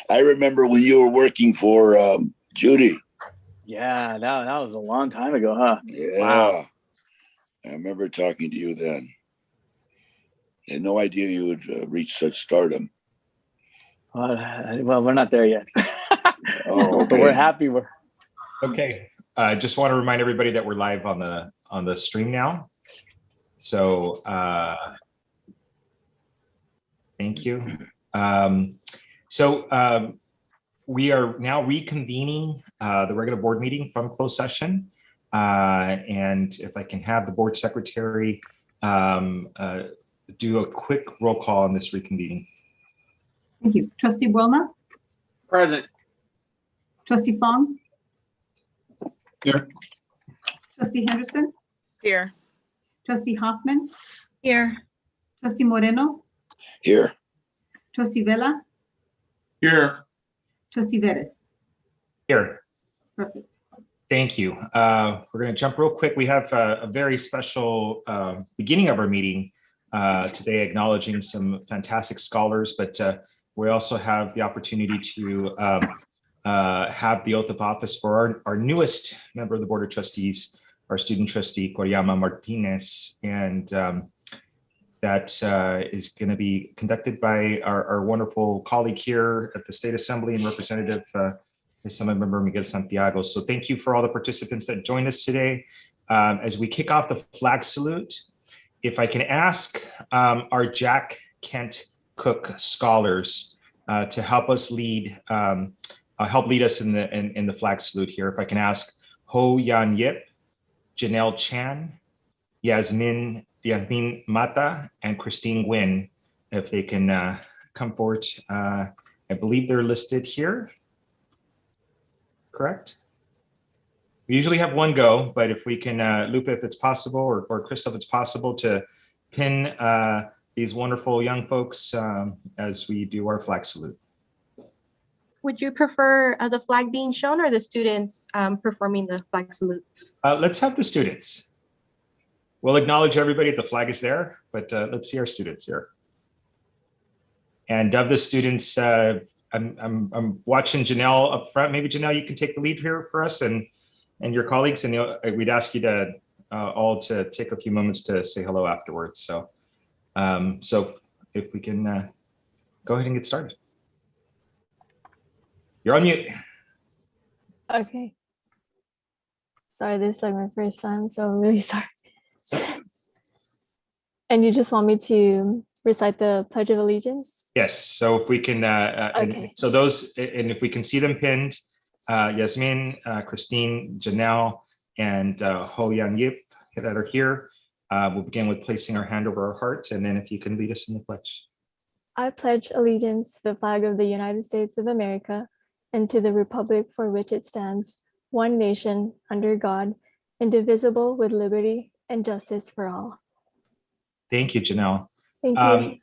I remember when you were working for Judy. Yeah, that was a long time ago, huh? Yeah. Wow. I remember talking to you then. I had no idea you would reach such stardom. Well, we're not there yet. Oh, okay. But we're happy. Okay. Just want to remind everybody that we're live on the stream now. So thank you. We are now reconvening the regular board meeting from closed session. And if I can have the board secretary do a quick roll call on this reconvening. Thank you. Trustee Buelna? Present. Trustee Fong? Here. Trustee Henderson? Here. Trustee Hoffman? Here. Trustee Moreno? Here. Trustee Vela? Here. Trustee Veres? Here. Perfect. Thank you. We're going to jump real quick. We have a very special beginning of our meeting today, acknowledging some fantastic scholars, but we also have the opportunity to have the oath of office for our newest member of the Board of Trustees, our student trustee, Koryama Martinez, and that is going to be conducted by our wonderful colleague here at the State Assembly and Representative Member Miguel Santiago. So thank you for all the participants that joined us today. As we kick off the flag salute, if I can ask our Jack Kent Cook scholars to help us help lead us in the flag salute here. If I can ask Ho Yan Yip, Janelle Chan, Yasmin Mata, and Christine Nguyen, if they can come forward. I believe they're listed here. Correct? We usually have one go, but if we can, Lupa, if it's possible, or Crystal, if it's possible, to pin these wonderful young folks as we do our flag salute. Would you prefer the flag being shown or the students performing the flag salute? Let's have the students. We'll acknowledge everybody, the flag is there, but let's see our students here. And of the students, I'm watching Janelle up front. Maybe Janelle, you can take the lead here for us and your colleagues, and we'd ask you to all to take a few moments to say hello afterwards. So, so if we can go ahead and get started. You're on mute. Okay. Sorry, this is like my first time, so I'm really sorry. And you just want me to recite the Pledge of Allegiance? Yes. So if we can, okay. So those, and if we can see them pinned, Yasmin, Christine, Janelle, and Ho Yan Yip that are here. We'll begin with placing our hand over our heart, and then if you can lead us in the pledge. I pledge allegiance to the flag of the United States of America and to the republic for which it stands, one nation, under God, indivisible, with liberty and justice for all. Thank you, Janelle. Thank you.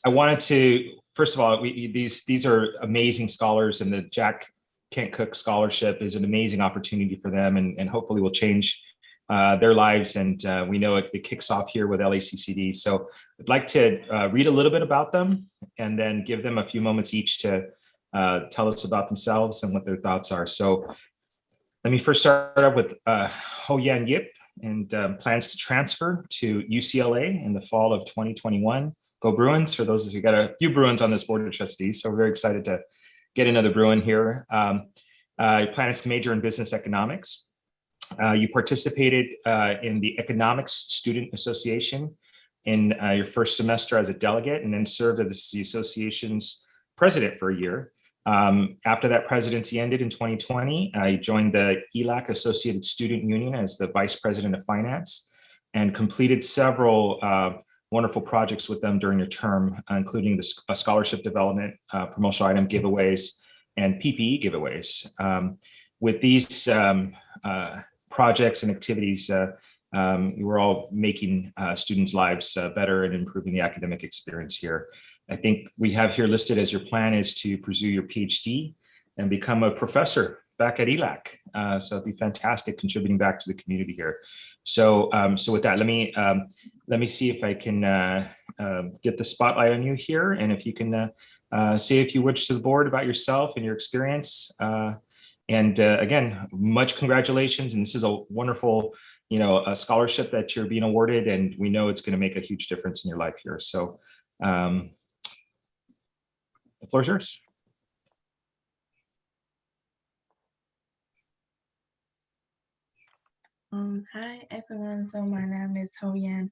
I wanted to, first of all, these are amazing scholars, and the Jack Kent Cook Scholarship is an amazing opportunity for them, and hopefully will change their lives. And we know it kicks off here with LACCD. So I'd like to read a little bit about them and then give them a few moments each to tell us about themselves and what their thoughts are. So let me first start up with Ho Yan Yip, and plans to transfer to UCLA in the fall of 2021. Go Bruins, for those of you, got a few Bruins on this Board of Trustees, so we're very excited to get another Bruin here. Plans to major in business economics. You participated in the Economics Student Association in your first semester as a delegate, and then served as the association's president for a year. After that presidency ended in 2020, I joined the ELAC Associated Student Union as the Vice President of Finance, and completed several wonderful projects with them during your term, including the scholarship development, promotional item giveaways, and PPE giveaways. With these projects and activities, we're all making students' lives better and improving the academic experience here. I think we have here listed as your plan is to pursue your PhD and become a professor back at ELAC. So it'd be fantastic contributing back to the community here. So, so with that, let me let me see if I can get the spotlight on you here, and if you can say a few words to the board about yourself and your experience. And again, much congratulations. And this is a wonderful, a scholarship that you're being awarded, and we know it's going to make a huge difference in your life here. So the floor is yours. Hi everyone, so my name is Ho Yan,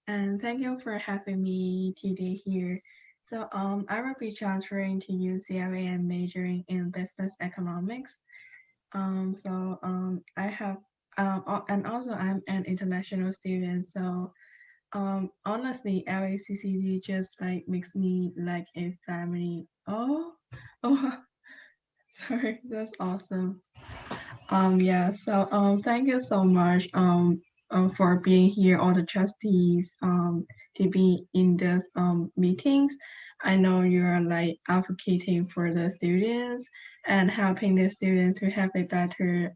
and thank you for having me today here. So I will be transferring to UCLA and majoring in business economics. I have and also I'm an international student. So honestly, LACCD just like makes me like a family. Oh, sorry, that's awesome. Thank you so much for being here, all the trustees, to be in this meetings. I know you're like advocating for the students and helping the students to have a better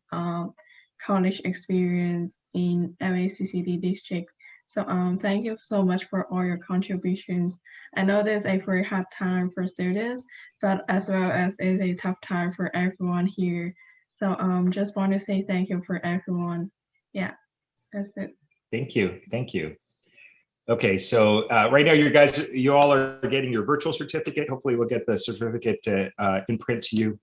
college experience in LACCD district. So thank you so much for all your contributions. I know this is a very hard time for students, but as well as it's a tough time for everyone here. So just want to say thank you for everyone. Yeah, that's it. Thank you. Thank you. Okay, so right now you all are getting your virtual certificate. Hopefully we'll get the certificate in print to you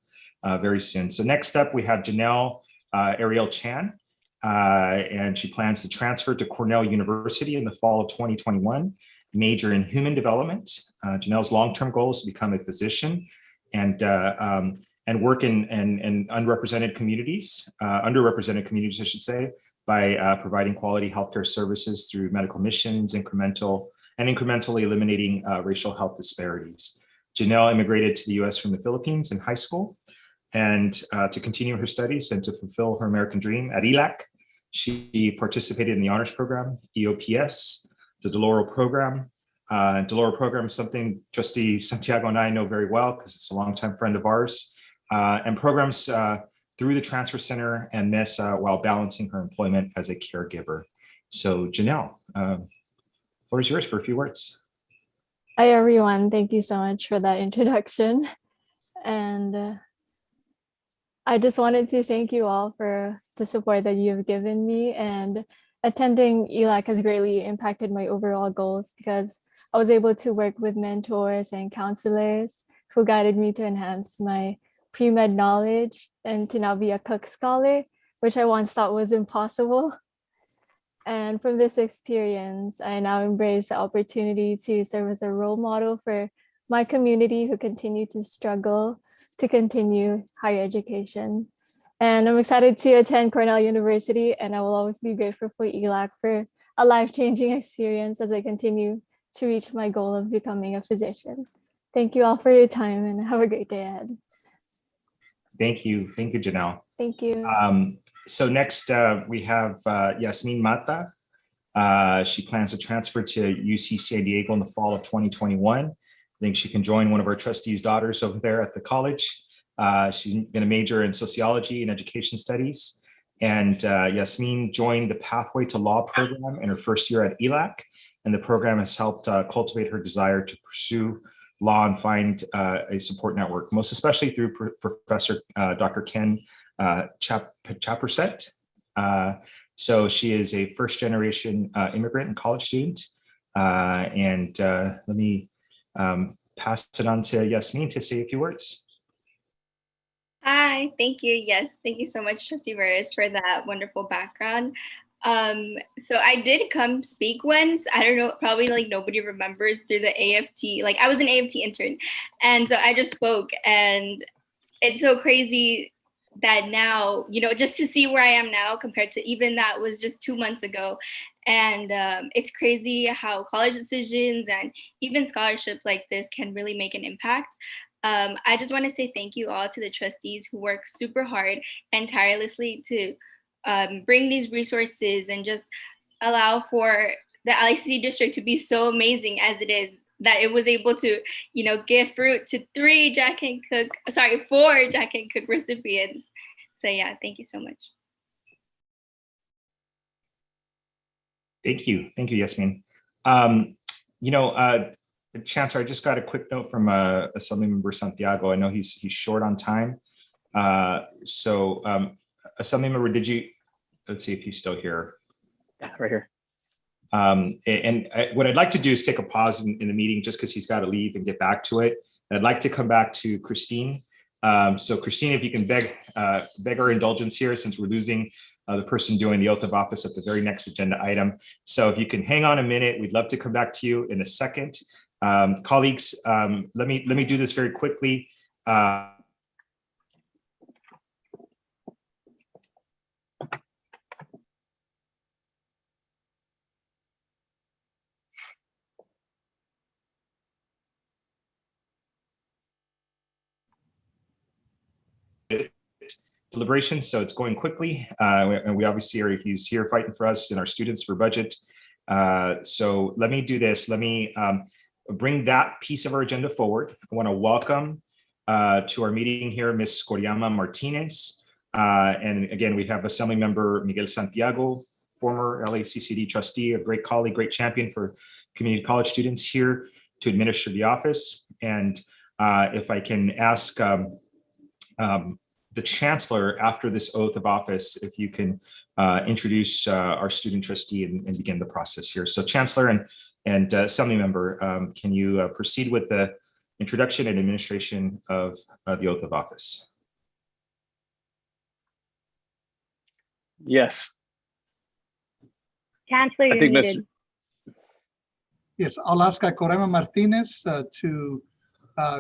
very soon. So next up we have Janelle Ariel Chan, and she plans to transfer to Cornell University in the fall of 2021, major in human development. Janelle's long-term goal is to become a physician and work in underrepresented communities, I should say, by providing quality healthcare services through medical missions, incrementally eliminating racial health disparities. Janelle immigrated to the US from the Philippines in high school, and to continue her studies and to fulfill her American dream at ELAC, she participated in the honors program, EOPS, the Deloro program. Deloro program is something Trustee Santiago and I know very well because it's a longtime friend of ours. And programs through the Transfer Center and this while balancing her employment as a caregiver. So Janelle, floor is yours for a few words. Hi, everyone. Thank you so much for that introduction. And I just wanted to thank you all for the support that you've given me, and attending ELAC has greatly impacted my overall goals because I was able to work with mentors and counselors who guided me to enhance my pre-med knowledge and to now be a Cook Scholar, which I once thought was impossible. And from this experience, I now embrace the opportunity to serve as a role model for my community who continue to struggle to continue higher education. And I'm excited to attend Cornell University, and I will always be grateful for ELAC for a life-changing experience as I continue to reach my goal of becoming a physician. Thank you all for your time, and have a great day ahead. Thank you, Janelle. Thank you. So next we have Yasmin Mata. She plans to transfer to UC San Diego in the fall of 2021. I think she can join one of our trustees' daughters over there at the college. She's going to major in sociology and education studies. And Yasmin joined the Pathway to Law program in her first year at ELAC. And the program has helped cultivate her desire to pursue law and find a support network, most especially through Professor Dr. Ken Chaperset. So she is a first-generation immigrant and college student. Let me pass it on to Yasmin to say a few words. Hi, thank you. Yes, thank you so much, Trustee Veras, for that wonderful background. So I did come speak once. I don't know, probably like nobody remembers, through the AFT. Like I was an AFT intern, and so I just spoke, and it's so crazy that now, just to see where I am now compared to even that was just 2 months ago. And it's crazy how college decisions and even scholarships like this can really make an impact. I just want to say thank you all to the trustees who work super hard and tirelessly to bring these resources and just allow for the LACC district to be so amazing as it is, that it was able to, give fruit to 4 Jack and Cook recipients. So yeah, thank you so much. Thank you, Yasmin. You know, Chancellor, I just got a quick note from Assemblymember Santiago. I know he's short on time. Assemblymember, did you, let's see if he's still here. Yeah, right here. What I'd like to do is take a pause in the meeting just because he's got to leave and get back to it. I'd like to come back to Christine. So Christine, if you can beg our indulgence here, since we're losing the person doing the oath of office at the very next agenda item. So if you can hang on a minute, we'd love to come back to you in a second. Colleagues, let me do this very quickly. Deliberation, so it's going quickly, and we obviously are, he's here fighting for us and our students for budget. So let me do this. Let me bring that piece of our agenda forward. I want to welcome to our meeting here Ms. Coriama Martinez, and again we have Assembly Member Miguel Santiago, former LACCD trustee, a great colleague, great champion for community college students here to administer the office. And if I can ask the Chancellor, after this oath of office, if you can introduce our student trustee and begin the process here. So Chancellor and Assembly Member, can you proceed with the introduction and administration of the oath of office? Yes. Chancellor, you're muted. Yes, I'll ask Coriama Martinez to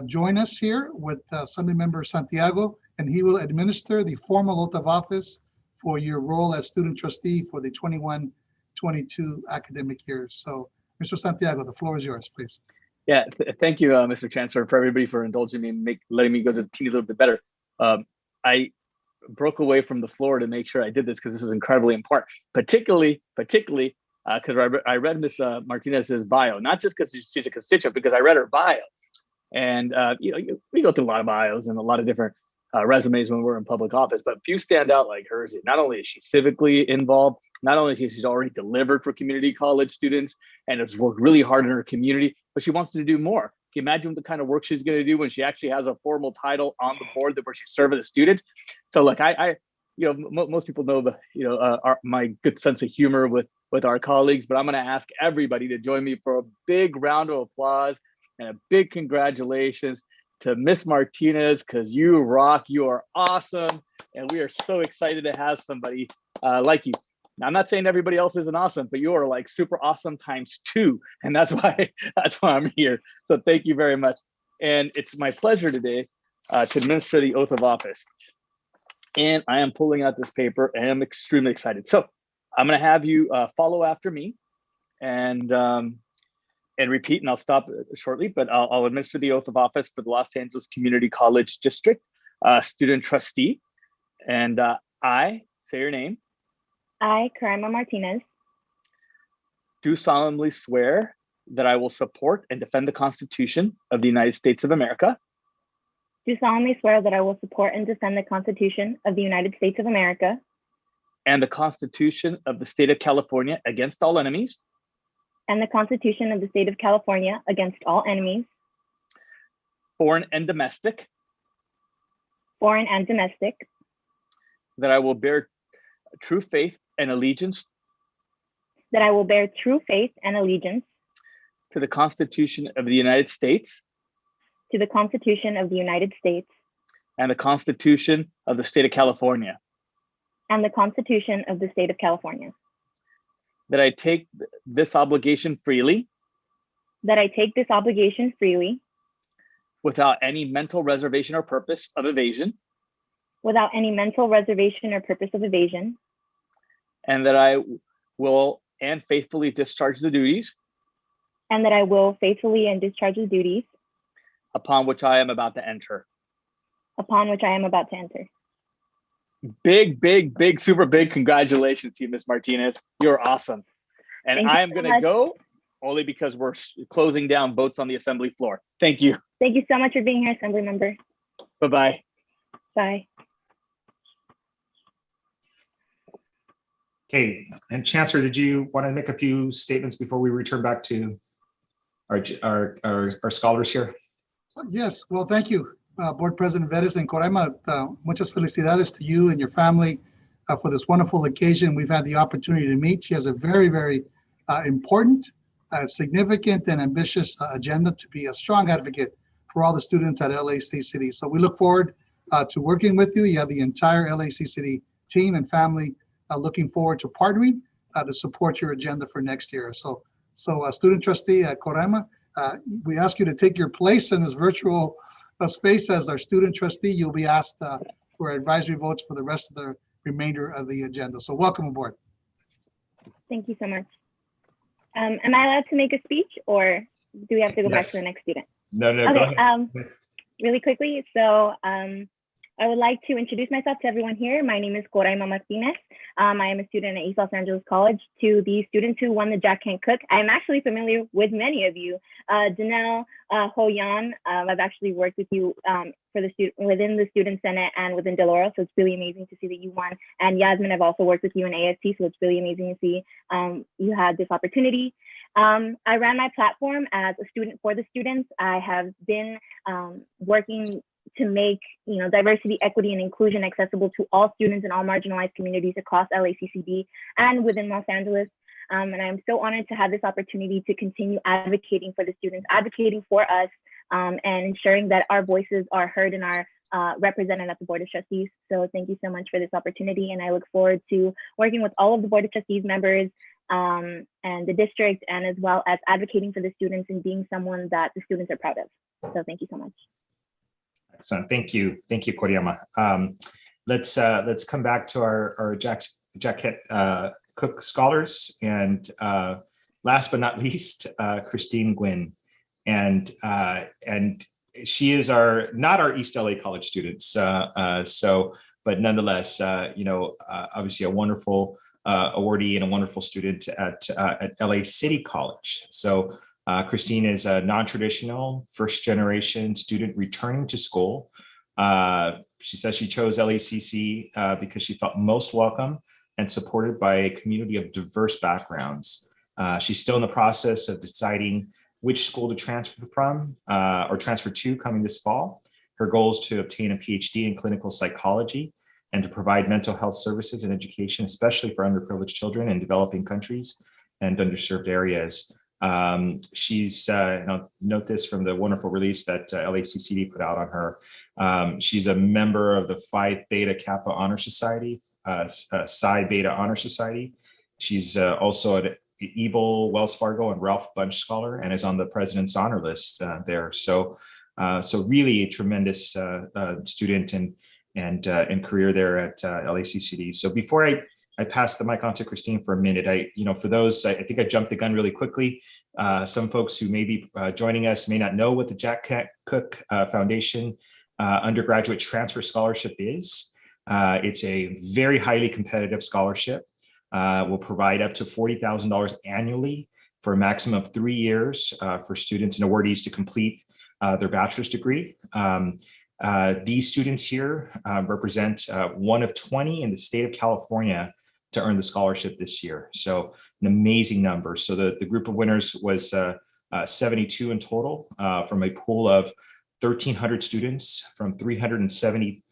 join us here with Assembly Member Santiago, and he will administer the formal oath of office for your role as student trustee for the 21-22 academic year. So, Mr. Santiago, the floor is yours, please. Yeah, thank you, Mr. Chancellor, for everybody for indulging me and letting me go to the team a little bit better. I broke away from the floor to make sure I did this because this is incredibly important, particularly because I read Ms. Martinez's bio, not just because she's a constituent, because I read her bio. And you know, we go through a lot of bios and a lot of different resumes when we're in public office, but few stand out like hers. Not only is she civically involved, not only is she already delivered for community college students and has worked really hard in her community, but she wants to do more. Can you imagine the kind of work she's going to do when she actually has a formal title on the board where she's serving the students? So, like you know, most people know my good sense of humor with our colleagues, but I'm going to ask everybody to join me for a big round of applause and a big congratulations to Miss Martinez, because you rock, you are awesome, and we are so excited to have somebody like you. Now, I'm not saying everybody else isn't awesome, but you are like super awesome ×2, and that's why I'm here. So thank you very much. And it's my pleasure today to administer the oath of office. And I am pulling out this paper, and I'm extremely excited. So I'm going to have you follow after me and repeat, and I'll stop shortly, but I'll administer the oath of office for the Los Angeles Community College District student trustee. And I, say your name. I, Coriama Martinez, do solemnly swear that I will support and defend the Constitution of the United States of America. Do solemnly swear that I will support and defend the Constitution of the United States of America and the Constitution of the State of California against all enemies. And the Constitution of the State of California against all enemies, foreign and domestic. Foreign and domestic. That I will bear true faith and allegiance. That I will bear true faith and allegiance. To the Constitution of the United States. To the Constitution of the United States. And the Constitution of the State of California. And the Constitution of the State of California. That I take this obligation freely. That I take this obligation freely. Without any mental reservation or purpose of evasion. Without any mental reservation or purpose of evasion. And that I will and faithfully discharge the duties. And that I will faithfully and discharge the duties. Upon which I am about to enter. Upon which I am about to enter. Big, super big congratulations to you, Ms. Martinez. You're awesome. And I am going to go only because we're closing down votes on the assembly floor. Thank you. Thank you so much for being here, Assembly Member. Bye-bye. Bye. Okay, and Chancellor, did you want to make a few statements before we return back to our scholars here? Yes, well, thank you, Board President Veres and Coraima. Muchas felicidades to you and your family for this wonderful occasion. We've had the opportunity to meet. She has a very, very important, significant, and ambitious agenda to be a strong advocate for all the students at LACCD. So we look forward to working with you. You have the entire LACCD team and family looking forward to partnering to support your agenda for next year. So Student Trustee Coraima, we ask you to take your place in this virtual space as our Student Trustee. You'll be asked for advisory votes for the rest of the remainder of the agenda. So welcome aboard. Thank you so much. Am I allowed to make a speech, or do we have to go back to the next student? No, Okay, go ahead. Really quickly. So I would like to introduce myself to everyone here. My name is Coraima Martinez. I am a student at East Los Angeles College. To the students who won the Jack Can't Cook, I'm actually familiar with many of you. Danelle, Ho-Yan, I've actually worked with you within the Student Senate and within Delora, so it's really amazing to see that you won. And Yasmin, I've also worked with you in AFT, so it's really amazing to see you had this opportunity. I ran my platform as a student for the students. I have been working to make diversity, equity, and inclusion accessible to all students in all marginalized communities across LACCD and within Los Angeles. And I'm so honored to have this opportunity to continue advocating for the students, advocating for us, and ensuring that our voices are heard and are represented at the Board of Trustees. So thank you so much for this opportunity. And I look forward to working with all of the Board of Trustees members and the district, and as well as advocating for the students and being someone that the students are proud of. So thank you so much. Excellent. Thank you, Coraima. Let's come back to our Jack Cook scholars, and last but not least, Christine Gwynn, and she is not our East LA College students. But nonetheless, obviously a wonderful awardee and a wonderful student at LA City College. So. Christine is a non-traditional first-generation student returning to school. She says she chose LACC because she felt most welcome and supported by a community of diverse backgrounds. She's still in the process of deciding which school to transfer from or transfer to coming this fall. Her goal is to obtain a PhD in clinical psychology and to provide mental health services and education, especially for underprivileged children in developing countries and underserved areas. She's, note this from the wonderful release that LACCD put out on her. She's a member of the Phi Theta Kappa Honor Society, Psi Beta Honor Society. She's also an Ebel, Wells Fargo, and Ralph Bunche Scholar, and is on the President's Honor List there. So really a tremendous student and career there at LACCD. So before I pass the mic on to Christine for a minute. For those, I think I jumped the gun really quickly. Some folks who may be joining us may not know what the Jack Cook Foundation Undergraduate Transfer Scholarship is. It's a very highly competitive scholarship. Will provide up to $40,000 annually for a maximum of 3 years for students and awardees to complete their bachelor's degree. These students here represent one of 20 in the state of California to earn the scholarship this year. So an amazing number. So the group of winners was 72 in total from a pool of 1,300 students from 370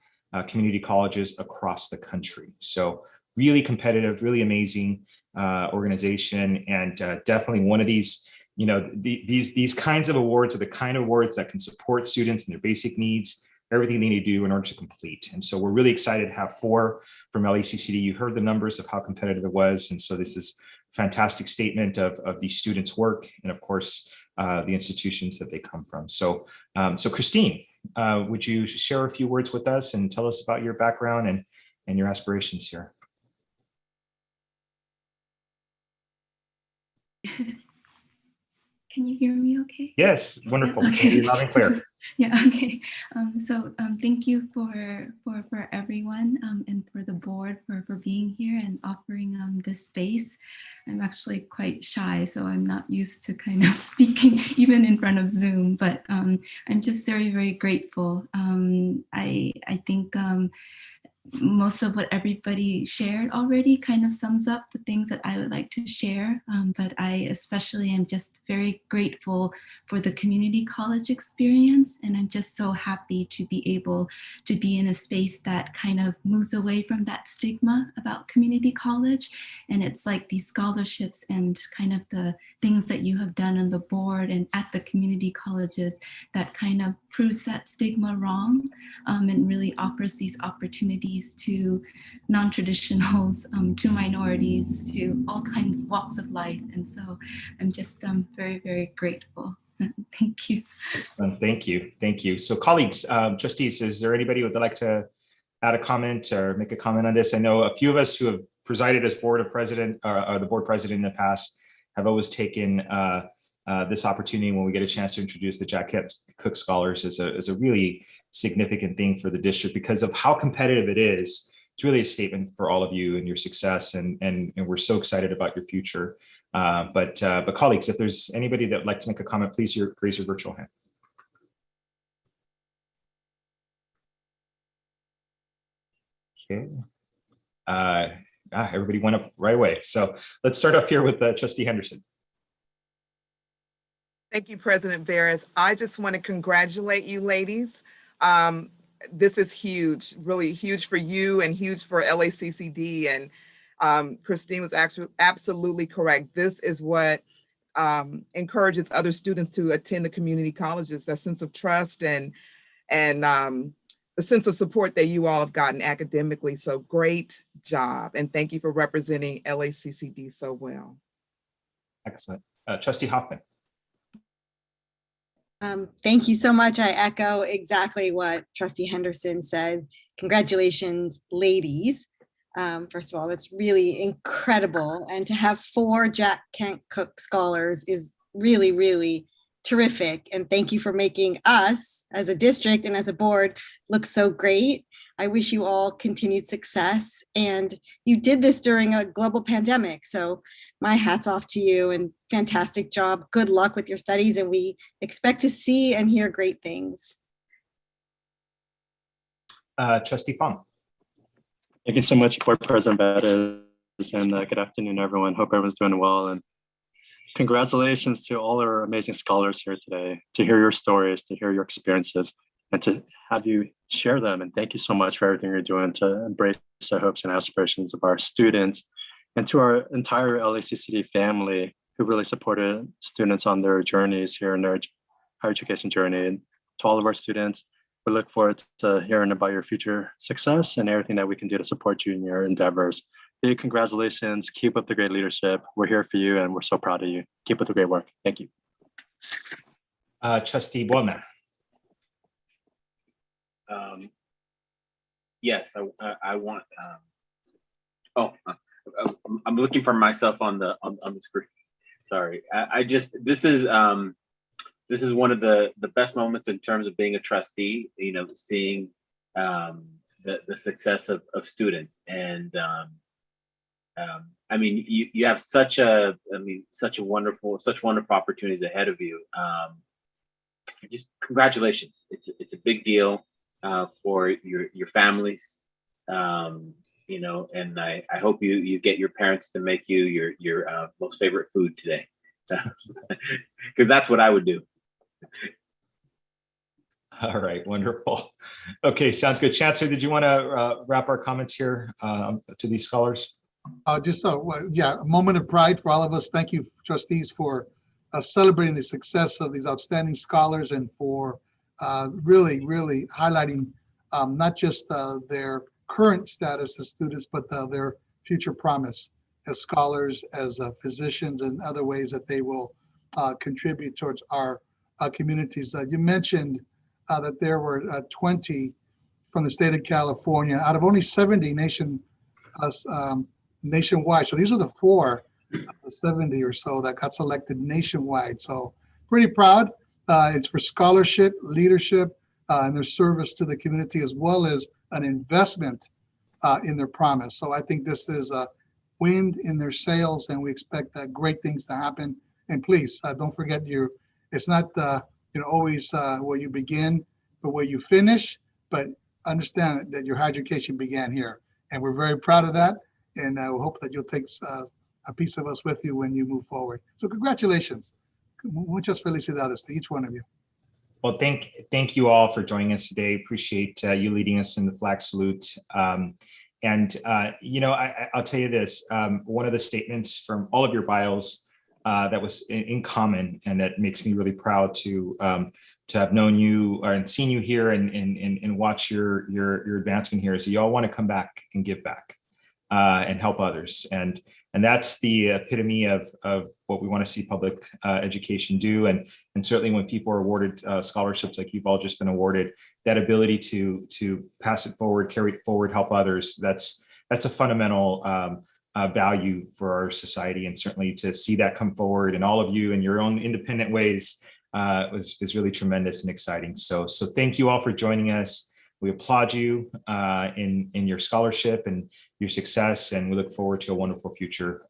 community colleges across the country. So really competitive, really amazing organization, and definitely one of these, these kinds of awards are the kind of awards that can support students and their basic needs, everything they need to do in order to complete. And so we're really excited to have 4 from LACCD. You heard the numbers of how competitive it was. And so this is a fantastic statement of these students' work and of course, the institutions that they come from. So, Christine, would you share a few words with us and tell us about your background and your aspirations here? Can you hear me okay? Yes, wonderful. Okay. You're loud and clear. Yeah, okay. Thank you for everyone and for the board for being here and offering this space. I'm actually quite shy, so I'm not used to kind of speaking even in front of Zoom, but I'm just very, very grateful. I think most of what everybody shared already kind of sums up the things that I would like to share. But I especially am just very grateful for the community college experience. And I'm just so happy to be able to be in a space that kind of moves away from that stigma about community college. And it's like these scholarships and kind of the things that you have done on the board and at the community colleges that kind of proves that stigma wrong, and really offers these opportunities to non-traditionals, to minorities, to all kinds of walks of life. And so I'm just very, very grateful. Thank you. Thank you. Thank you. So colleagues, trustees, is there anybody who would like to add a comment or make a comment on this? I know a few of us who have presided as board president or the board president in the past have always taken this opportunity when we get a chance to introduce the Jack Kent Cook Scholars as a really significant thing for the district because of how competitive it is. It's really a statement for all of you and your success, and we're so excited about your future. But colleagues, if there's anybody that would like to make a comment, please raise your virtual hand. Okay. Everybody went up right away. So let's start off here with Trustee Henderson. Thank you, President Veras. I just want to congratulate you ladies. This is huge, really huge for you and huge for LACCD. And Christine was actually absolutely correct. This is what encourages other students to attend the community colleges, that sense of trust and the sense of support that you all have gotten academically. So great job. And thank you for representing LACCD so well. Excellent. Trustee Hoffman. Thank you so much. I echo exactly what Trustee Henderson said. Congratulations, ladies. First of all, that's really incredible. And to have 4 Jack Kent Cook Scholars is really, really terrific. And thank you for making us as a district and as a board look so great. I wish you all continued success. And you did this during a global pandemic. So my hat's off to you and fantastic job. Good luck with your studies. And we expect to see and hear great things. Trustee Fong. Thank you so much, Board President Bettis, and good afternoon, everyone. Hope everyone's doing well. And congratulations to all our amazing scholars here today, to hear your stories, to hear your experiences, and to have you share them. And thank you so much for everything you're doing to embrace the hopes and aspirations of our students, and to our entire LACCD family who really supported students on their journeys here in their higher education journey. And to all of our students, we look forward to hearing about your future success and everything that we can do to support you in your endeavors. Big congratulations. Keep up the great leadership. We're here for you and we're so proud of you. Keep up the great work. Thank you. Trustee Buona. Yes, I want. I'm looking for myself on the screen. Sorry, this is one of the best moments in terms of being a trustee. You know, seeing the success of students, and I mean, you have such wonderful opportunities ahead of you. Just congratulations. It's a big deal for your families. You know, and I hope you get your parents to make you your most favorite food today, because that's what I would do. All right, wonderful. Okay, sounds good. Chancellor, did you want to wrap our comments here to these scholars? Yeah, a moment of pride for all of us. Thank you, trustees, for celebrating the success of these outstanding scholars and for really, really highlighting not just their current status as students, but their future promise as scholars, as physicians, and other ways that they will contribute towards our communities. You mentioned that there were 20 from the state of California out of only 70 nationwide. So these are the 4 of the 70 or so that got selected nationwide. So pretty proud. It's for scholarship, leadership, and their service to the community, as well as an investment in their promise. So I think this is a wind in their sails, and we expect great things to happen. And please don't forget, it's not always where you begin, but where you finish. But understand that your higher education began here. And we're very proud of that. And we hope that you'll take a piece of us with you when you move forward. So congratulations. Muchas felicidades to each one of you. Well, thank you all for joining us today. Appreciate you leading us in the flag salute. You know, I'll tell you this, one of the statements from all of your bios that was in common, and that makes me really proud to have known you and seen you here and watch your advancement here, is that you all want to come back and give back and help others. And that's the epitome of what we want to see public education do. And certainly when people are awarded scholarships like you've all just been awarded, that ability to pass it forward, carry it forward, help others, that's a fundamental value for our society. And certainly to see that come forward, and all of you in your own independent ways was really tremendous and exciting. So thank you all for joining us. We applaud you in your scholarship and your success, and we look forward to a wonderful future.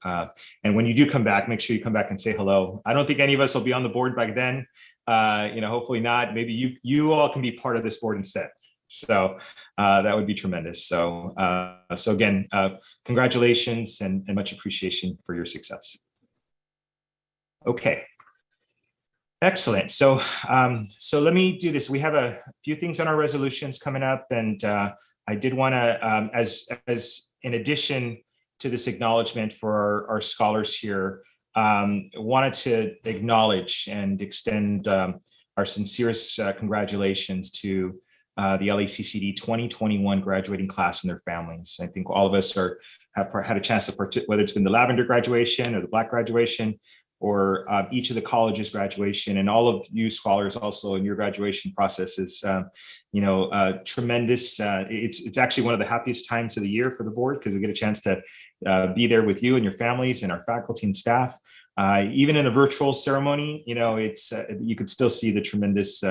And when you do come back, make sure you come back and say hello. I don't think any of us will be on the board by then. You know, hopefully not. Maybe you all can be part of this board instead. So that would be tremendous. So again, congratulations and much appreciation for your success. Okay. Excellent. So let me do this. We have a few things on our resolutions coming up, and I did want to, as in addition to this acknowledgement for our scholars here, wanted to acknowledge and extend our sincerest congratulations to the LACCD 2021 graduating class and their families. I think all of us have had a chance to participate, whether it's been the lavender graduation or the black graduation, or each of the colleges graduation, and all of you scholars also in your graduation processes, you know, tremendous. It's actually one of the happiest times of the year for the board, because we get a chance to be there with you and your families and our faculty and staff. Even in a virtual ceremony, you know, it's you could still see the tremendous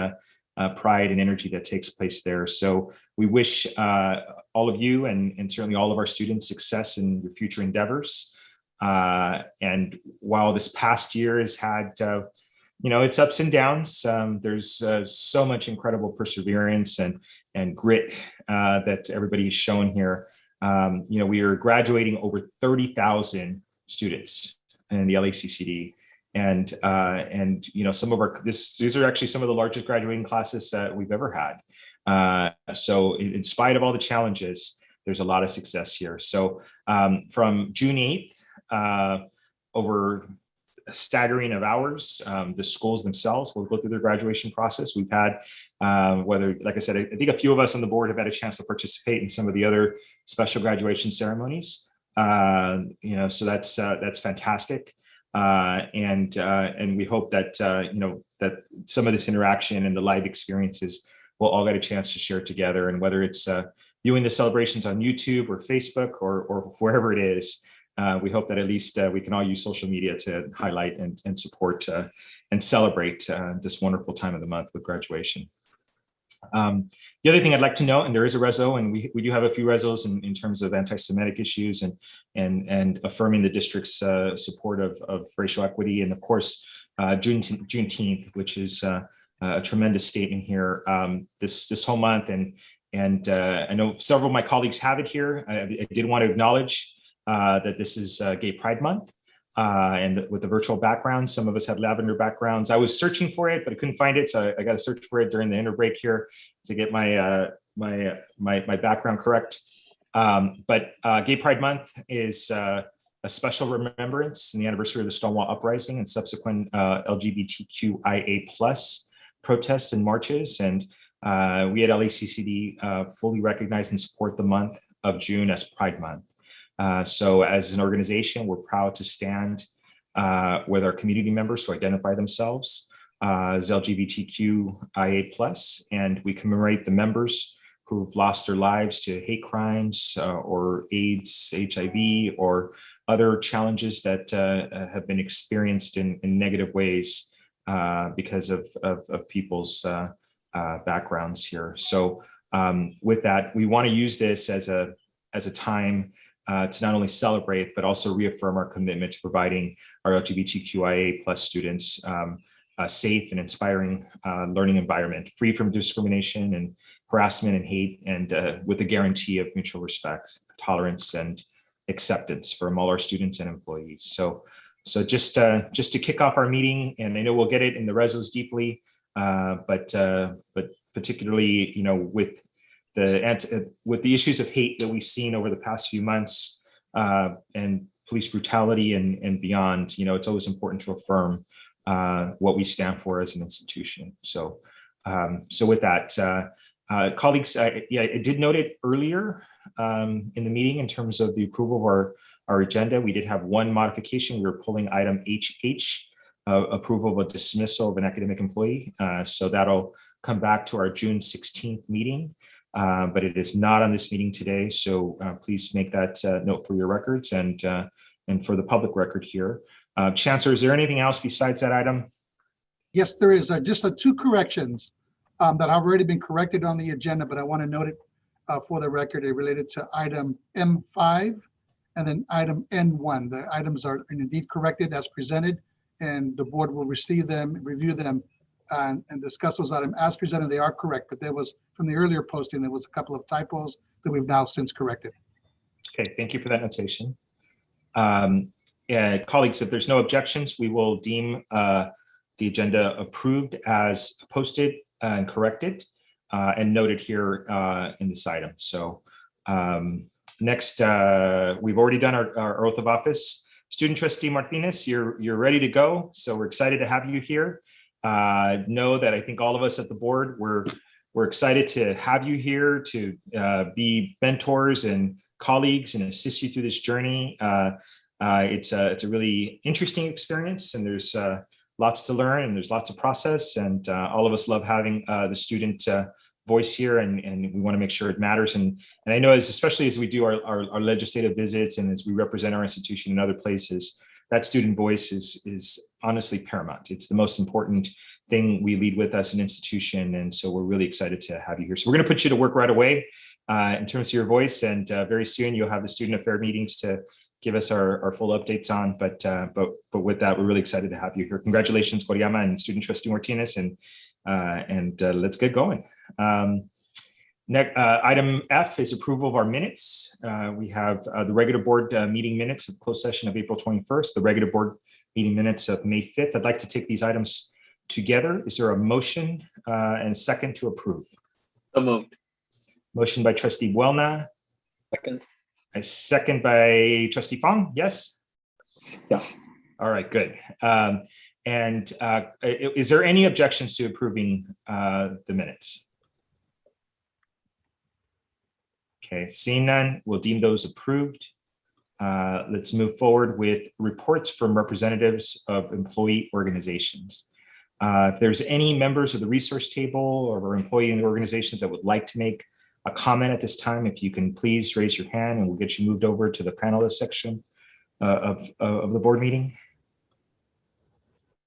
pride and energy that takes place there. So we wish all of you and certainly all of our students success in your future endeavors. And while this past year has had, you know, its ups and downs, there's so much incredible perseverance and grit that everybody has shown here. You know, we are graduating over 30,000 students in the LACCD, and you know, some of these are actually some of the largest graduating classes that we've ever had. So in spite of all the challenges, there's a lot of success here. So from June 8th, over a staggering of hours, the schools themselves will go through their graduation process. We've had, whether, like I said, I think a few of us on the board have had a chance to participate in some of the other special graduation ceremonies. You know, so that's fantastic. And we hope that, you know, that some of this interaction and the live experiences will all get a chance to share together. And whether it's viewing the celebrations on YouTube or Facebook or wherever it is, we hope that at least we can all use social media to highlight and support and celebrate this wonderful time of the month with graduation. The other thing I'd like to note, and there is a reso, and we do have a few resos in terms of anti-Semitic issues and affirming the district's support of racial equity, and of course Juneteenth, which is a tremendous statement here this whole month. And I know several of my colleagues have it here. I did want to acknowledge that this is Gay Pride Month, and with the virtual background, some of us had lavender backgrounds. I was searching for it, but I couldn't find it, so I got to search for it during the inter break here to get my my background correct. But Gay Pride Month is a special remembrance in the anniversary of the Stonewall Uprising and subsequent LGBTQIA+ protests and marches. And we at LACCD fully recognize and support the month of June as Pride Month. So as an organization, we're proud to stand with our community members who identify themselves as LGBTQIA+, and we commemorate the members who've lost their lives to hate crimes or AIDS, HIV, or other challenges that have been experienced in negative ways because of people's backgrounds here. So with that, we want to use this as a time to not only celebrate, but also reaffirm our commitment to providing our LGBTQIA+ students a safe and inspiring learning environment, free from discrimination harassment and hate, and with a guarantee of mutual respect, tolerance, and acceptance from all our students and employees. So just to kick off our meeting, and I know we'll get it in the resos deeply, but particularly, with the issues of hate that we've seen over the past few months, and police brutality and beyond, it's always important to affirm what we stand for as an institution. So with that, colleagues, I did note it earlier in the meeting in terms of the approval of our agenda. We did have one modification. We were pulling item HH, approval of a dismissal of an academic employee. So that'll come back to our June 16th meeting, but it is not on this meeting today. So please make that note for your records and for the public record here. Chancellor, is there anything else besides that item? Yes, there is just two corrections that have already been corrected on the agenda, but I want to note it for the record. It related to item M5 and then item N1. The items are indeed corrected as presented, and the board will receive them, review them, and discuss those items as presented. They are correct, but there was, from the earlier posting, there was a couple of typos that we've now since corrected. Okay, thank you for that notation. Colleagues, if there's no objections, we will deem the agenda approved as posted and corrected and noted here in this item. So next, we've already done our oath of office. Student Trustee Martinez, you're ready to go. So we're excited to have you here. Know that I think all of us at the board, we're excited to have you here to be mentors and colleagues and assist you through this journey. It's a really interesting experience, and there's lots to learn, and there's lots of process, and all of us love having the student voice here, and we want to make sure it matters. And I know, especially as we do our legislative visits and as we represent our institution in other places, that student voice is honestly paramount. It's the most important thing we lead with as an institution, and so we're really excited to have you here. So we're going to put you to work right away in terms of your voice, and very soon you'll have the student affair meetings to give us our full updates on. But with that, we're really excited to have you here. Congratulations, Koriyama and Student Trustee Martinez, and let's get going. Next, item F is approval of our minutes. We have the regular board meeting minutes of closed session of April 21st, the regular board meeting minutes of May 5th. I'd like to take these items together. Is there a motion and second to approve? So moved. Motion by Trustee Buelna. Second. A second by Trustee Fong. Yes? Yes. All right, good. Is there any objections to approving the minutes? Okay, seeing none, we'll deem those approved. Let's move forward with reports from representatives of employee organizations. If there's any members of the resource table or employee organizations that would like to make a comment at this time, if you can please raise your hand and we'll get you moved over to the panelist section of the board meeting.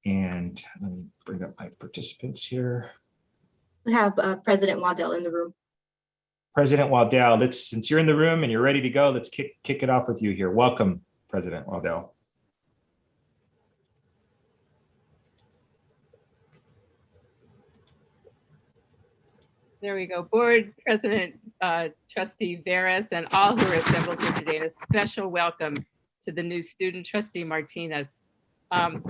And let me bring up my participants here. We have President Waddell in the room. President Waddell, since you're in the room and you're ready to go, let's kick it off with you here. Welcome, President Waddell. There we go. Board President, Trustee Veras, and all who are assembled here today, and a special welcome to the new student Trustee Martinez. On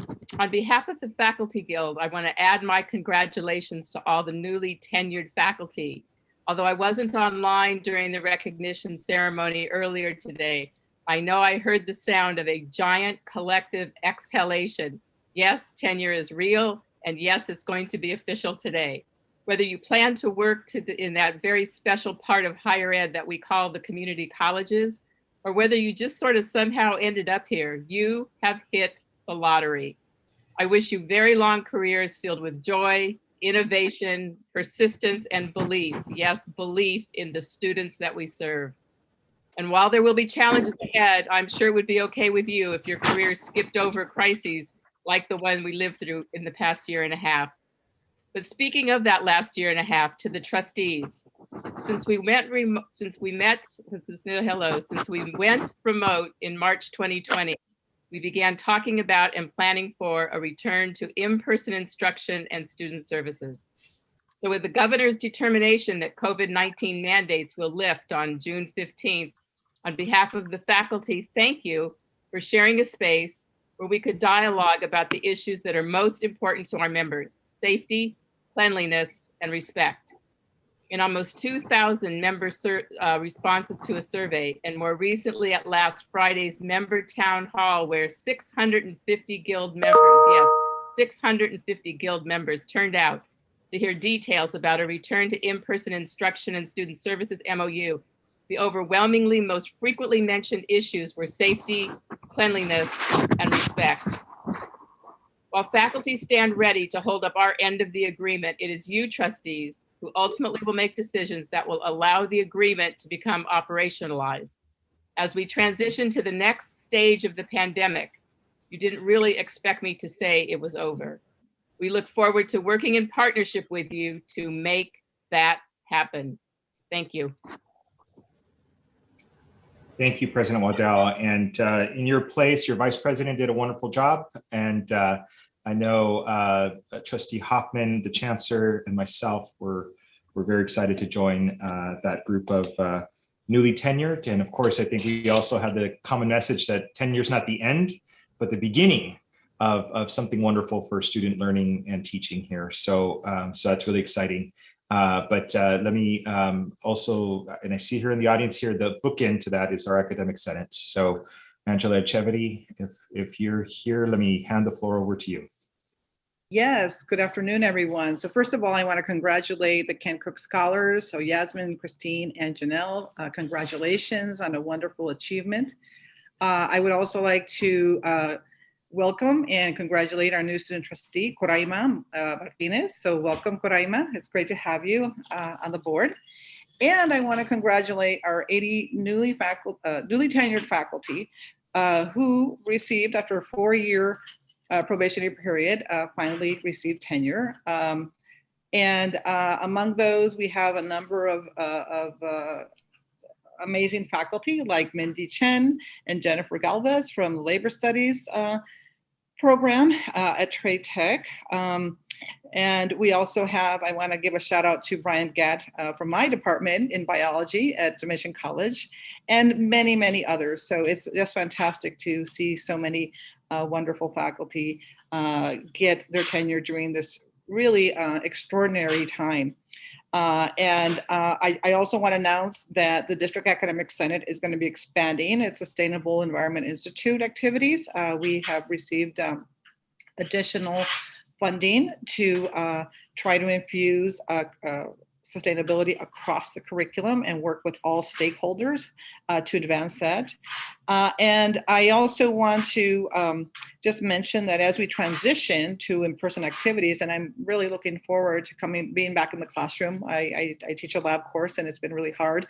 behalf of the Faculty Guild, I want to add my congratulations to all the newly tenured faculty. Although I wasn't online during the recognition ceremony earlier today, I know I heard the sound of a giant collective exhalation. Yes, tenure is real, and yes, it's going to be official today. Whether you plan to work in that very special part of higher ed that we call the community colleges, or whether you just sort of somehow ended up here, you have hit the lottery. I wish you very long careers filled with joy, innovation, persistence, and belief. Yes, belief in the students that we serve. And while there will be challenges ahead, I'm sure it would be okay with you if your career skipped over crises like the one we lived through in the past year and a half. But speaking of that last year and a half, to the trustees, since we went remote in March 2020, we began talking about and planning for a return to in-person instruction and student services. So with the governor's determination that COVID-19 mandates will lift on June 15th, on behalf of the faculty, thank you for sharing a space where we could dialogue about the issues that are most important to our members: safety, cleanliness, and respect. In almost 2,000 member responses to a survey, and more recently at last Friday's member town hall, where 650 guild members, yes, 650 guild members turned out to hear details about a return to in-person instruction and student services MOU. The overwhelmingly most frequently mentioned issues were safety, cleanliness, and respect. While faculty stand ready to hold up our end of the agreement, it is you, trustees, who ultimately will make decisions that will allow the agreement to become operationalized. As we transition to the next stage of the pandemic, you didn't really expect me to say it was over. We look forward to working in partnership with you to make that happen. Thank you. Thank you, President Waddell. And in your place, your vice president did a wonderful job. And I know Trustee Hoffman, the Chancellor, and myself were very excited to join that group of newly tenured. And of course, I think we also had the common message that tenure is not the end, but the beginning of something wonderful for student learning and teaching here. So, so that's really exciting. But let me also, and I see here in the audience here, the bookend to that is our Academic Senate. So Angela Echevedy, if you're here, let me hand the floor over to you. Yes, good afternoon, everyone. So first of all, I want to congratulate the Kent Cook Scholars. So Yasmin, Christine, and Janelle, congratulations on a wonderful achievement. I would also like to welcome and congratulate our new student trustee, Coraima Martinez. So welcome, Coraima. It's great to have you on the board. And I want to congratulate our 80 newly tenured faculty who received, after a 4-year probationary period, finally received tenure. And among those, we have a number of amazing faculty like Mindy Chen and Jennifer Galvez from the Labor Studies program at Trade Tech. And we also have, I want to give a shout out to Brian Gatt from my department in biology at Mission College, and many, many others. So it's just fantastic to see so many wonderful faculty get their tenure during this really extraordinary time. I also want to announce that the District Academic Senate is going to be expanding its Sustainable Environment Institute activities. We have received additional funding to try to infuse sustainability across the curriculum and work with all stakeholders to advance that. And I also want to just mention that as we transition to in-person activities, and I'm really looking forward to being back in the classroom. I teach a lab course, and it's been really hard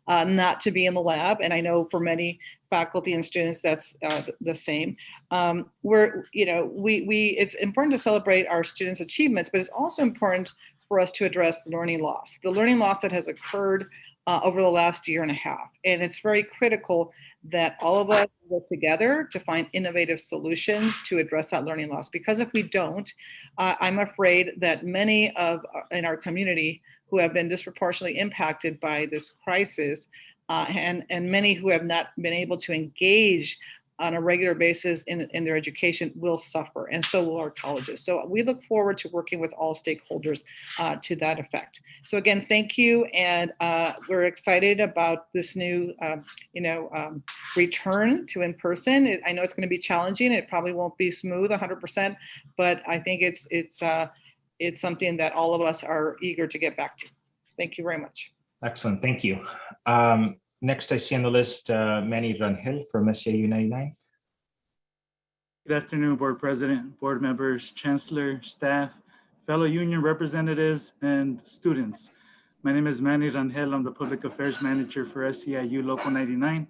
not to be in the lab. And I know for many faculty and students, that's the same. It's important to celebrate our students' achievements, but it's also important for us to address learning loss. The learning loss that has occurred over the last 1.5 years. And it's very critical that all of us work together to find innovative solutions to address that learning loss. Because if we don't, I'm afraid that many in our community who have been disproportionately impacted by this crisis, and many who have not been able to engage on a regular basis in their education will suffer, and so will our colleges. So we look forward to working with all stakeholders to that effect. So again, thank you, and we're excited about this new, return to in-person. I know it's going to be challenging. It probably won't be smooth 100%, but I think it's something that all of us are eager to get back to. Thank you very much. Excellent, thank you. Next, I see on the list Manny Rangel from SEIU 99. Good afternoon, Board President, board members, Chancellor, staff, fellow union representatives, and students. My name is Manny Rangel. I'm the Public Affairs Manager for SEIU Local 99.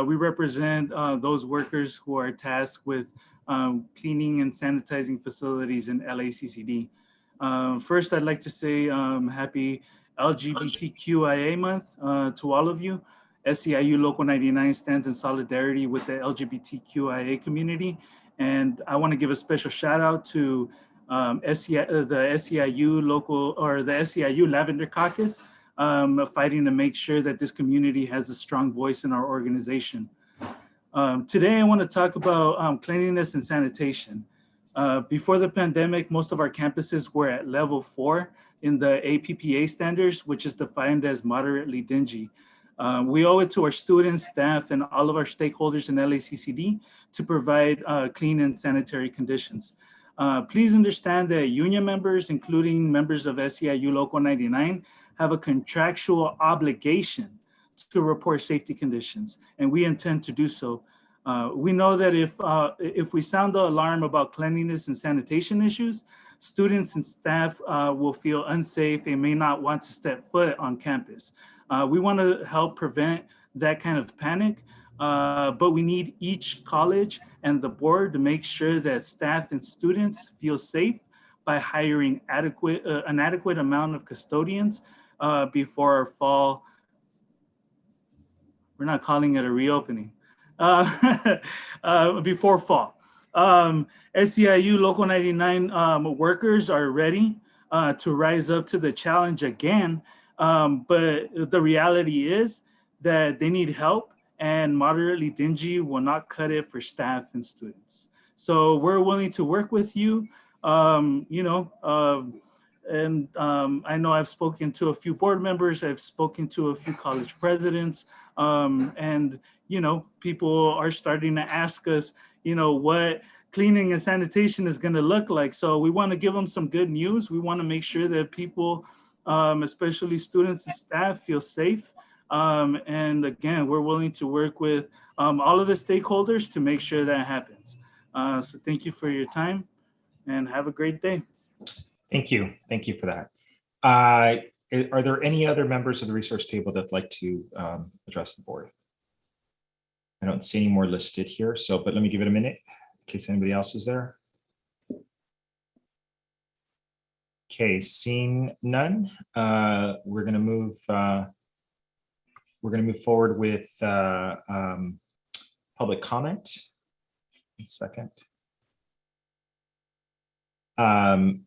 We represent those workers who are tasked with cleaning and sanitizing facilities in LACCD. First, I'd like to say happy LGBTQIA month to all of you. SEIU Local 99 stands in solidarity with the LGBTQIA community. And I want to give a special shout out to the SEIU local or the SEIU Lavender Caucus, fighting to make sure that this community has a strong voice in our organization. Today, I want to talk about cleanliness and sanitation. Before the pandemic, most of our campuses were at level 4 in the APPA standards, which is defined as moderately dingy. We owe it to our students, staff, and all of our stakeholders in LACCD to provide clean and sanitary conditions. Please understand that union members, including members of SEIU Local 99, have a contractual obligation to report safety conditions, and we intend to do so. We know that if we sound the alarm about cleanliness and sanitation issues, students and staff will feel unsafe and may not want to step foot on campus. We want to help prevent that kind of panic, but we need each college and the board to make sure that staff and students feel safe by hiring an adequate amount of custodians before our fall. We're not calling it a reopening. Before fall. SEIU Local 99 workers are ready to rise up to the challenge again, but the reality is that they need help, and moderately dingy will not cut it for staff and students. So we're willing to work with you, and I know I've spoken to a few board members, I've spoken to a few college presidents, and people are starting to ask us, what cleaning and sanitation is going to look like. So we want to give them some good news. We want to make sure that people, especially students and staff, feel safe. And again, we're willing to work with all of the stakeholders to make sure that happens. So thank you for your time and have a great day. Thank you. Thank you for that. Are there any other members of the resource table that'd like to address the board? I don't see any more listed here, but let me give it a minute in case anybody else is there. Okay, seeing none, we're going to move forward with public comment. A second. The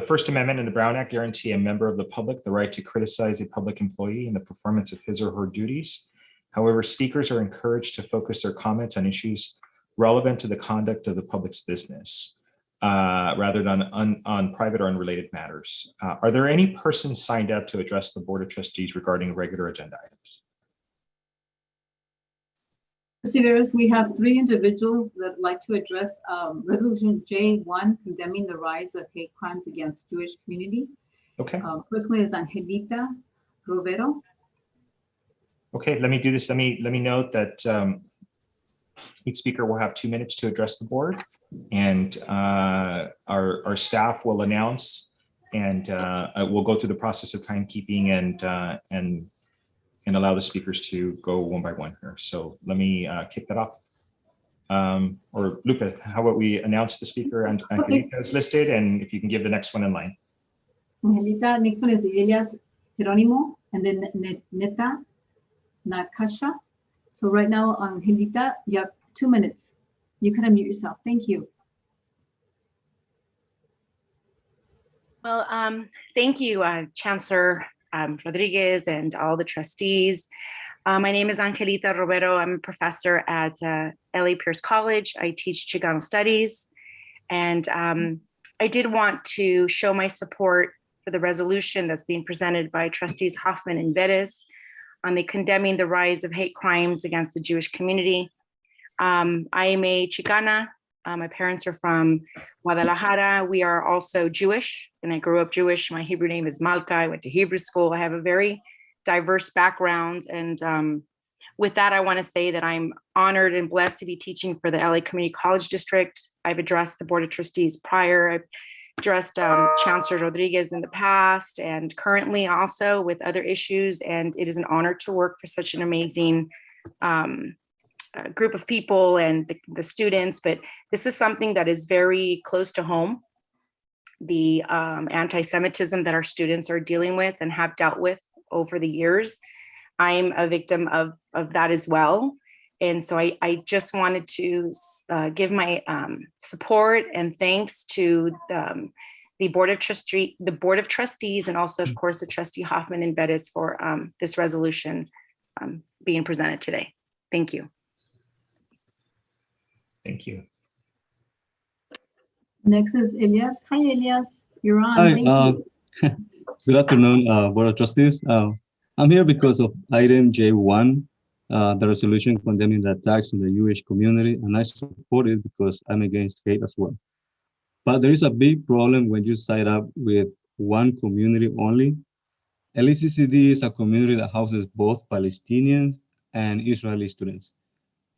First Amendment and the Brown Act guarantee a member of the public the right to criticize a public employee in the performance of his or her duties. However, speakers are encouraged to focus their comments on issues relevant to the conduct of the public's business, rather than on private or unrelated matters. Are there any persons signed up to address the Board of Trustees regarding regular agenda items? Trustee Veras, we have 3 individuals that would like to address Resolution J1, condemning the rise of hate crimes against Jewish community. Okay. First one is Angelita Rovero. Okay, let me do this. Let me note that each speaker will have 2 minutes to address the board, and our staff will announce, and we'll go through the process of timekeeping and allow the speakers to go one by one here. So let me kick that off. Or Luca, how about we announce the speaker and Angelita is listed, and if you can give the next one in line. Angelita, next one is Elias Jeronimo, and then Neta Nakasha. So right now, Angelita, you have 2 minutes. You can unmute yourself. Thank you. Well, thank you, Chancellor Rodriguez and all the trustees. My name is Angelita Rovero. I'm a professor at LA Pierce College. I teach Chicano Studies. And I did want to show my support for the resolution that's being presented by Trustees Hoffman and Veras on the condemning the rise of hate crimes against the Jewish community. I am a Chicana. My parents are from Guadalajara. We are also Jewish, and I grew up Jewish. My Hebrew name is Malka. I went to Hebrew school. I have a very diverse background. And with that, I want to say that I'm honored and blessed to be teaching for the LA Community College District. I've addressed the Board of Trustees prior. I've addressed Chancellor Rodriguez in the past and currently also with other issues. And it is an honor to work for such an amazing group of people and the students, but this is something that is very close to home. The anti-Semitism that our students are dealing with and have dealt with over the years. I'm a victim of that as well. And so I just wanted to give my support and thanks to the Board of Trustees, and also, of course, the Trustee Hoffman and Bettis for this resolution being presented today. Thank you. Thank you. Next is Elias. Hi, Elias. You're on. Hi, Thank you. good afternoon, Board of Trustees. I'm here because of item J1, the resolution condemning the attacks on the Jewish community, and I support it because I'm against hate as well. But there is a big problem when you side up with one community only. LACCD is a community that houses both Palestinian and Israeli students.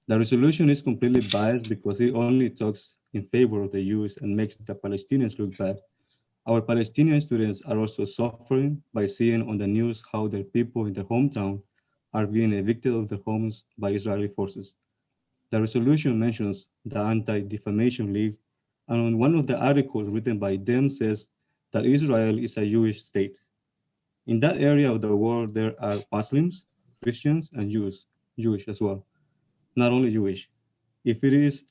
The resolution is completely biased because it only talks in favor of the Jews and makes the Palestinians look bad. Our Palestinian students are also suffering by seeing on the news how their people in their hometown are being evicted of their homes by Israeli forces. The resolution mentions the Anti-Defamation League, and on one of the articles written by them says that Israel is a Jewish state. In that area of the world, there are Muslims, Christians, and Jewish as well, not only Jewish. If it is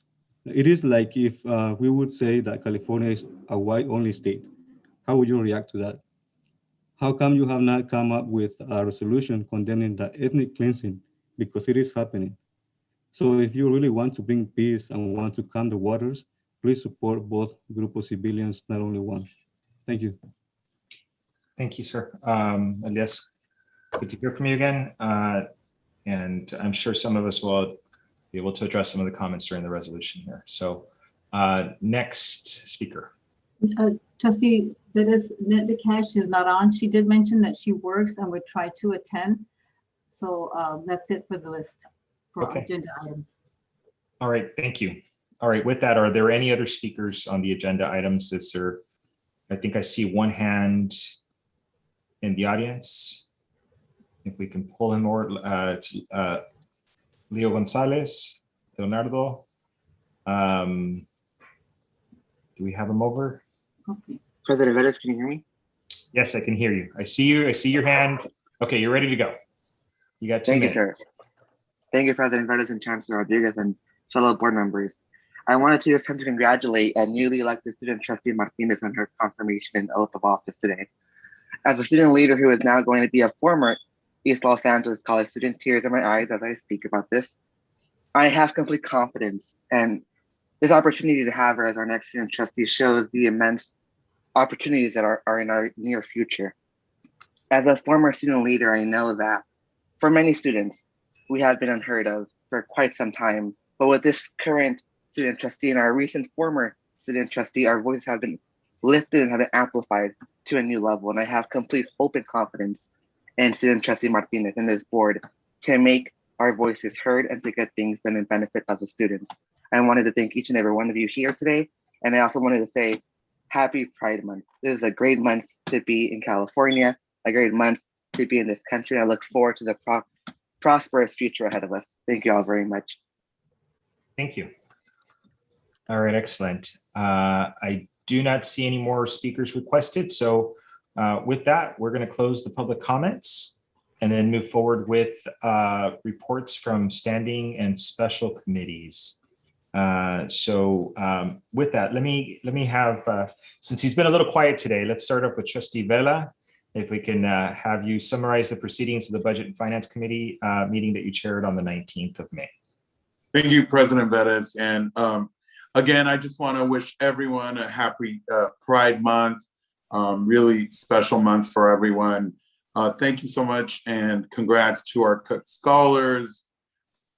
like if we would say that California is a white-only state. How would you react to that? How come you have not come up with a resolution condemning the ethnic cleansing? Because it is happening. So if you really want to bring peace and want to calm the waters, please support both group of civilians, not only one. Thank you. Thank you, sir. Elias, good to hear from you again. And I'm sure some of us will be able to address some of the comments during the resolution here. So next speaker. Trustee, that is Netta Cash is not on. She did mention that she works and would try to attend. So that's it for the list for agenda items. All right, thank you. All right, with that, are there any other speakers on the agenda items? Is there, I think I see one hand in the audience. If we can pull him over, Leo Gonzalez, Leonardo. Do we have him over? Okay. President Vettis, can you hear me? Yes, I can hear you. I see you. I see your hand. Okay, you're ready to go. You got 2 minutes. Thank you, sir. Thank you, President Vettis and Chancellor Rodriguez and fellow board members. I wanted to just come to congratulate a newly elected student trustee Martinez on her confirmation and oath of office today. As a student leader who is now going to be a former East Los Angeles College student, tears in my eyes as I speak about this. I have complete confidence, and this opportunity to have her as our next student trustee shows the immense opportunities that are in our near future. As a former student leader, I know that for many students, we have been unheard of for quite some time, but with this current student trustee and our recent former student trustee, our voices have been lifted and have been amplified to a new level. And I have complete hope and confidence in student trustee Martinez and this board to make our voices heard and to get things done in benefit of the students. I wanted to thank each and every one of you here today. And I also wanted to say happy Pride Month. This is a great month to be in California, a great month to be in this country. I look forward to the prosperous future ahead of us. Thank you all very much. Thank you. All right, excellent. I do not see any more speakers requested. So with that, we're going to close the public comments and then move forward with reports from standing and special committees. With that, let me have, since he's been a little quiet today, let's start off with Trustee Vela. If we can have you summarize the proceedings of the Budget and Finance Committee meeting that you chaired on the 19th of May. Thank you, President Vettis. And again, I just want to wish everyone a happy Pride Month, really special month for everyone. Thank you so much, and congrats to our Cook Scholars.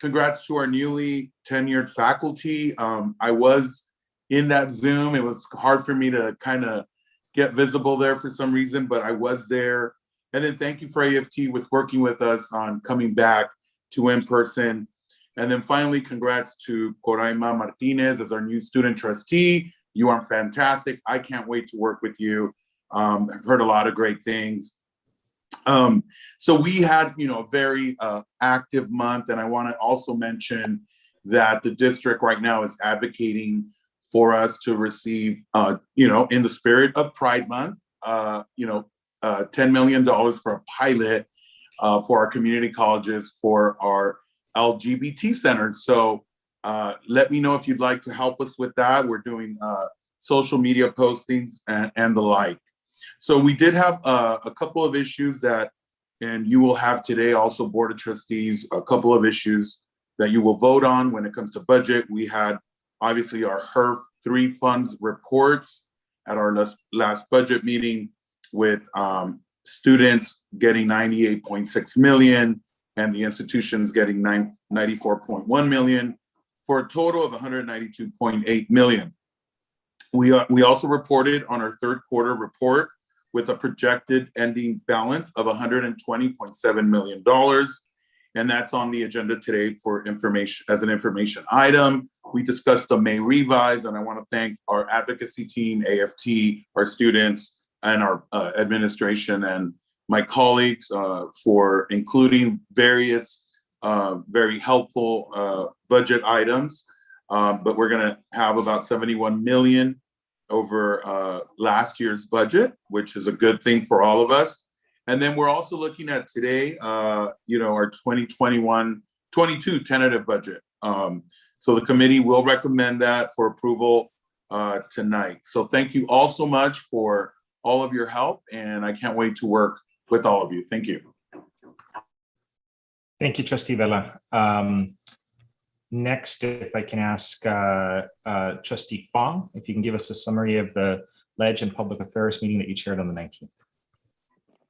Congrats to our newly tenured faculty. I was in that Zoom. It was hard for me to kind of get visible there for some reason, but I was there. And then thank you for AFT with working with us on coming back to in-person. And then finally, congrats to Coraima Martinez as our new student trustee. You are fantastic. I can't wait to work with you. I've heard a lot of great things. So we had, a very active month, and I want to also mention that the district right now is advocating for us to receive, in the spirit of Pride Month, $10 million for a pilot for our community colleges for our LGBT centers. So let me know if you'd like to help us with that. We're doing social media postings and the like. So we did have a couple of issues that, and you will have today also, Board of Trustees, a couple of issues that you will vote on when it comes to budget. We had obviously our HERF 3 funds reports at our last budget meeting with students getting 98.6 million and the institutions getting 94.1 million for a total of 192.8 million. We also reported on our third quarter report with a projected ending balance of $120.7 million. And that's on the agenda today for information, as an information item. We discussed the May revise, and I want to thank our advocacy team, AFT, our students, and our administration and my colleagues for including various very helpful budget items. But we're gonna have about 71 million over last year's budget, which is a good thing for all of us. And then we're also looking at today, our 2021-22 tentative budget. So the committee will recommend that for approval tonight. So thank you all so much for all of your help, and I can't wait to work with all of you. Thank you. Thank you, Trustee Vela. Next, if I can ask Trustee Fong, if you can give us a summary of the Ledge and Public Affairs meeting that you chaired on the 19th.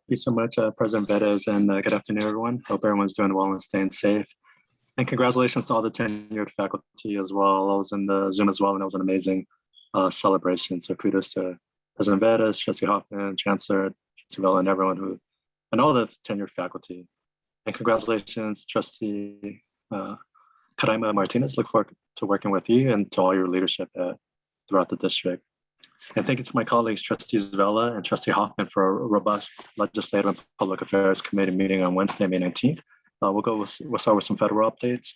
Thank you so much, President Vettis, and good afternoon, everyone. Hope everyone's doing well and staying safe. And congratulations to all the tenured faculty as well. I was in the Zoom as well, and it was an amazing celebration. So kudos to President Vettis, Trustee Hoffman, Chancellor, Trustee Vela, and everyone and all the tenured faculty. And congratulations, Trustee Caraima Martinez. Look forward to working with you and to all your leadership throughout the district. And thank you to my colleagues, Trustees Vela and Trustee Hoffman, for a robust Legislative and Public Affairs Committee meeting on Wednesday, May 19th. We'll start with some federal updates.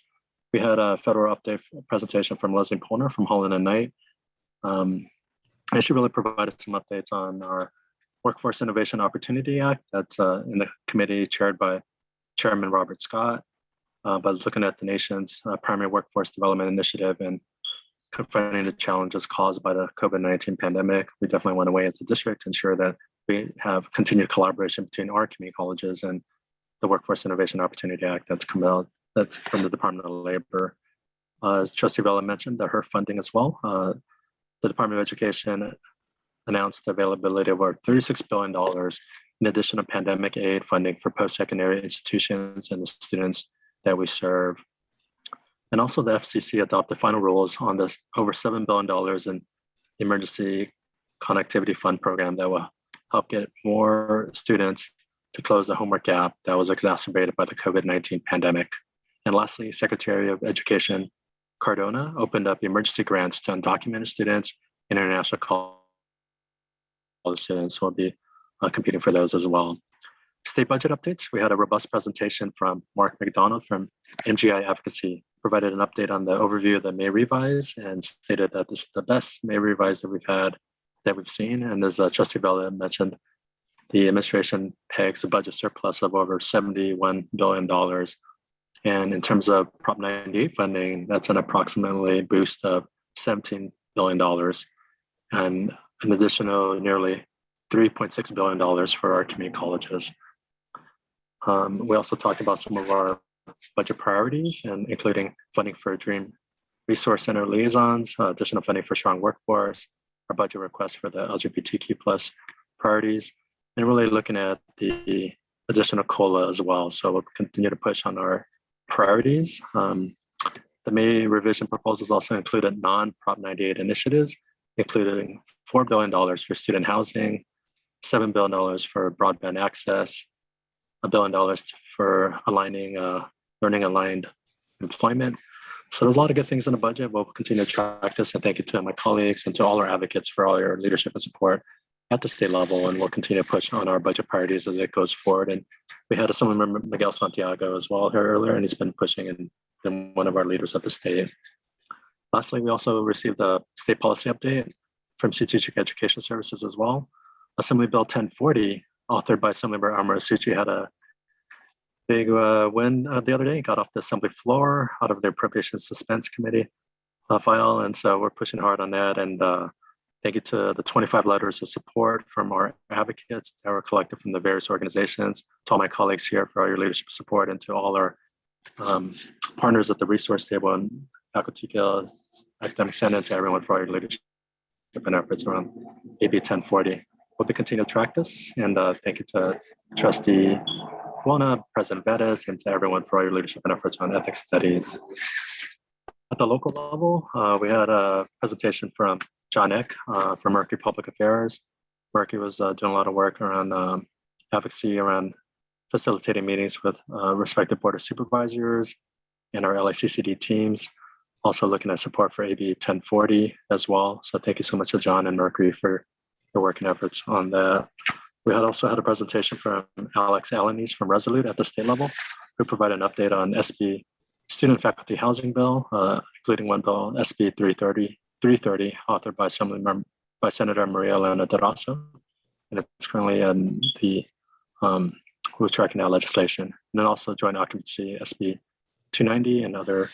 We had a federal update presentation from Leslie Polner from Holland and Knight. And she really provided some updates on our Workforce Innovation Opportunity Act that's in the committee chaired by Chairman Robert Scott. But looking at the nation's primary workforce development initiative and confronting the challenges caused by the COVID-19 pandemic, we definitely want to weigh as a district to ensure that we have continued collaboration between our community colleges and the Workforce Innovation Opportunity Act that's come out, that's from the Department of Labor. As Trustee Vela mentioned, the HERF funding as well. The Department of Education announced the availability of over $36 billion in addition to pandemic aid funding for post-secondary institutions and the students that we serve. And also the FCC adopted final rules on this over $7 billion in emergency connectivity fund program that will help get more students to close the homework gap that was exacerbated by the COVID-19 pandemic. And lastly, Secretary of Education Cardona opened up emergency grants to undocumented students and international college students who will be competing for those as well. State budget updates. We had a robust presentation from Mark McDonald from MGI Advocacy, provided an update on the overview of the May revise and stated that this is the best May revise that we've seen. And as Trustee Vela mentioned, the administration pegs a budget surplus of over $71 billion. And in terms of Prop 98 funding, that's an approximately boost of $17 billion and an additional nearly $3.6 billion for our community colleges. We also talked about some of our budget priorities, and including funding for Dream Resource Center liaisons, additional funding for strong workforce, our budget request for the LGBTQ+ priorities, and really looking at the additional COLA as well. So we'll continue to push on our priorities. The May revision proposals also included non-Prop 98 initiatives, including $4 billion for student housing, $7 billion for broadband access, $1 billion for aligning learning aligned employment. So there's a lot of good things in the budget. We'll continue to track this, and thank you to my colleagues and to all our advocates for all your leadership and support at the state level, and we'll continue to push on our budget priorities as it goes forward. And we had someone, Miguel Santiago, as well here earlier, and he's been pushing and been one of our leaders at the state. Lastly, we also received a state policy update from Strategic Education Services as well. Assembly Bill 1040, authored by Assemblymember Amara Suchi, had a big win the other day. Got off the assembly floor out of the Appropriations Suspense Committee file, and so we're pushing hard on that. And thank you to the 25 letters of support from our advocates that were collected from the various organizations, to all my colleagues here for all your leadership support, and to all our partners at the resource table and faculty guilds, academic senate, to everyone for all your leadership and efforts around AB 1040. Hope you continue to track this, and thank you to Trustee Buona, President Vettis, and to everyone for all your leadership and efforts on ethics studies. At the local level, we had a presentation from John Eck from Mercury Public Affairs. Mercury was doing a lot of work around advocacy, around facilitating meetings with respective board of supervisors and our LACCD teams. Also looking at support for AB 1040 as well. So thank you so much to John and Mercury for your work and efforts on that. We had also had a presentation from Alex Alanis from Resolute at the state level, who provided an update on SB Student Faculty Housing Bill, including one bill, SB 330, authored by Senator Maria Elena Durazo. And it's currently in the, who's tracking that legislation. And then also joint occupancy, SB 290, and other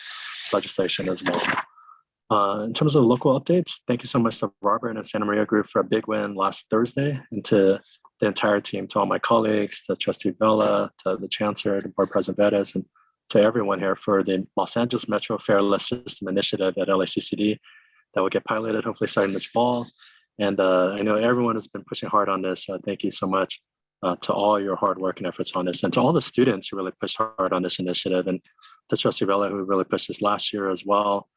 legislation as well. In terms of local updates, thank you so much to Robert and Santa Maria Group for a big win last Thursday, and to the entire team, to all my colleagues, to Trustee Vela, to the Chancellor, to Board President Vettis, and to everyone here for the Los Angeles Metro Fairless System Initiative at LACCD that will get piloted hopefully starting this fall. And I know everyone has been pushing hard on this. Thank you so much to all your hard work and efforts on this, and to all the students who really pushed hard on this initiative, and to Trustee Vela, who really pushed this last year as well.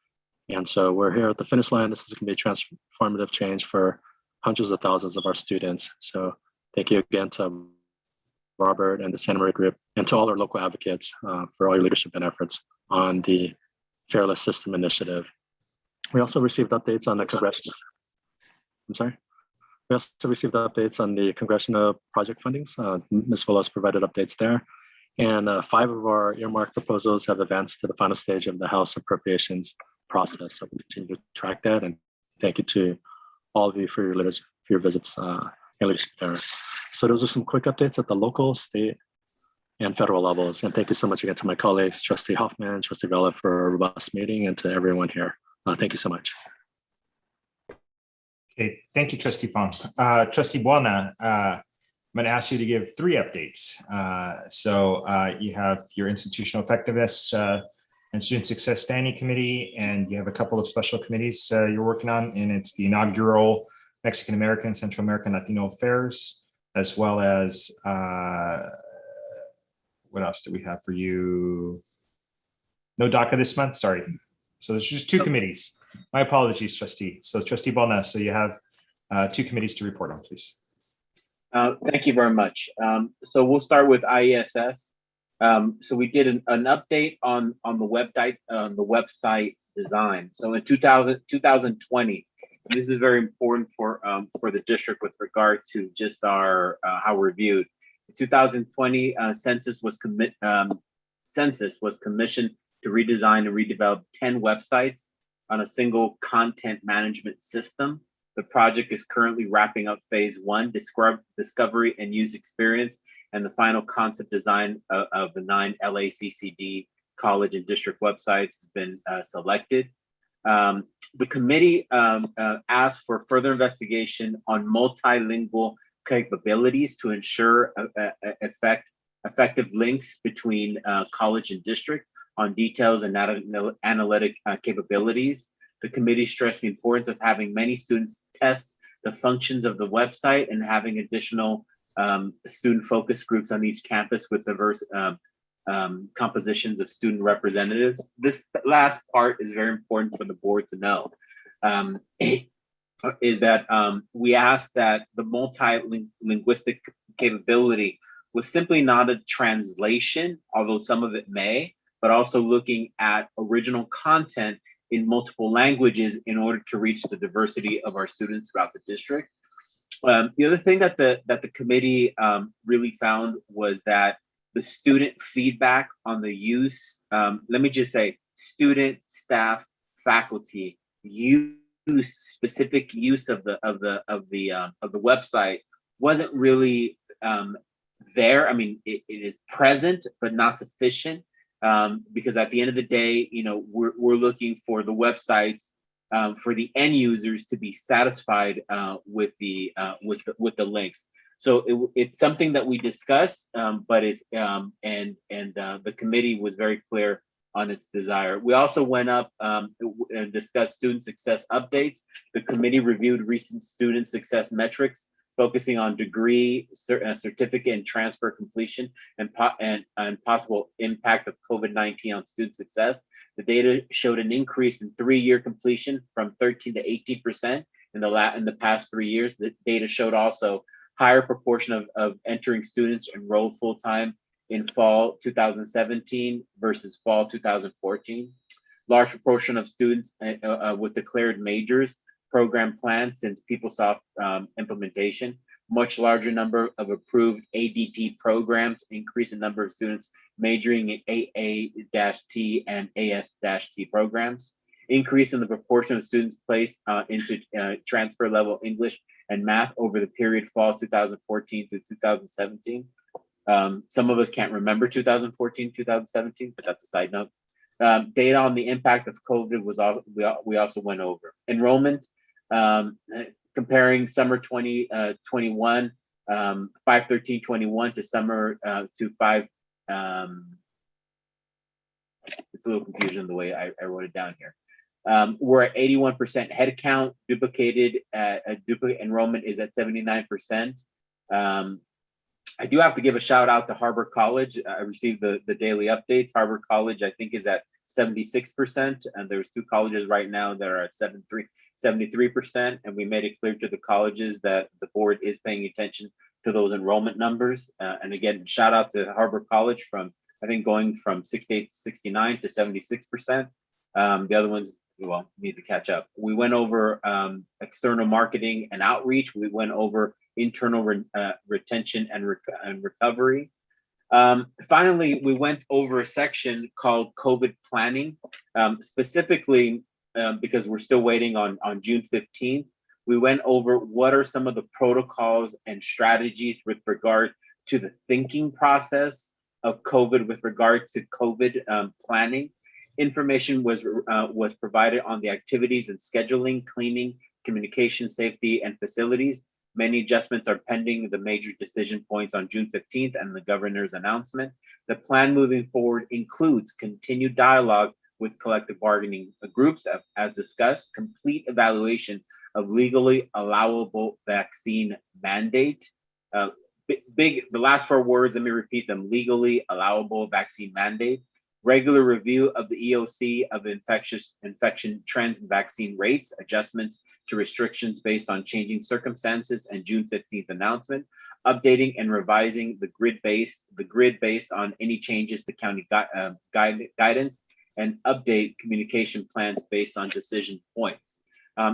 And so we're here at the finish line. This is going to be a transformative change for hundreds of thousands of our students. So thank you again to Robert and the Santa Maria Group, and to all our local advocates for all your leadership and efforts on the Fairless System Initiative. We also received updates on the Congressional. I'm sorry. We also received updates on the Congressional project fundings. Ms. Willis provided updates there. And 5 of our earmark proposals have advanced to the final stage of the House appropriations process. So we continue to track that. And thank you to all of you for your leadership, for your visits and leadership there. So those are some quick updates at the local, state, and federal levels. And thank you so much again to my colleagues, Trustee Hoffman, Trustee Vela, for a robust meeting, and to everyone here. Thank you so much. Okay, thank you, Trustee Fong. Trustee Buona, I'm going to ask you to give 3 updates. So you have your institutional effectiveness and student success standing committee, and you have a couple of special committees you're working on, and it's the inaugural Mexican American, Central American, Latino affairs, as well as what else do we have for you? No DACA this month, sorry. So there's just 2 committees. My apologies, Trustee. So Trustee Buona, so you have 2 committees to report on, please. Thank you very much. So we'll start with IESS. So we did an update on the website design. So in 2020, this is very important for the district with regard to just our how we're viewed. In 2020, Census was commissioned to redesign and redevelop 10 websites on a single content management system. The project is currently wrapping up phase 1, discovery and use experience, and the final concept design of the 9 LACCD college and district websites has been selected. The committee asked for further investigation on multilingual capabilities to ensure effective links between college and district on details and analytic capabilities. The committee stressed the importance of having many students test the functions of the website and having additional student focus groups on each campus with diverse compositions of student representatives. This last part is very important for the board to know, is that we asked that the multilinguistic capability was simply not a translation, although some of it may, but also looking at original content in multiple languages in order to reach the diversity of our students throughout the district. The other thing that the committee really found was that the student feedback on the use, let me just say, student, staff, faculty specific use of the website wasn't really there. I mean, it is present, but not sufficient, because at the end of the day, we're looking for the websites, for the end users to be satisfied with the links. So it's something that we discuss, but it's the committee was very clear on its desire. We also went up and discussed student success updates. The committee reviewed recent student success metrics, focusing on degree, certificate, and transfer completion, and possible impact of COVID-19 on student success. The data showed an increase in 3-year completion from 13 to 18% in the past 3 years. The data showed also higher proportion of entering students enrolled full-time in fall 2017 versus fall 2014. Large proportion of students with declared majors program plan since PeopleSoft implementation. Much larger number of approved ADT programs, increase in number of students majoring in AA-T and AS-T programs. Increase in the proportion of students placed into transfer level English and math over the period fall 2014 to 2017. Some of us can't remember 2014, 2017, but that's a side note. Data on the impact of COVID was we also went over. Enrollment, comparing summer 2021, 5/13/21 to summer to 5. It's a little confusion the way I wrote it down here. We're at 81% headcount. Duplicate enrollment is at 79%. I do have to give a shout out to Harbor College. I received the daily updates. Harbor College, I think, is at 76%, and there's 2 colleges right now that are at 73%, and we made it clear to the colleges that the board is paying attention to those enrollment numbers. And again, shout out to Harbor College from, I think, going from 68 to 69 to 76%. The other ones, well, need to catch up. We went over external marketing and outreach. We went over internal retention and recovery. Finally, we went over a section called COVID planning, specifically because we're still waiting on June 15th. We went over what are some of the protocols and strategies with regard to the thinking process of COVID with regard to COVID planning. Information was provided on the activities and scheduling, cleaning, communication, safety, and facilities. Many adjustments are pending the major decision points on June 15th and the governor's announcement. The plan moving forward includes continued dialogue with collective bargaining groups, as discussed, complete evaluation of legally allowable vaccine mandate. The last 4 words, let me repeat them: legally allowable vaccine mandate. Regular review of the EOC of infection trends and vaccine rates, adjustments to restrictions based on changing circumstances, and June 15th announcement. Updating and revising the grid based on any changes to county guidance, and update communication plans based on decision points.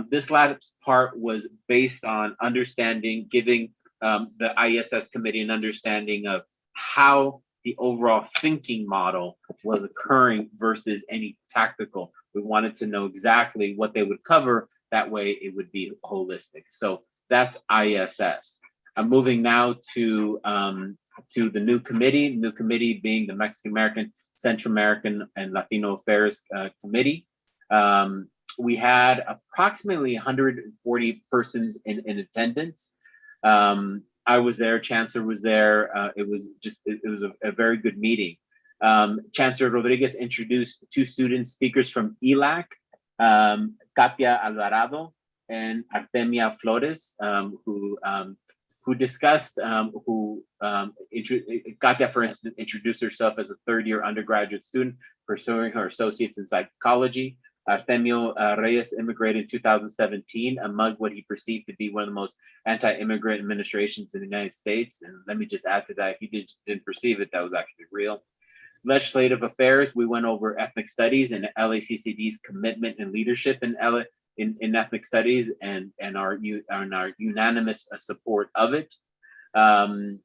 This last part was based on understanding, giving the ISS committee an understanding of how the overall thinking model was occurring versus any tactical. We wanted to know exactly what they would cover. That way it would be holistic. So that's ISS. I'm moving now to the new committee being the Mexican American, Central American, and Latino Affairs Committee. We had approximately 140 persons in attendance. I was there, Chancellor was there. It was a very good meeting. Chancellor Rodriguez introduced 2 student speakers from ELAC, Katia Alvarado and Artemia Flores, who discussed, Katia, for instance, introduced herself as a 3rd-year undergraduate student pursuing her associates in psychology. Artemio Reyes immigrated in 2017 among what he perceived to be one of the most anti-immigrant administrations in the United States. And let me just add to that, he didn't perceive it, that was actually real. Legislative affairs, we went over ethnic studies and LACCD's commitment and leadership in ethnic studies and our unanimous support of it. Maria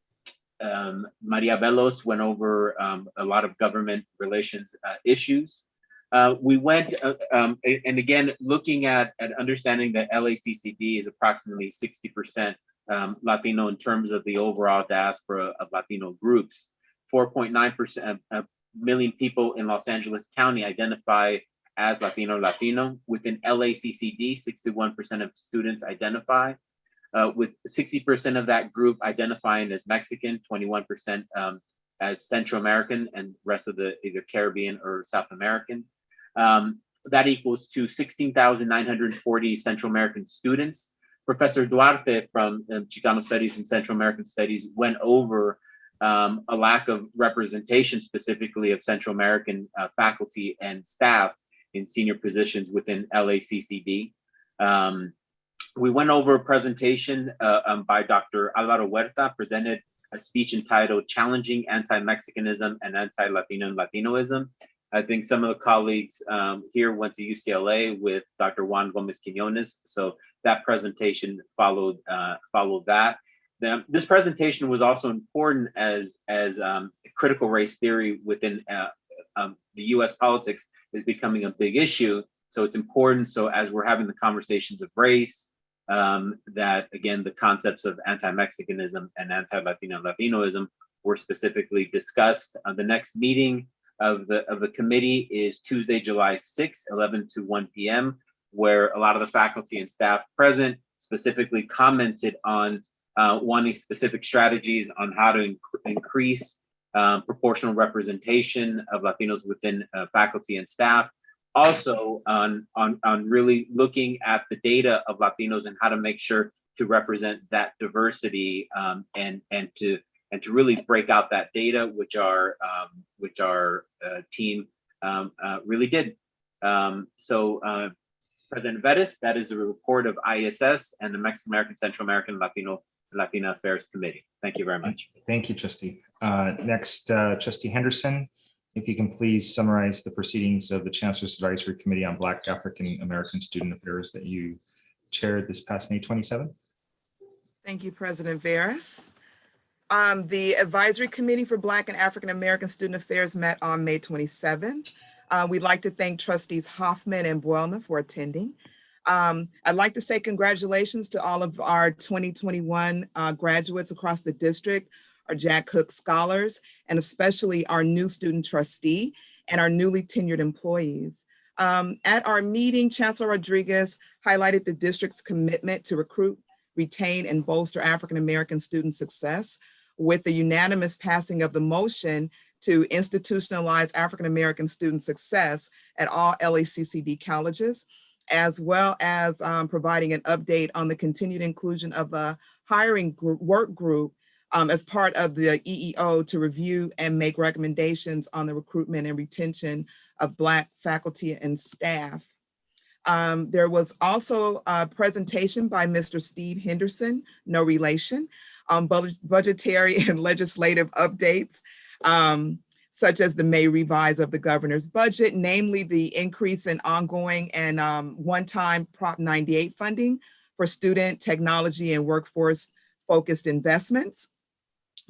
Velos went over a lot of government relations issues. We went, and again, looking at understanding that LACCD is approximately 60% Latino in terms of the overall diaspora of Latino groups. 4.9% of million people in Los Angeles County identify as Latino. Within LACCD, 61% of students identify, with 60% of that group identifying as Mexican, 21% as Central American, and rest of the either Caribbean or South American. That equals to 16,940 Central American students. Professor Duarte from Chicano Studies and Central American Studies went over a lack of representation specifically of Central American faculty and staff in senior positions within LACCD. We went over a presentation by Dr. Alvaro Huerta, presented a speech entitled Challenging Anti-Mexicanism and Anti-Latino and Latinoism. I think some of the colleagues here went to UCLA with Dr. Juan Gomez Quinones, so that presentation followed that. This presentation was also important as critical race theory within the U.S. politics is becoming a big issue. So it's important. So as we're having the conversations of race, that again, the concepts of anti-Mexicanism and anti-Latino and Latinoism were specifically discussed. The next meeting of the committee is Tuesday, July 6th, 11 to 1 p.m., where a lot of the faculty and staff present specifically commented on wanting specific strategies on how to increase proportional representation of Latinos within faculty and staff. Also on really looking at the data of Latinos and how to make sure to represent that diversity and to really break out that data, which our team really did. President Vettis, that is the report of ISS and the Mexican American, Central American, Latina Affairs Committee. Thank you very much. Thank you, Trustee. Next, Trustee Henderson, if you can please summarize the proceedings of the Chancellor's Advisory Committee on Black African American Student Affairs that you chaired this past May 27th. Thank you, President Veras. The Advisory Committee for Black and African American Student Affairs met on May 27th. We'd like to thank Trustees Hoffman and Buelna for attending. I'd like to say congratulations to all of our 2021 graduates across the district, our Jack Cook Scholars, and especially our new student trustee and our newly tenured employees. At our meeting, Chancellor Rodriguez highlighted the district's commitment to recruit, retain, and bolster African American student success with the unanimous passing of the motion to institutionalize African American student success at all LACCD colleges, as well as providing an update on the continued inclusion of a hiring work group as part of the EEO to review and make recommendations on the recruitment and retention of Black faculty and staff. There was also a presentation by Mr. Steve Henderson, no relation, on budgetary and legislative updates, such as the May revise of the governor's budget, namely the increase in ongoing and one-time Prop 98 funding for student, technology, and workforce-focused investments,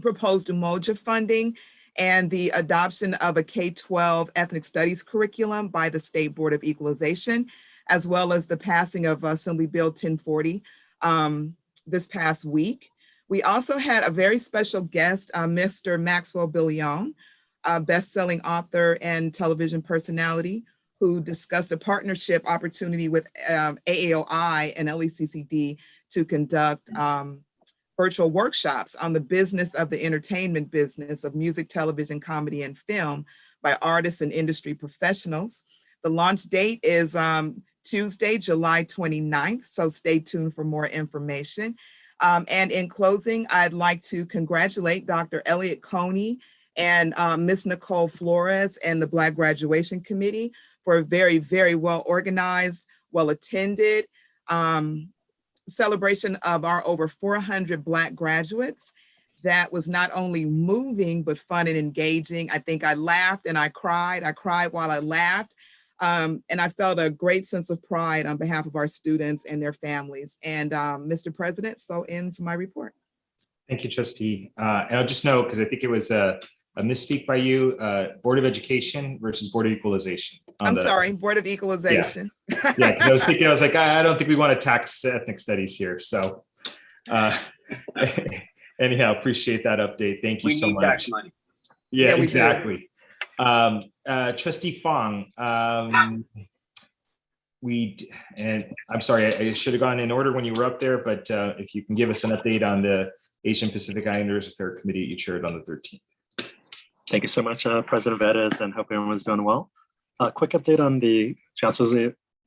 proposed Umoja funding, and the adoption of a K-12 ethnic studies curriculum by the State Board of Equalization, as well as the passing of Assembly Bill 1040 this past week. We also had a very special guest, Mr. Maxwell Billion, a best-selling author and television personality, who discussed a partnership opportunity with AAOI and LACCD to conduct virtual workshops on the business of the entertainment business of music, television, comedy, and film by artists and industry professionals. The launch date is Tuesday, July 29th, so stay tuned for more information. And in closing, I'd like to congratulate Dr. Elliott Coney and Ms. Nicole Flores and the Black Graduation Committee for a very, very well organized, well attended celebration of our over 400 Black graduates. That was not only moving, but fun and engaging. I think I laughed and I cried. I cried while I laughed. And I felt a great sense of pride on behalf of our students and their families. And Mr. President, so ends my report. Thank you, Trustee. And I'll just note, because I think it was a misspeak by you, Board of Education versus Board of Equalization. I'm sorry, Board of Equalization. Yeah, I was thinking, I was like, I don't think we want to tax ethnic studies here. So Anyhow, appreciate that update. Thank you We so need much. tax money. Yeah, Yeah, we do. exactly. Trustee Fong, and I'm sorry, I should have gone in order when you were up there, but if you can give us an update on the Asian Pacific Islanders Affairs Committee you chaired on the 13th. Thank you so much, President Vettis, and hope everyone's doing well. A quick update on the Chancellor's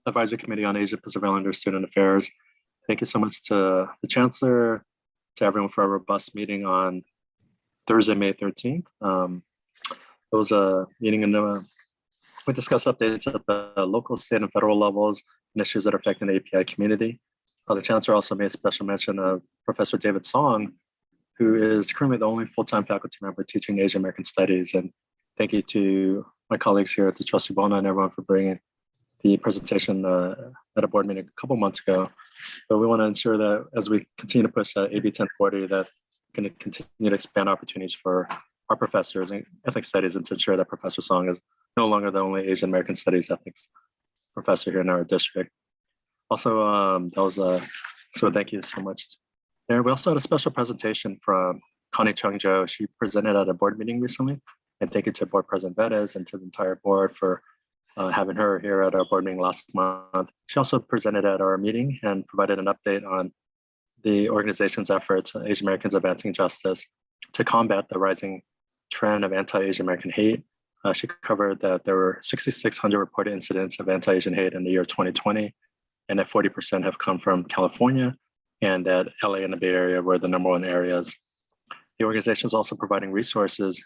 Advisory Committee on Asia Pacific Islanders Student Affairs. Thank you so much to the Chancellor, to everyone for a robust meeting on Thursday, May 13th. It was a meeting and we discussed updates at the local, state, and federal levels and issues that are affecting the API community. The Chancellor also made special mention of Professor David Song, who is currently the only full-time faculty member teaching Asian American Studies. And thank you to my colleagues here at the Trustee Bona and everyone for bringing the presentation at a board meeting a couple months ago. But we want to ensure that as we continue to push AB 1040, that we're going to continue to expand opportunities for our professors in ethnic studies and to ensure that Professor Song is no longer the only Asian American Studies ethics professor here in our district. Also, so thank you so much. And we also had a special presentation from Connie Chung-Jo. She presented at a board meeting recently, and thank you to Board President Vettis and to the entire board for having her here at our board meeting last month. She also presented at our meeting and provided an update on the organization's efforts, Asian Americans Advancing Justice, to combat the rising trend of anti-Asian American hate. She covered that there were 6,600 reported incidents of anti-Asian hate in the year 2020, and that 40% have come from California, and that LA and the Bay Area were the #1 areas. The organization is also providing resources,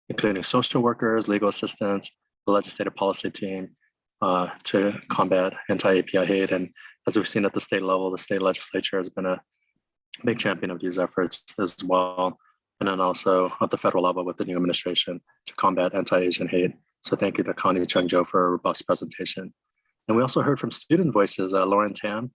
including social workers, legal assistants, the legislative policy team to combat anti-API hate. And as we've seen at the state level, the state legislature has been a big champion of these efforts as well. And then also at the federal level with the new administration to combat anti-Asian hate. So thank you to Connie Chung-Jo for a robust presentation. And we also heard from student voices, Lauren Tam,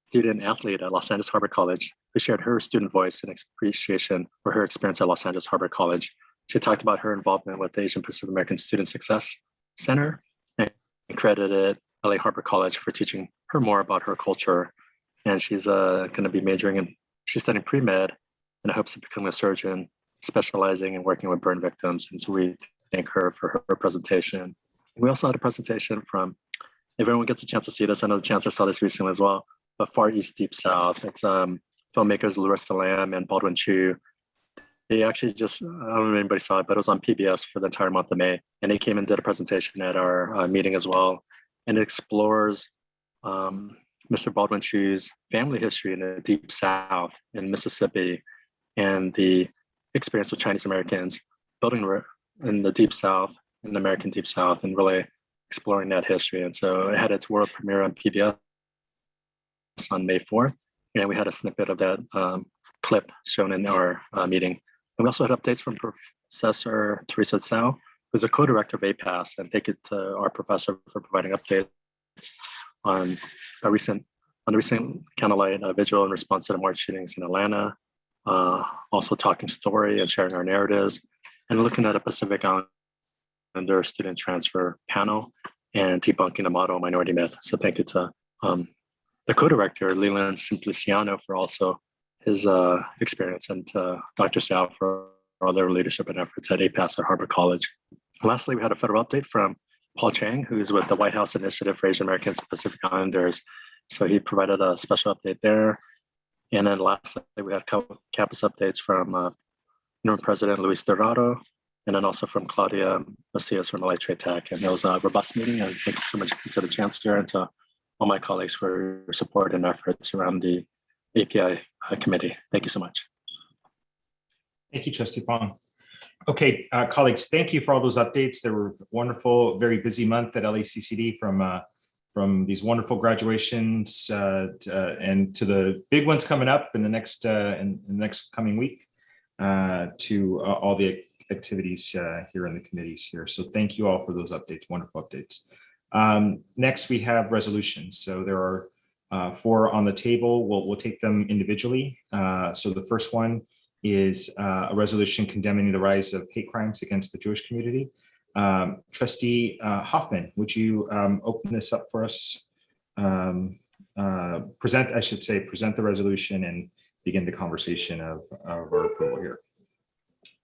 student athlete at Los Angeles Harbor College, who shared her student voice and appreciation for her experience at Los Angeles Harbor College. She talked about her involvement with the Asian Pacific American Student Success Center and credited LA Harbor College for teaching her more about her culture. And she's going to be majoring in, she's studying pre-med in hopes of becoming a surgeon, specializing in working with burn victims. And so we thank her for her presentation. We also had a presentation from, if everyone gets a chance to see this, I know the Chancellor saw this recently as well, but Far East Deep South. It's filmmakers Larissa Lam and Baldwin Chu. They actually just, I don't know if anybody saw it, but it was on PBS for the entire month of May. And they came and did a presentation at our meeting as well. And it explores Mr. Baldwin Chu's family history in the Deep South in Mississippi and the experience with Chinese Americans building in the Deep South, in the American Deep South, and really exploring that history. And so it had its world premiere on PBS on May 4th. And we had a snippet of that clip shown in our meeting. And we also had updates from Professor Teresa Tsao, who's a co-director of APAS, and thank you to our professor for providing updates on the recent candlelight vigil in response to the March shootings in Atlanta, also talking story and sharing our narratives, and looking at a Pacific Islander student transfer panel and debunking the model minority myth. So thank you to the co-director, Leland Simpliciano, for also his experience, and to Dr. Tsao for all their leadership and efforts at APAS at Harbor College. Lastly, we had a federal update from Paul Chang, who's with the White House Initiative for Asian Americans and Pacific Islanders. So he provided a special update there. And then lastly, we had campus updates from Interim President Luis Dorado, and then also from Claudia Macias from LA Trade Tech. And it was a robust meeting. And thank you so much to the Chancellor and to all my colleagues for your support and efforts around the API committee. Thank you so much. Thank you, Trustee Fong. Okay, colleagues, thank you for all those updates. They were wonderful, very busy month at LACCD from these wonderful graduations and to the big ones coming up in the next coming week to all the activities here in the committees here. So thank you all for those updates, wonderful updates. Next, we have resolutions. So there are 4 on the table. We'll take them individually. So the first one is a resolution condemning the rise of hate crimes against the Jewish community. Trustee Hoffman, would you open this up for us present the resolution and begin the conversation of our approval here.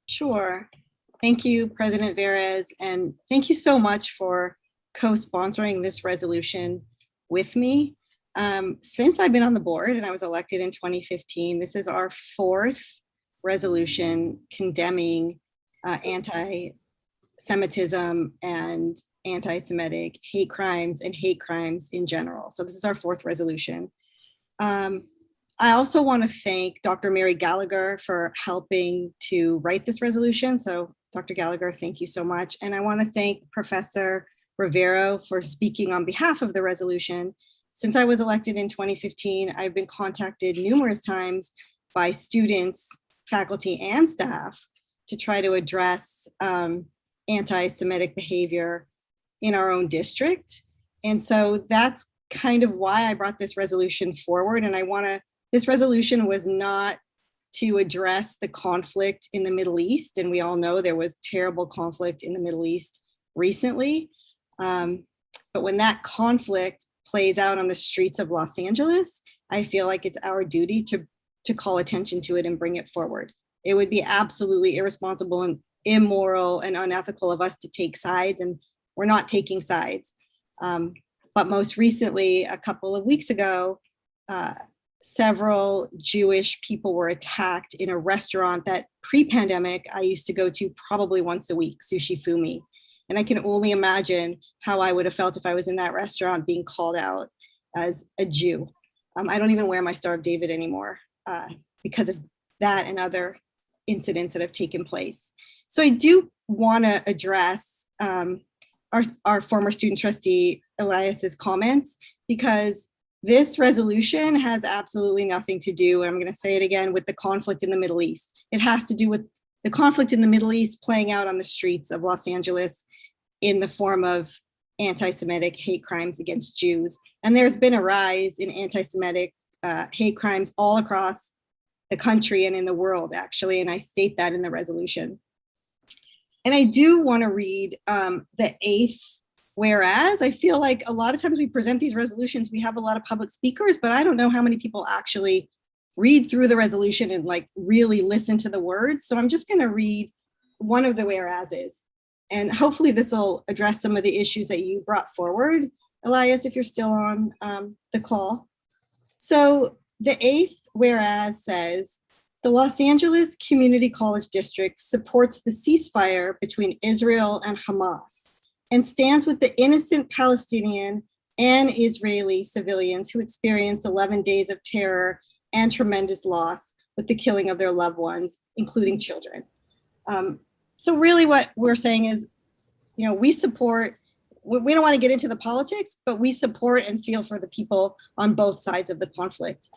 Sure. Thank you, President Verez, and thank you so much for co-sponsoring this resolution with me. Since I've been on the board and I was elected in 2015, this is our fourth resolution condemning anti-Semitism and anti-Semitic hate crimes and hate crimes in general. So this is our fourth resolution. I also want to thank Dr. Mary Gallagher for helping to write this resolution. So Dr. Gallagher, thank you so much. And I want to thank Professor Rivero for speaking on behalf of the resolution. Since I was elected in 2015, I've been contacted numerous times by students, faculty, and staff to try to address anti-Semitic behavior in our own district. And so that's kind of why I brought this resolution forward. And this resolution was not to address the conflict in the Middle East. And we all know there was terrible conflict in the Middle East recently. But when that conflict plays out on the streets of Los Angeles, I feel like it's our duty to call attention to it and bring it forward. It would be absolutely irresponsible and immoral and unethical of us to take sides, and we're not taking sides. But most recently, a couple of weeks ago, several Jewish people were attacked in a restaurant that pre-pandemic I used to go to probably once a week, Sushi Fumi. And I can only imagine how I would have felt if I was in that restaurant being called out as a Jew. I don't even wear my Star of David anymore because of that and other incidents that have taken place. So I do want to address our former student trustee Elias's comments, because this resolution has absolutely nothing to do, and I'm going to say it again, with the conflict in the Middle East. It has to do with the conflict in the Middle East playing out on the streets of Los Angeles in the form of anti-Semitic hate crimes against Jews. And there's been a rise in anti-Semitic hate crimes all across the country and in the world, actually, and I state that in the resolution. And I do want to read the eighth whereas. I feel like a lot of times we present these resolutions, we have a lot of public speakers, but I don't know how many people actually read through the resolution and like really listen to the words. So I'm just going to read one of the whereases, and hopefully this will address some of the issues that you brought forward, Elias, if you're still on the call. So the eighth whereas says, the Los Angeles Community College District supports the ceasefire between Israel and Hamas and stands with the innocent Palestinian and Israeli civilians who experienced 11 days of terror and tremendous loss with the killing of their loved ones, including children. So really what we're saying is, you know, we support, we don't want to get into the politics, but we support and feel for the people on both sides of the conflict.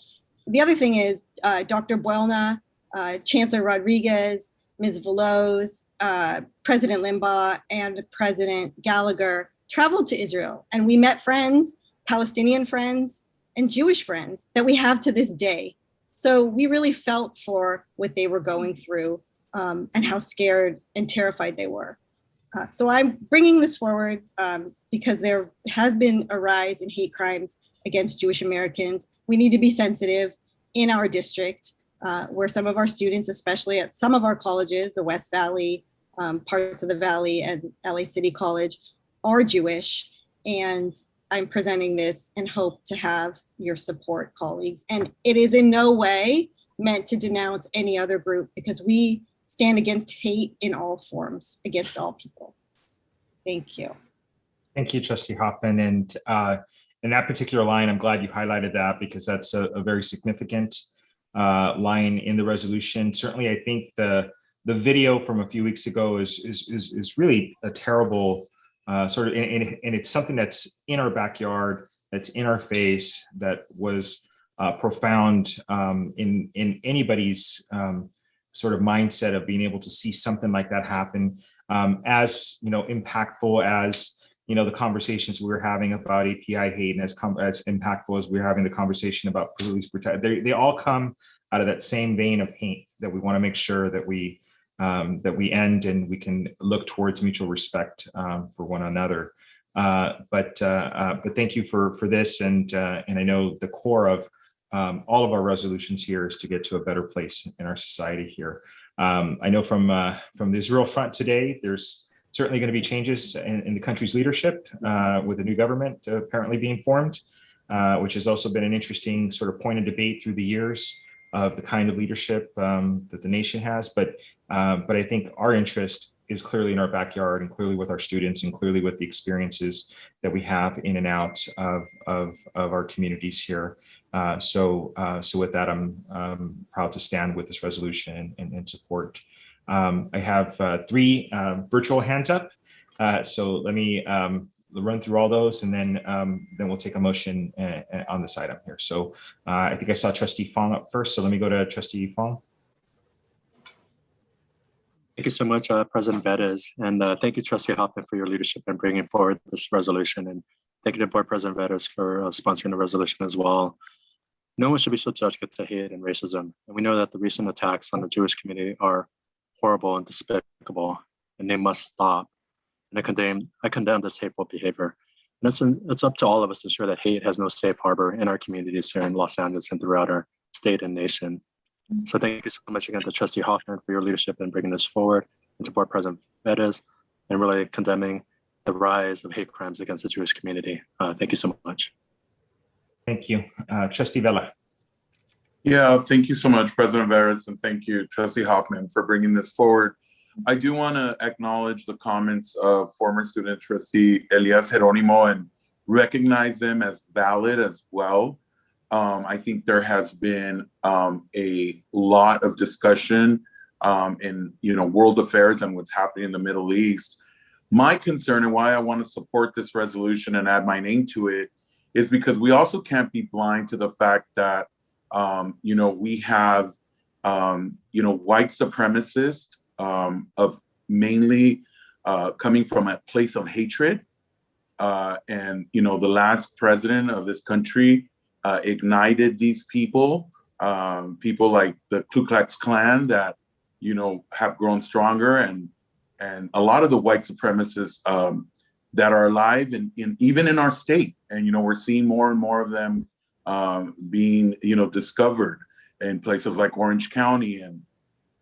The other thing is Dr. Buelna, Chancellor Rodriguez, Ms. Veloz, President Limbaugh, and President Gallagher traveled to Israel, and we met friends, Palestinian friends, and Jewish friends that we have to this day. So we really felt for what they were going through and how scared and terrified they were. So I'm bringing this forward because there has been a rise in hate crimes against Jewish Americans. We need to be sensitive in our district where some of our students, especially at some of our colleges, the West Valley, parts of the Valley, and LA City College, are Jewish. And I'm presenting this and hope to have your support, colleagues. And it is in no way meant to denounce any other group, because we stand against hate in all forms against all people. Thank you. Thank you, Trustee Hoffman. And in that particular line, I'm glad you highlighted that, because that's a very significant line in the resolution. Certainly, I think the video from a few weeks ago is really a terrible sort of, and it's something that's in our backyard, that's in our face, that was profound in anybody's sort of mindset of being able to see something like that happen. As you know, impactful as the conversations we were having about API hate, and as impactful as we're having the conversation about police brutality, they all come out of that same vein of hate that we want to make sure that we end, and we can look towards mutual respect for one another. But thank you for this, and I know the core of all of our resolutions here is to get to a better place in our society here. I know from the Israel front today, there's certainly going to be changes in the country's leadership with a new government apparently being formed, which has also been an interesting sort of point of debate through the years of the kind of leadership that the nation has. But I think our interest is clearly in our backyard, and clearly with our students, and clearly with the experiences that we have in and out of our communities here. So with that, I'm proud to stand with this resolution and support. I have 3 virtual hands up. So let me run through all those, and then we'll take a motion on this item here. So I think I saw Trustee Fong up first. So let me go to Trustee Fong. Thank you so much, President Vettis, and thank you, Trustee Hoffman, for your leadership in bringing forward this resolution, and thank you to Board President Vettis for sponsoring the resolution as well. No one should be subjected to hate and racism, and we know that the recent attacks on the Jewish community are horrible and despicable, and they must stop. And I condemn this hateful behavior. And it's up to all of us to ensure that hate has no safe harbor in our communities here in Los Angeles and throughout our state and nation. So thank you so much again to Trustee Hoffman for your leadership in bringing this forward, and to Board President Vettis, and really condemning the rise of hate crimes against the Jewish community. Thank you so much. Thank you. Trustee Vela. Yeah, thank you so much, President Veras, and thank you, Trustee Hoffman, for bringing this forward. I do want to acknowledge the comments of former student trustee Elias Jeronimo and recognize them as valid as well. I think there has been a lot of discussion in world affairs and what's happening in the Middle East. My concern, and why I want to support this resolution and add my name to it, is because we also can't be blind to the fact that we have white supremacists of mainly coming from a place of hatred, and the last president of this country ignited these people like the Ku Klux Klan that have grown stronger, and a lot of the white supremacists that are alive and even in our state, and we're seeing more and more of them being discovered in places like Orange County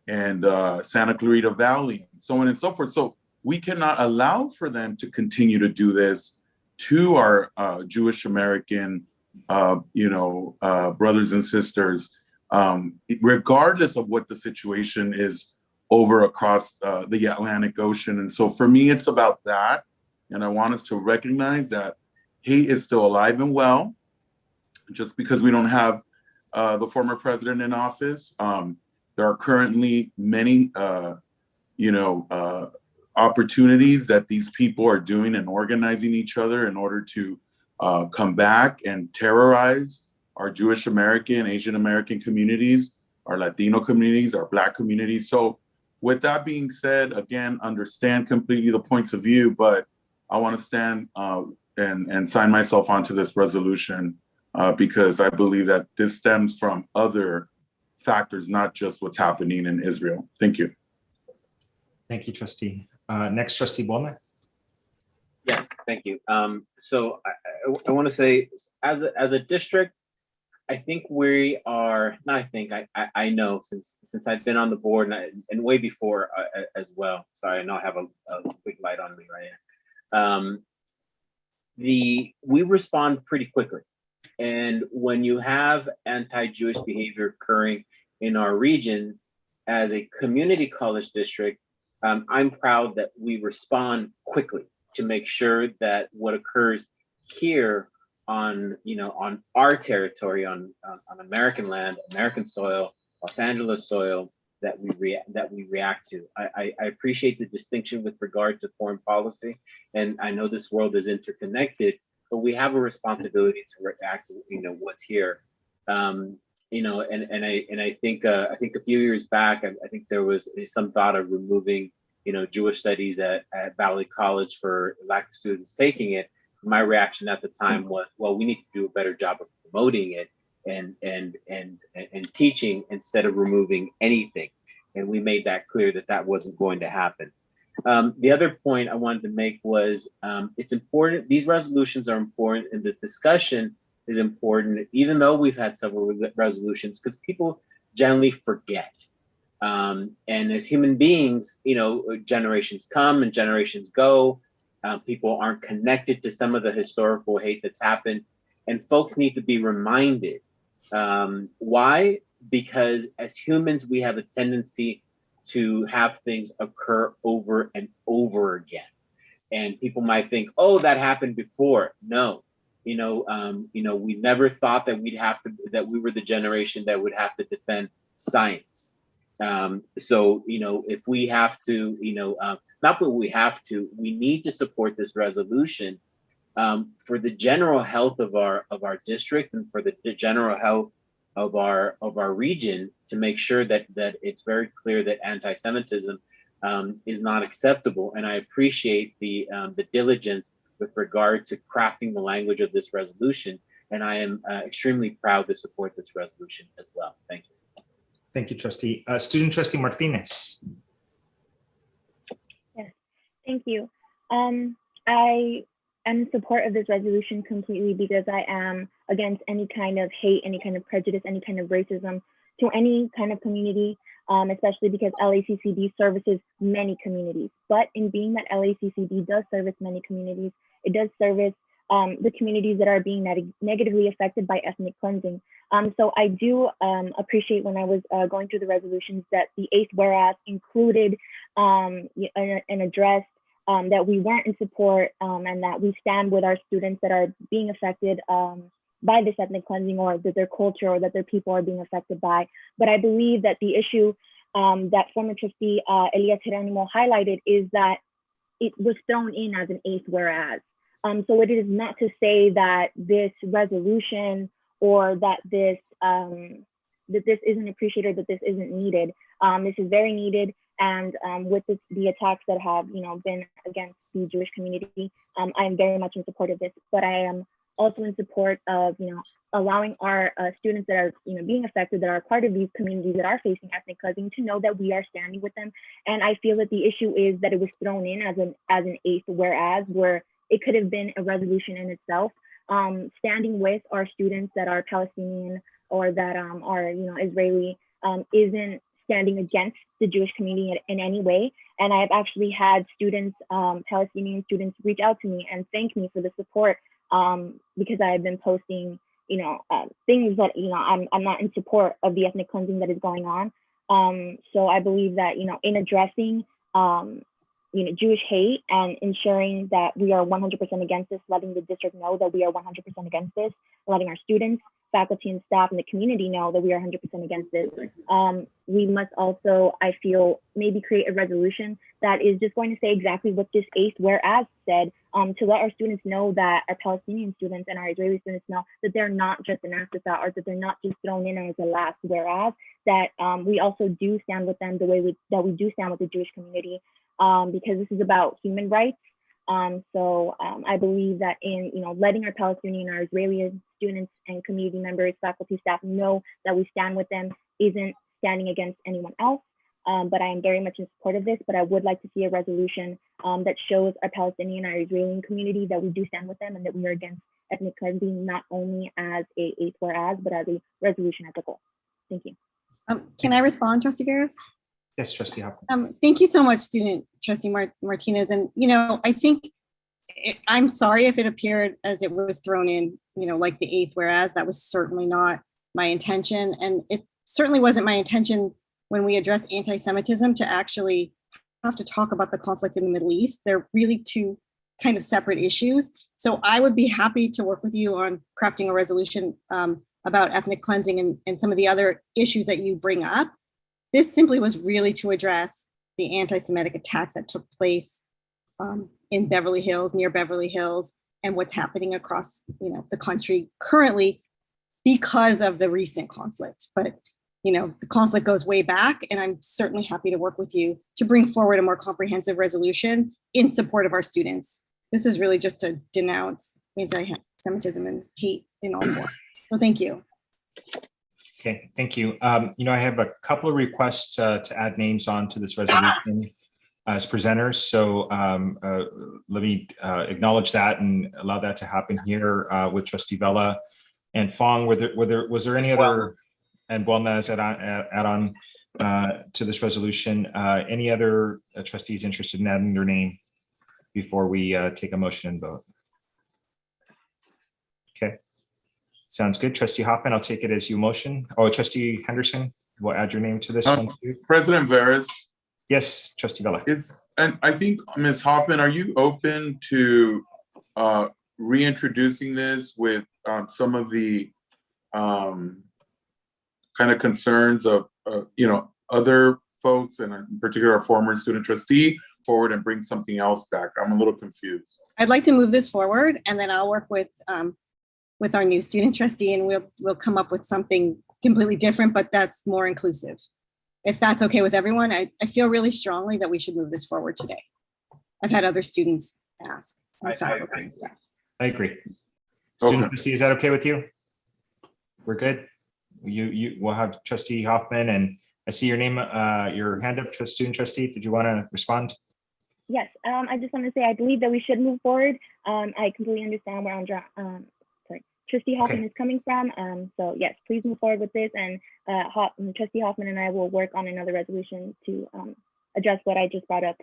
and Santa Clarita Valley, and so on and so forth. So we cannot allow for them to continue to do this to our Jewish American brothers and sisters, regardless of what the situation is over across the Atlantic Ocean. And so for me, it's about that. And I want us to recognize that hate is still alive and well. Just because we don't have the former president in office, there are currently many, opportunities that these people are doing and organizing each other in order to come back and terrorize our Jewish American, Asian American communities, our Latino communities, our Black communities. So with that being said, again, understand completely the points of view, but I want to stand and sign myself onto this resolution because I believe that this stems from other factors, not just what's happening in Israel. Thank you. Thank you, Trustee. Next, Trustee Bowman. Yes, thank you. So I want to say, as a district, I think we are. Not I think. I know since I've been on the board and way before as well. Sorry, I know I have a big light on me right here. We respond pretty quickly, and when you have anti-Jewish behavior occurring in our region, as a community college district, I'm proud that we respond quickly to make sure that what occurs here on our territory, on American land, American soil, Los Angeles soil, that we react to. I appreciate the distinction with regard to foreign policy, and I know this world is interconnected, but we have a responsibility to react to what's here. And I think a few years back, I think there was some thought of removing Jewish studies at Valley College for Laccd students taking it. My reaction at the time was, well, we need to do a better job of promoting it and teaching instead of removing anything. And we made that clear that wasn't going to happen. The other point I wanted to make was it's important, these resolutions are important, and the discussion is important, even though we've had several resolutions, because people generally forget. And as human beings, you know, generations come and generations go. People aren't connected to some of the historical hate that's happened, and folks need to be reminded. Why? Because as humans, we have a tendency to have things occur over and over again. And people might think, oh, that happened before. No, we never thought that that we were the generation that would have to defend science. So, if we have to, not that we have to, we need to support this resolution for the general health of our district and for the general health of our region, to make sure that it's very clear that anti-Semitism is not acceptable. And I appreciate the diligence with regard to crafting the language of this resolution. And I am extremely proud to support this resolution as well. Thank you. Thank you, Trustee. Student Trustee Martinez. Yes, thank you. I am in support of this resolution completely because I am against any kind of hate, any kind of prejudice, any kind of racism to any kind of community, especially because LACCD services many communities. But in being that LACCD does service many communities, it does service the communities that are being negatively affected by ethnic cleansing. So I do appreciate when I was going through the resolutions that the 8th whereas included an address that we weren't in support and that we stand with our students that are being affected by this ethnic cleansing, or that their culture or that their people are being affected by. But I believe that the issue that former trustee Elias Geronimo highlighted is that it was thrown in as an 8th whereas. So it is not to say that this resolution or that this isn't appreciated, that this isn't needed. This is very needed. And with the attacks that have been against the Jewish community, I am very much in support of this. But I am also in support of allowing our students that are being affected, that are part of these communities that are facing ethnic cleansing, to know that we are standing with them. And I feel that the issue is that it was thrown in as an 8th whereas, where it could have been a resolution in itself. Standing with our students that are Palestinian or that are Israeli isn't standing against the Jewish community in any way. And I've actually had students, Palestinian students, reach out to me and thank me for the support because I have been posting, things that, I'm not in support of the ethnic cleansing that is going on. So I believe that, in addressing, Jewish hate and ensuring that we are 100% against this, letting the district know that we are 100% against this, letting our students, faculty and staff and the community know that we are 100% against this. We must also, I feel, maybe create a resolution that is just going to say exactly what this 8th whereas said, to let our students know, that our Palestinian students and our Israeli students know that they're not just an afterthought, or that they're not just thrown in as a last whereas, that we also do stand with them the way that we do stand with the Jewish community, because this is about human rights. So I believe that in letting our Palestinian, our Israeli students and community members, faculty, staff know that we stand with them isn't standing against anyone else. But I am very much in support of this, but I would like to see a resolution that shows our Palestinian, our Israeli community that we do stand with them and that we are against ethnic cleansing, not only as a 8th whereas, but as a resolution as a goal. Thank you. Can I respond, Trustee Veras? Yes, Trustee Hopkins. Thank you so much, Student Trustee Martinez. And, I think I'm sorry if it appeared as it was thrown in, like the 8th whereas. That was certainly not my intention. And it certainly wasn't my intention when we address anti-Semitism to actually have to talk about the conflict in the Middle East. They're really two kind of separate issues. So I would be happy to work with you on crafting a resolution about ethnic cleansing and some of the other issues that you bring up. This simply was really to address the anti-Semitic attacks that took place in Beverly Hills, near Beverly Hills, and what's happening across the country currently because of the recent conflict. But the conflict goes way back, and I'm certainly happy to work with you to bring forward a more comprehensive resolution in support of our students. This is really just to denounce anti-Semitism and hate in all forms. So thank you. Okay, thank you. I have a couple of requests to add names onto this resolution. as presenters. So let me acknowledge that and allow that to happen here with Trustee Vela and Fong. Was there any other, and Buelna as add on to this resolution, any other trustees interested in adding their name before we take a motion and vote? Okay, sounds good. Trustee Hoffman, I'll take it as you motion. Oh, Trustee Henderson, we'll add your name to this one too. President Veras. Yes, Trustee Vela. And I think, Ms. Hoffman, are you open to reintroducing this with some of the kind of concerns of other folks, and in particular, our former student trustee, forward and bring something else back? I'm a little confused. I'd like to move this forward, and then I'll work with our new student trustee, and we'll come up with something completely different, but that's more inclusive. If that's okay with everyone, I feel really strongly that we should move this forward today. I've had other students ask. I agree. Student trustee, is that okay with you? We're good. We'll have Trustee Hoffman, and I see your name, your hand up, student trustee. Did you want to respond? Yes, I just want to say I believe that we should move forward. I completely understand where Trustee Hoffman is coming from. So yes, please move forward with this, and Trustee Hoffman and I will work on another resolution to address what I just brought up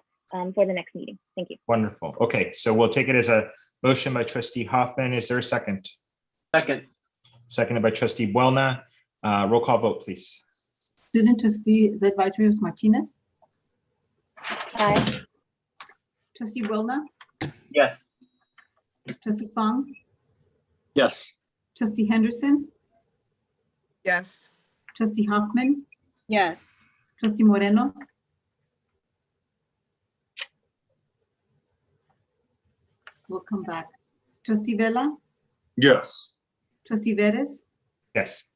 for the next meeting. Thank you. Wonderful. Okay, so we'll take it as a motion by Trustee Hoffman. Is there a second? Second. Seconded by Trustee Buelna. Roll call vote, please. Student trustee Zedvitrios Martinez. Aye. Trustee Buelna. Yes. Trustee Fong. Yes. Trustee Henderson. Yes. Trustee Hoffman. Yes. Trustee Moreno. We'll come back. Trustee Vela. Yes. Trustee Veras. Yes.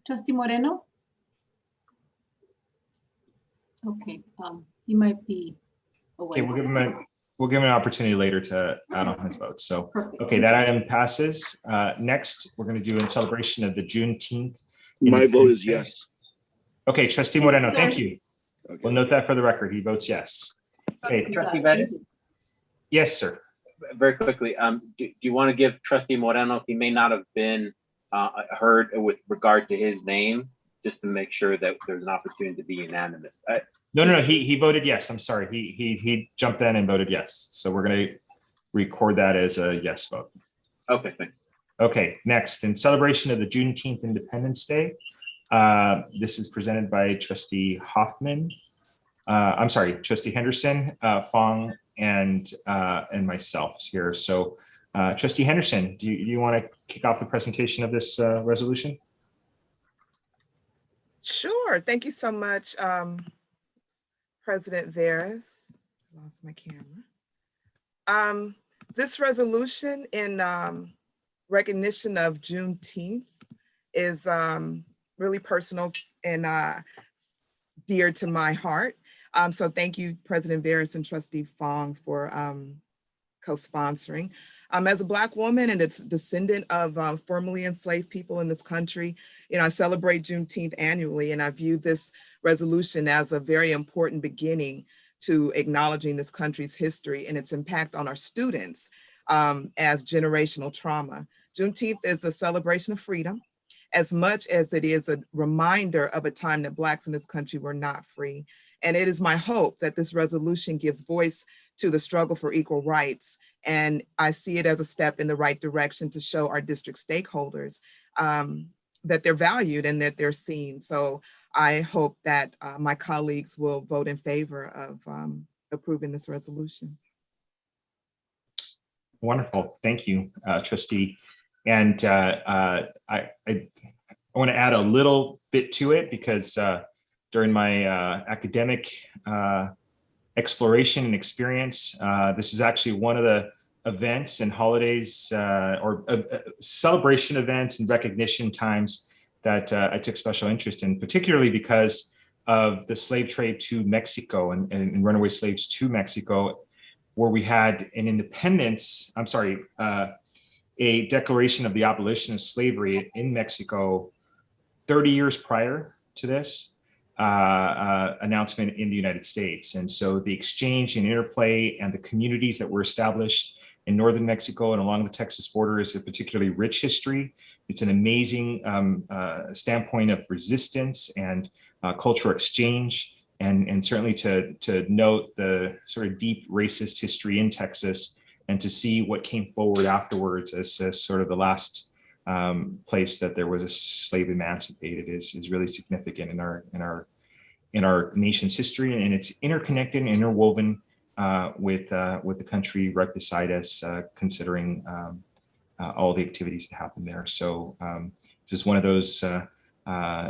Trustee Moreno. Okay, he might be away. Okay, we'll give him an opportunity later to add on his vote. So, okay, that item passes. Next, we're going to do in celebration of the Juneteenth. My vote is yes. Okay, Trustee Moreno, thank you. Okay. We'll note that for the record. He votes yes. Okay, Trustee Veras. Yes, sir. Very quickly, do you want to give Trustee Moreno, he may not have been heard with regard to his name, just to make sure that there's an opportunity to be unanimous? No, he voted yes. I'm sorry. He jumped in and voted yes. So we're going to record that as a yes vote. Okay, thanks. Okay, next, in celebration of the Juneteenth Independence Day, this is presented by Trustee Hoffman. I'm sorry, Trustee Henderson, Fong, and myself here. So Trustee Henderson, do you want to kick off the presentation of this resolution? Sure. Thank you so much, President Veras. I lost my camera. This resolution in recognition of Juneteenth is really personal and dear to my heart. So thank you, President Veras and Trustee Fong, for co-sponsoring. As a Black woman and its descendant of formerly enslaved people in this country, I celebrate Juneteenth annually, and I view this resolution as a very important beginning to acknowledging this country's history and its impact on our students as generational trauma. Juneteenth is a celebration of freedom, as much as it is a reminder of a time that Blacks in this country were not free. And it is my hope that this resolution gives voice to the struggle for equal rights. And I see it as a step in the right direction to show our district stakeholders that they're valued and that they're seen. So I hope that my colleagues will vote in favor of approving this resolution. Wonderful, thank you, Trustee. And I want to add a little bit to it because during my academic exploration and experience, this is actually one of the events and holidays or celebration events and recognition times that I took special interest in, particularly because of the slave trade to Mexico and runaway slaves to Mexico, where we had an independence, a declaration of the abolition of slavery in Mexico 30 years prior to this. announcement in the United States. And so the exchange and interplay and the communities that were established in northern Mexico and along the Texas border is a particularly rich history. It's an amazing standpoint of resistance and cultural exchange, and certainly to note the sort of deep racist history in Texas, and to see what came forward afterwards as sort of the last place that there was a slave emancipated is really significant in our nation's history, and it's interconnected and interwoven with the country right beside us, considering all the activities that happen there. So this is one of those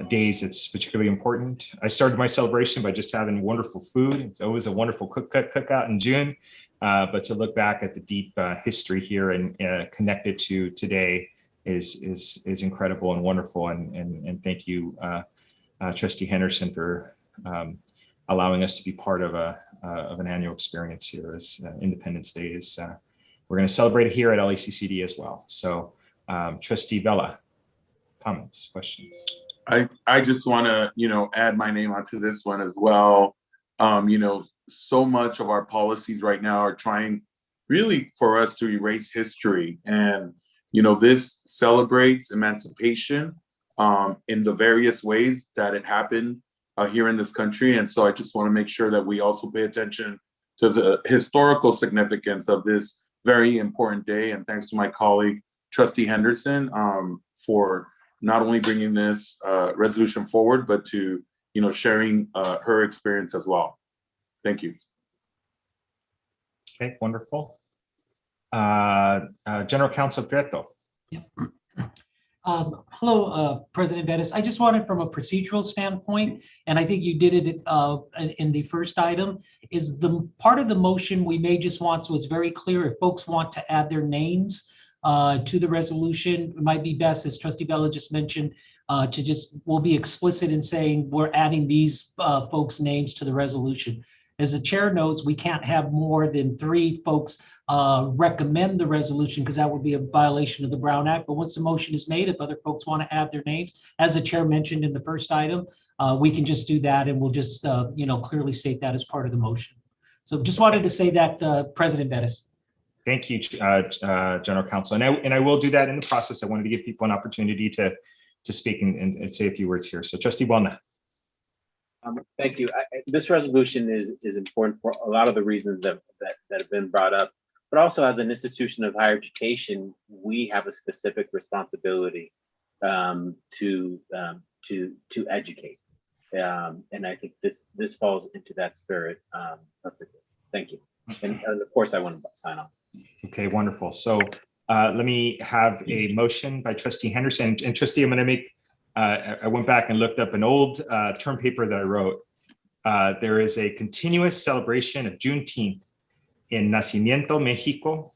days that's particularly important. I started my celebration by just having wonderful food. It's always a wonderful cookout in June, but to look back at the deep history here and connect it to today is incredible and wonderful. And thank you, Trustee Henderson, for allowing us to be part of an annual experience here as Independence Day is. We're going to celebrate it here at LACCD as well. So, Trustee Vela, comments, questions? I just want to, add my name onto this one as well. So much of our policies right now are trying really for us to erase history. And, this celebrates emancipation in the various ways that it happened here in this country. And so I just want to make sure that we also pay attention to the historical significance of this very important day. And thanks to my colleague, Trustee Henderson, for not only bringing this resolution forward, but to, sharing her experience as well. Thank you. Okay, wonderful. General Counsel Prieto. Hello, President Bettis. I just wanted from a procedural standpoint, and I think you did it in the first item, is the part of the motion we may just want, so it's very clear if folks want to add their names to the resolution, it might be best, as Trustee Bella just mentioned, we'll be explicit in saying we're adding these folks' names to the resolution. As the chair knows, we can't have more than 3 folks recommend the resolution, because that would be a violation of the Brown Act. But once the motion is made, if other folks want to add their names, as the chair mentioned in the first item, we can just do that, and we'll just clearly state that as part of the motion. So just wanted to say that, President Bettis. Thank you, General Counsel, and I will do that in the process. I wanted to give people an opportunity to speak and say a few words here. So, Trustee Walnut. Thank you. This resolution is important for a lot of the reasons that have been brought up, but also as an institution of higher education, we have a specific responsibility to educate, and I think this falls into that spirit perfectly. Thank you, and of course I want to sign off. Okay, wonderful. So let me have a motion by Trustee Henderson, and Trustee, I'm going to make. I went back and looked up an old term paper that I wrote. There is a continuous celebration of Juneteenth in Nacimiento, Mexico.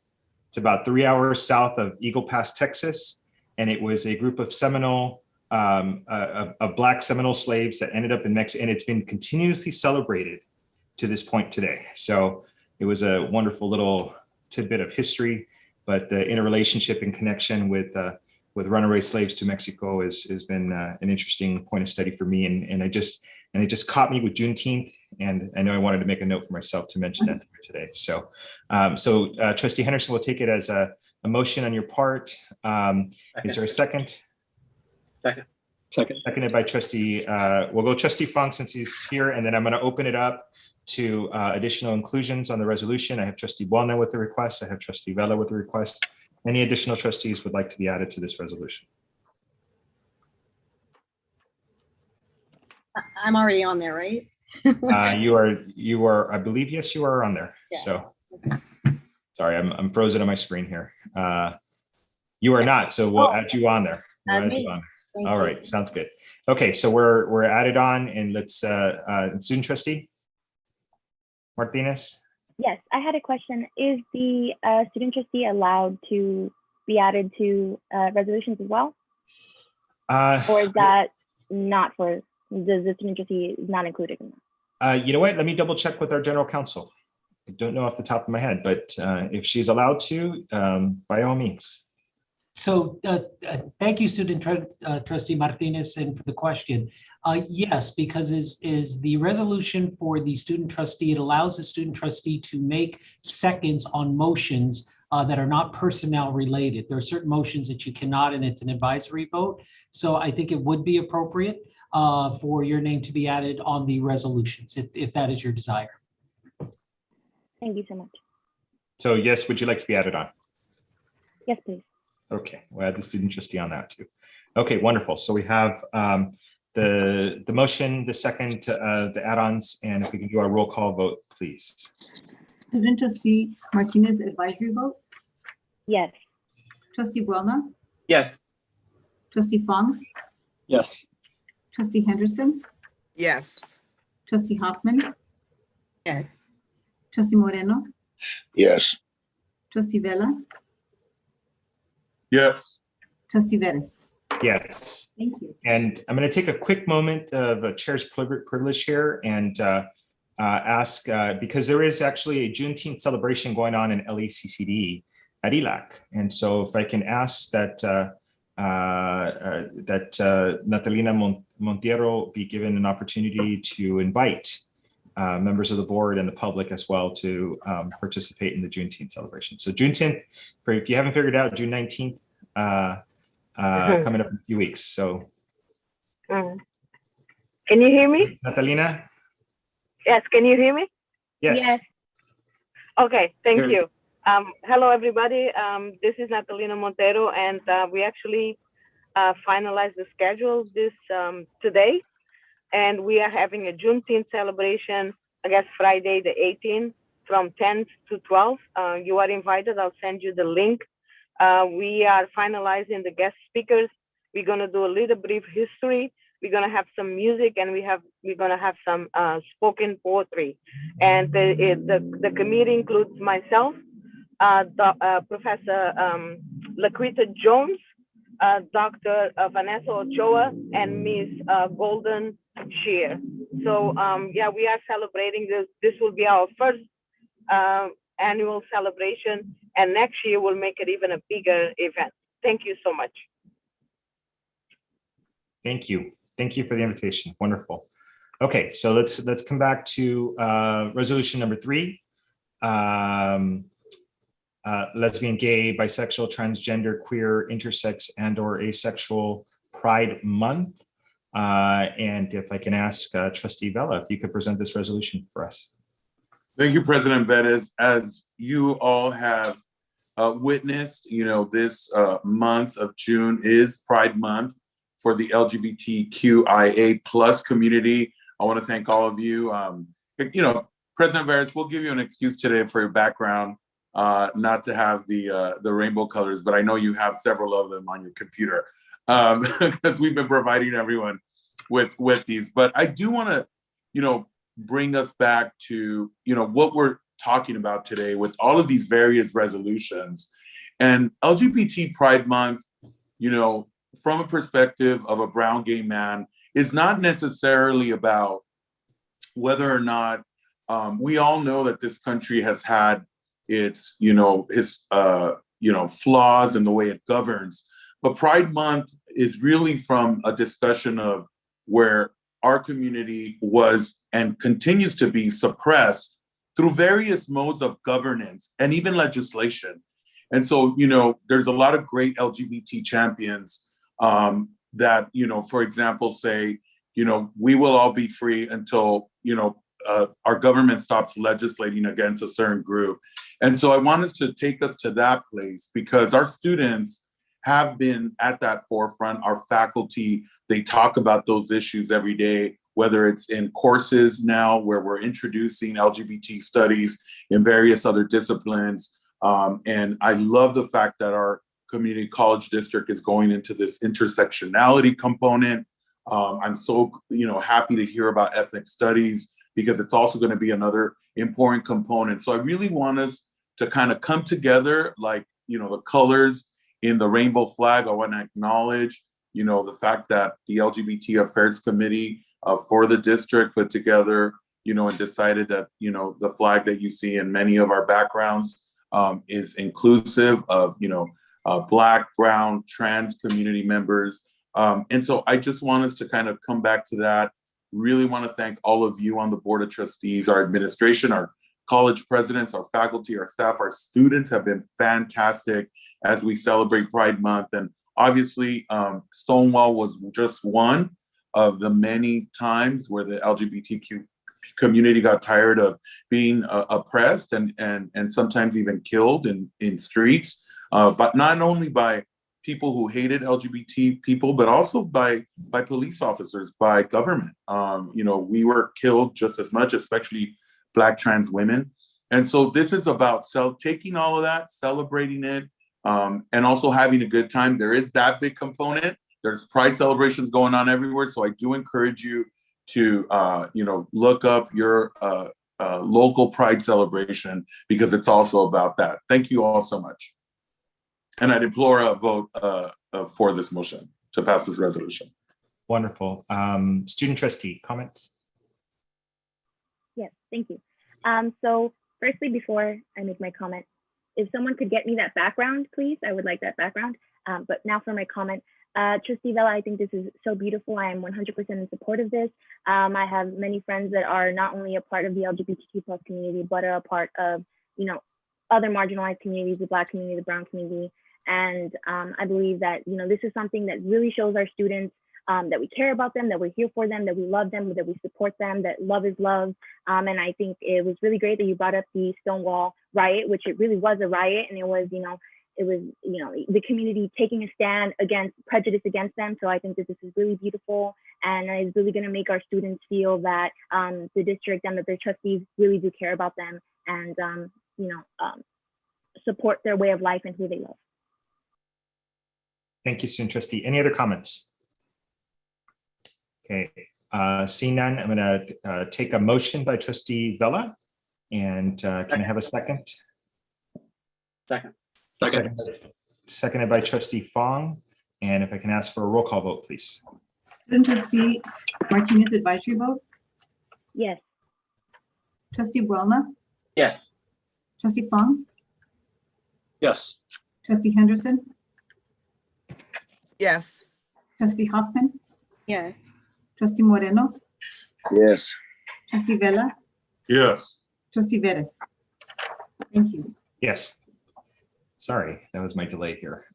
It's about 3 hours south of Eagle Pass, Texas. And it was a group of Black Seminole slaves that ended up in Mexico. And it's been continuously celebrated to this point today. So it was a wonderful little tidbit of history, but the interrelationship and connection with runaway slaves to Mexico has been an interesting point of study for me, and it just caught me with Juneteenth, and I know I wanted to make a note for myself to mention that today. So, Trustee Henderson will take it as a motion on your part. Is there a second? Second. Seconded by Trustee. We'll go Trustee Funk since he's here, and then I'm going to open it up to additional inclusions on the resolution. I have Trustee Walnut with the request. I have Trustee Vela with the request. Any additional trustees would like to be added to this resolution? I'm already on there, right? You are, I believe, yes, you are on there. Yeah. So, sorry, I'm frozen on my screen here. You are not, so we'll add you on there. All right, sounds good. Okay, so we're added on, and let's student trustee Martinez. Yes, I had a question. Is the student trustee allowed to be added to resolutions as well? Or is that not for, does the student trustee not included in that? You know what, let me double check with our general counsel. I don't know off the top of my head, but if she's allowed to, by all means. So thank you, Trustee Martinez, and for the question. Yes, because is the resolution for the student trustee, it allows the student trustee to make seconds on motions that are not personnel related. There are certain motions that you cannot, and it's an advisory vote. So I think it would be appropriate for your name to be added on the resolutions, if that is your desire. Thank you so much. So yes, would you like to be added on? Yes, please. Okay, we'll add the student trustee on that too. Okay, wonderful. So we have the motion, the second, the add-ons, and if we can do our roll call vote, please. Student trustee Martinez advisory vote. Yes. Trustee Buelna. Yes. Trustee Fong. Yes. Trustee Henderson. Yes. Trustee Hoffman. Yes. Trustee Moreno. Yes. Trustee Vela. Yes. Trustee Vettis. Yes. Thank you. And I'm going to take a quick moment of a chair's privilege here and ask, because there is actually a Juneteenth celebration going on in LACCD at ELAC. And so if I can ask that Natalina Monteiro be given an opportunity to invite members of the board and the public as well to participate in the Juneteenth celebration. So Juneteenth, if you haven't figured out, June 19th, coming up in a few weeks. So Can you hear me? Natalina? Yes, can you hear me? Yes. Okay, thank Here. you. Hello, everybody. This is Natalina Montero, and we actually finalized the schedule this today. And we are having a Juneteenth celebration, I guess Friday the 18th from 10 to 12. You are invited. I'll send you the link. We are finalizing the guest speakers. We're going to do a little brief history. We're going to have some music, and we're going to have some spoken poetry. And the committee includes myself, Professor Laccd Jones, Dr. Vanessa Ochoa, and Ms. Golden Shear. So yeah, we are celebrating this. This will be our first annual celebration, and next year we'll make it even a bigger event. Thank you so much. Thank you. Thank you for the invitation. Wonderful. Okay, so let's come back to resolution number 3. Lesbian, gay, bisexual, transgender, queer, intersex, and/or asexual Pride Month. And if I can ask Trustee Vela, if you could present this resolution for us. Thank you, President Vettis. As you all have witnessed, this month of June is Pride Month for the LGBTQIA plus community. I want to thank all of you. President Vettis, we'll give you an excuse today for your background, not to have the rainbow colors, but I know you have several of them on your computer because we've been providing everyone with these. But I do want to, bring us back to, what we're talking about today with all of these various resolutions. And LGBT Pride Month, from a perspective of a brown gay man, is not necessarily about whether or not we all know that this country has had its, flaws in the way it governs. But Pride Month is really from a discussion of where our community was and continues to be suppressed through various modes of governance and even legislation. And so, there's a lot of great LGBT champions that, for example, say, we will all be free until, our government stops legislating against a certain group. And so I want us to take us to that place because our students have been at that forefront. Our faculty, they talk about those issues every day, whether it's in courses now where we're introducing LGBT studies in various other disciplines. And I love the fact that our community college district is going into this intersectionality component. I'm so happy to hear about ethnic studies because it's also going to be another important component. So I really want us to kind of come together like, the colors in the rainbow flag. I want to acknowledge, the fact that the LGBT Affairs Committee for the district put together, and decided that, the flag that you see in many of our backgrounds is inclusive of, Black, brown, trans community members. And so I just want us to kind of come back to that. Really want to thank all of you on the Board of Trustees, our administration, our college presidents, our faculty, our staff, our students have been fantastic as we celebrate Pride Month. And obviously, Stonewall was just one of the many times where the LGBTQ community got tired of being oppressed and sometimes even killed in streets, but not only by people who hated LGBT people, but also by police officers, by government. We were killed just as much, especially Black trans women. And so this is about taking all of that, celebrating it, and also having a good time. There is that big component. There's Pride celebrations going on everywhere. So I do encourage you to, look up your local Pride celebration, because it's also about that. Thank you all so much. And I'd implore a vote for this motion to pass this resolution. Wonderful. Student trustee, comments? Yes, thank you. So firstly, before I make my comment, if someone could get me that background, please, I would like that background. But now for my comment. Trustee Vela, I think this is so beautiful. I am 100% in support of this. I have many friends that are not only a part of the LGBTQ plus community, but are a part of, other marginalized communities, the Black community, the brown community. And I believe that, this is something that really shows our students that we care about them, that we're here for them, that we love them, that we support them, that love is love. And I think it was really great that you brought up the Stonewall riot, which it really was a riot. And it was, the community taking a stand against prejudice against them. So I think that this is really beautiful, and it's really going to make our students feel that the district and that their trustees really do care about them and, support their way of life and who they love. Thank you, student trustee. Any other comments? Okay, seeing none, I'm going to take a motion by trustee Vela, and can I have a second? Second. Seconded by trustee Fong. And if I can ask for a roll call vote, please. Student trustee Martinez advisory vote? Yes. Trustee Buelna? Yes. Trustee Fong? Yes. Trustee Henderson? Yes. Trustee Hoffman? Yes. Trustee Moreno? Yes. Trustee Vela? Yes. Trustee Veras? Thank you. Yes. Sorry, that was my delay here.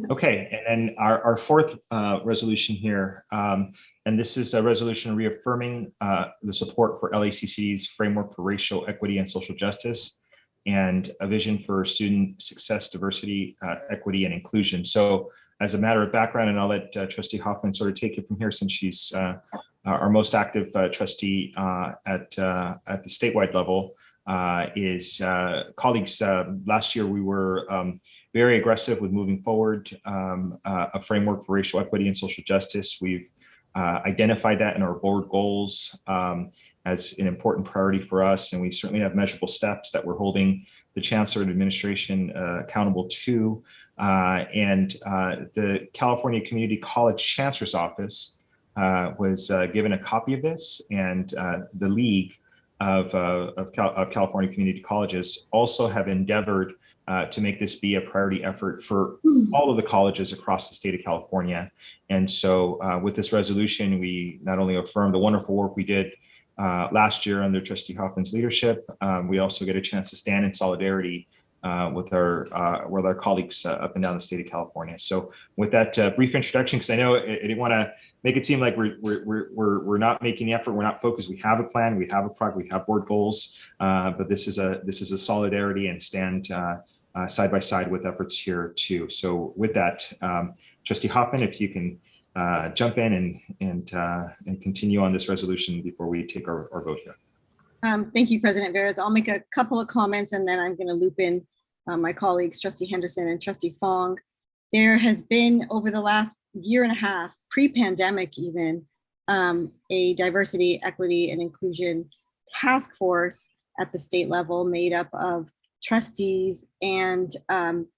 Okay, and then our fourth resolution here, and this is a resolution reaffirming the support for LACCD's framework for racial equity and social justice, and a vision for student success, diversity, equity, and inclusion. So as a matter of background, and I'll let trustee Hoffman sort of take it from here, since she's our most active trustee at the statewide level. Colleagues, last year we were very aggressive with moving forward a framework for racial equity and social justice. We've identified that in our board goals as an important priority for us, and we certainly have measurable steps that we're holding the Chancellor and administration accountable to. The California Community College Chancellor's Office was given a copy of this, and the League of California Community Colleges also have endeavored to make this be a priority effort for all of the colleges across the state of California. And so with this resolution, we not only affirm the wonderful work we did last year under Trustee Hoffman's leadership, we also get a chance to stand in solidarity with our colleagues up and down the state of California. So with that brief introduction, because I know I didn't want to make it seem like we're not making the effort, we're not focused. We have a plan, we have a project, we have board goals, but this is a solidarity and stand side by side with efforts here too. So with that, Trustee Hoffman, if you can jump in and continue on this resolution before we take our vote here. Thank you, President Veras. I'll make a couple of comments, and then I'm going to loop in my colleagues, Trustee Henderson and Trustee Fong. There has been, over the last year and a half, pre-pandemic even, a diversity, equity, and inclusion task force at the state level made up of trustees and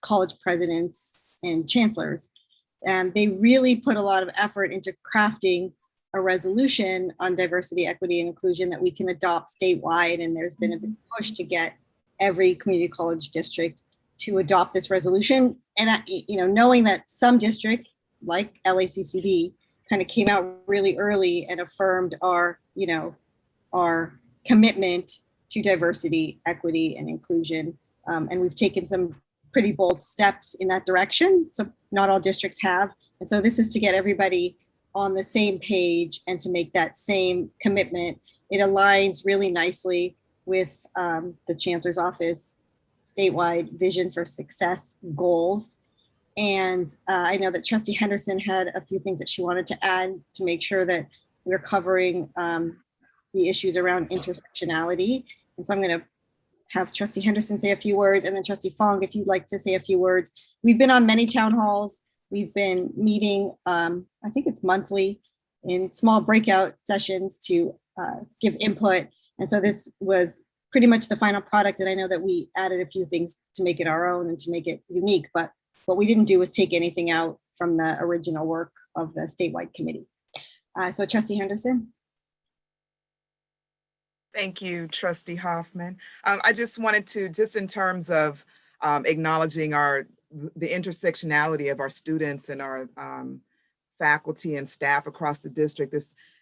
college presidents and chancellors. And they really put a lot of effort into crafting a resolution on diversity, equity, and inclusion that we can adopt statewide. And there's been a big push to get every community college district to adopt this resolution. And knowing that some districts like LACCD kind of came out really early and affirmed our commitment to diversity, equity, and inclusion. And we've taken some pretty bold steps in that direction. So not all districts have. And so this is to get everybody on the same page and to make that same commitment. It aligns really nicely with the Chancellor's Office statewide vision for success goals. And I know that Trustee Henderson had a few things that she wanted to add to make sure that we're covering the issues around intersectionality. And so I'm going to have Trustee Henderson say a few words, and then Trustee Fong, if you'd like to say a few words. We've been on many town halls. We've been meeting, I think it's monthly, in small breakout sessions to give input. And so this was pretty much the final product. And I know that we added a few things to make it our own and to make it unique, but what we didn't do was take anything out from the original work of the statewide committee. So Trustee Henderson. Thank you, Trustee Hoffman. I just wanted to, just in terms of acknowledging the intersectionality of our students and our faculty and staff across the district,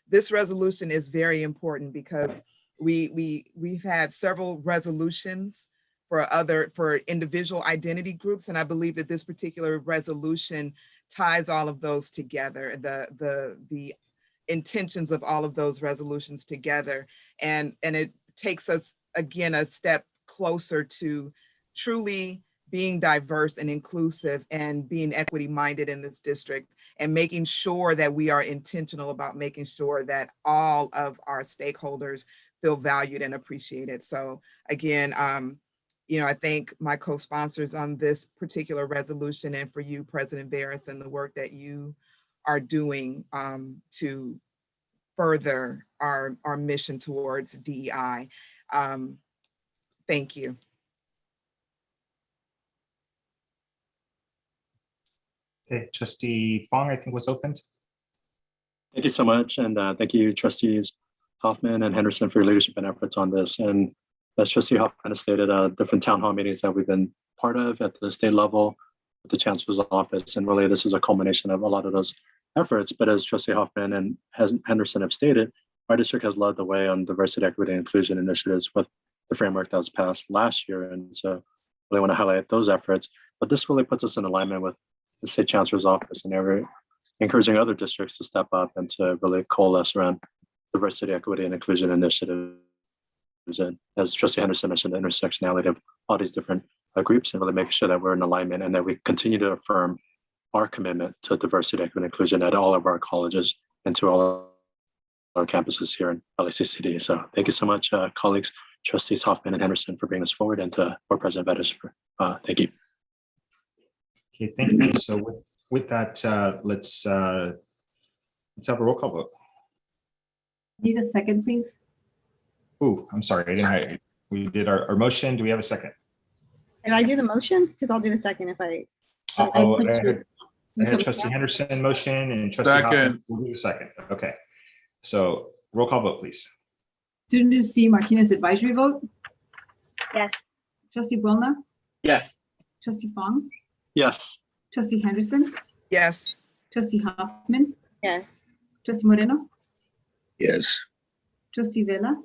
this resolution is very important because we've had several resolutions for individual identity groups, and I believe that this particular resolution ties all of those together, the intentions of all of those resolutions together, and it takes us again a step closer to truly being diverse and inclusive and being equity minded in this district, and making sure that we are intentional about making sure that all of our stakeholders feel valued and appreciated. So again, I thank my co-sponsors on this particular resolution, and for you, President Veras, and the work that you are doing to further our mission towards DEI. Thank you. Okay, Trustee Fong, I think was opened. Thank you so much. And thank you, Trustees Hoffman and Henderson, for your leadership and efforts on this. And as Trustee Hoffman has stated, different town hall meetings that we've been part of at the state level with the Chancellor's Office. And really, this is a culmination of a lot of those efforts. But as Trustee Hoffman and Henderson have stated, our district has led the way on diversity, equity, and inclusion initiatives with the framework that was passed last year. And so I really want to highlight those efforts. But this really puts us in alignment with the State Chancellor's Office and encouraging other districts to step up and to really coalesce around diversity, equity, and inclusion initiatives. And as Trustee Henderson mentioned, the intersectionality of all these different groups, and really making sure that we're in alignment and that we continue to affirm our commitment to diversity, equity, and inclusion at all of our colleges and to all our campuses here in LACCD. So thank you so much, colleagues, Trustees Hoffman and Henderson, for bringing this forward, and to Board President Bettis for thank you. Okay, thank you. So with that, let's have a roll call vote. Need a second, please? Ooh, I'm sorry. We did our motion. Do we have a second? Did I do the motion? Because I'll do the second if I. I had Trustee Henderson motion and Trustee Hoffman will do the second. Okay. So roll call vote, please. Student C. Martinez advisory vote? Yes. Trustee Buelna? Yes. Trustee Fong? Yes. Trustee Henderson? Yes. Trustee Hoffman? Yes. Trustee Moreno? Yes. Trustee Vela?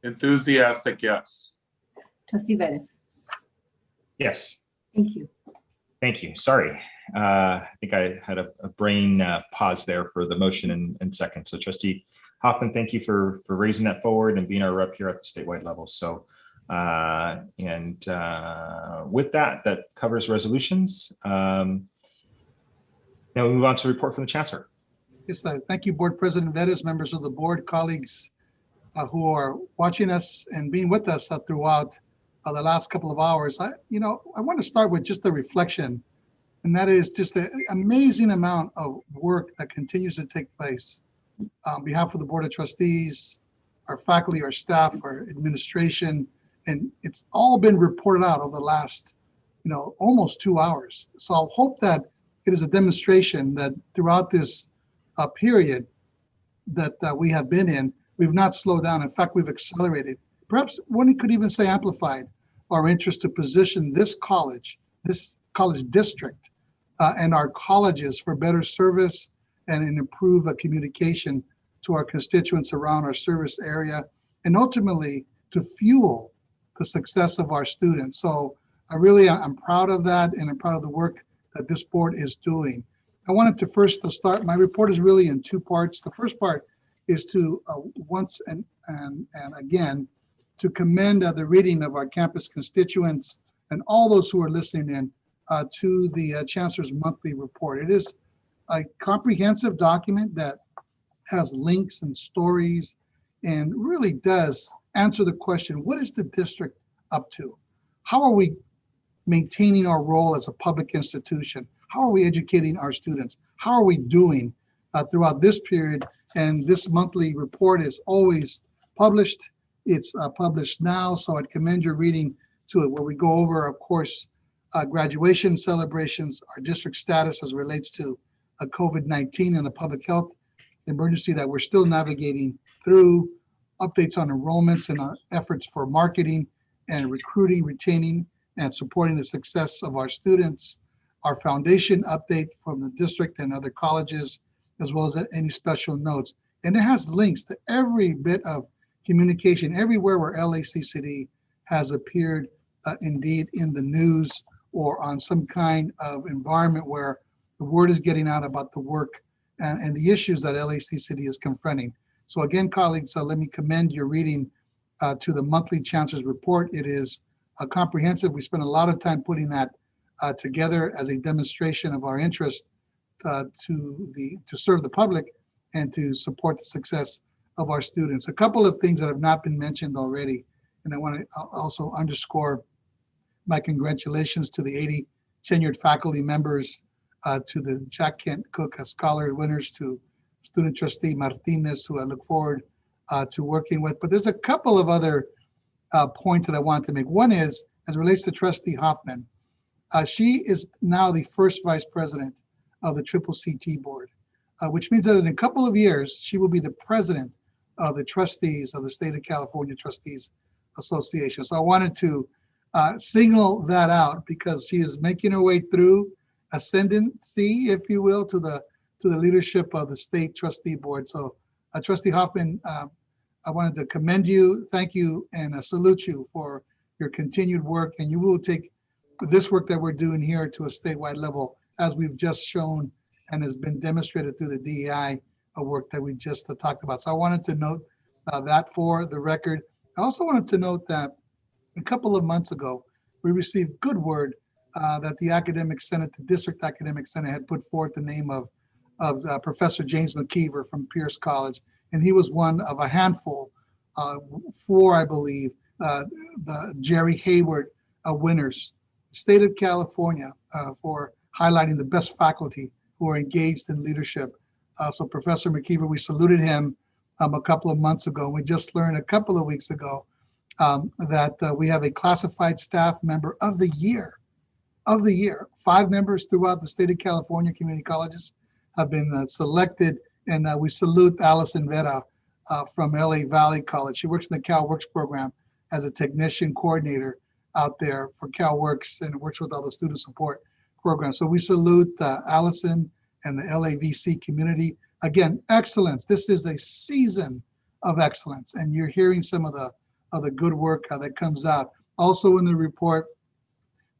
Enthusiastic, yes. Trustee Bettis? Yes. Thank you. Thank you. Sorry. I think I had a brain pause there for the motion and second. So Trustee Hoffman, thank you for raising that forward and being our rep here at the statewide level. So with that covers resolutions. Now we move on to report from the Chancellor. Yes, thank you, Board President Bettis, members of the board, colleagues who are watching us and being with us throughout the last couple of hours. I want to start with just a reflection, and that is just the amazing amount of work that continues to take place on behalf of the Board of Trustees, our faculty, our staff, our administration, and it's all been reported out over the last, almost 2 hours. So I hope that it is a demonstration that throughout this period that we have been in, we've not slowed down. In fact, we've accelerated. Perhaps one could even say amplified our interest to position this college, this college district and our colleges for better service and an improved communication to our constituents around our service area, and ultimately to fuel the success of our students. So I'm proud of that, and I'm proud of the work that this board is doing. I wanted to first start, my report is really in two parts. The first part is to once and again, to commend the reading of our campus constituents and all those who are listening in to the Chancellor's monthly report. It is a comprehensive document that has links and stories and really does answer the question, what is the district up to? How are we maintaining our role as a public institution? How are we educating our students? How are we doing throughout this period? And this monthly report is always published. It's published now, so I'd commend your reading to it, where we go over, of course, graduation celebrations, our district status as it relates to COVID-19 and the public health emergency that we're still navigating through, updates on enrollments and our efforts for marketing and recruiting, retaining, and supporting the success of our students, our foundation update from the district and other colleges, as well as any special notes. And it has links to every bit of communication everywhere where LACCD has appeared indeed in the news or on some kind of environment where the word is getting out about the work and the issues that LACCD is confronting. So again, colleagues, let me commend your reading to the monthly Chancellor's report. It is comprehensive. We spent a lot of time putting that together as a demonstration of our interest to serve the public and to support the success of our students. A couple of things that have not been mentioned already, and I want to also underscore my congratulations to the 80 tenured faculty members, to the Jack Kent Cook Scholar winners, to student trustee Martinez, who I look forward to working with. But there's a couple of other points that I want to make. One is, as it relates to Trustee Hoffman, she is now the first vice president of the CCCT board, which means that in a couple of years, she will be the president of the trustees of the State of California Trustees Association. So I wanted to signal that out because she is making her way through ascendancy, if you will, to the leadership of the state trustee board. So Trustee Hoffman, I wanted to commend you, thank you, and salute you for your continued work. And you will take this work that we're doing here to a statewide level, as we've just shown and has been demonstrated through the DEI work that we just talked about. So I wanted to note that for the record. I also wanted to note that a couple of months ago, we received good word that the Academic Senate, the District Academic Senate, had put forth the name of Professor James McKeever from Pierce College. And he was one of a handful, four, I believe, the Jerry Hayward winners. State of California for highlighting the best faculty who are engaged in leadership. So Professor McKeever, we saluted him a couple of months ago. We just learned a couple of weeks ago that we have a classified staff member of the year. 5 members throughout the state of California community colleges have been selected, and we salute Allison Vera from LA Valley College. She works in the CalWorks program as a technician coordinator out there for CalWorks and works with all the student support programs. So we salute Allison and the LAVC community. Again, excellence. This is a season of excellence, and you're hearing some of the good work that comes out. Also in the report,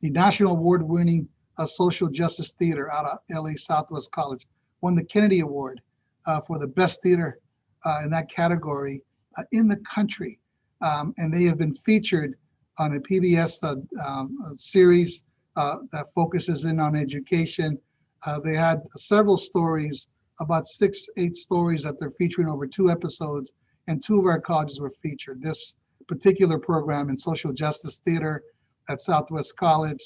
the National Award-winning Social Justice Theater out of LA Southwest College won the Kennedy Award for the best theater in that category in the country. And they have been featured on a PBS series that focuses in on education. They had several stories, about 6-8 stories that they're featuring over 2 episodes, and 2 of our colleges were featured. This particular program in social justice theater at Southwest College,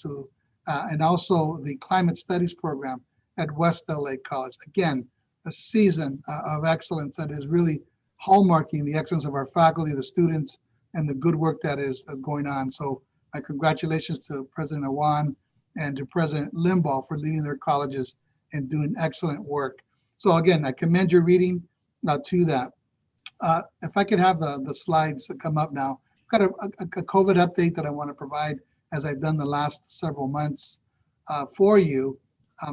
and also the climate studies program at West LA College. Again, a season of excellence that is really hallmarking the excellence of our faculty, the students, and the good work that is going on. So my congratulations to President Awan and to President Limbaugh for leading their colleges and doing excellent work. So again, I commend your reading to that. If I could have the slides that come up now. I've got a COVID update that I want to provide, as I've done the last several months. for you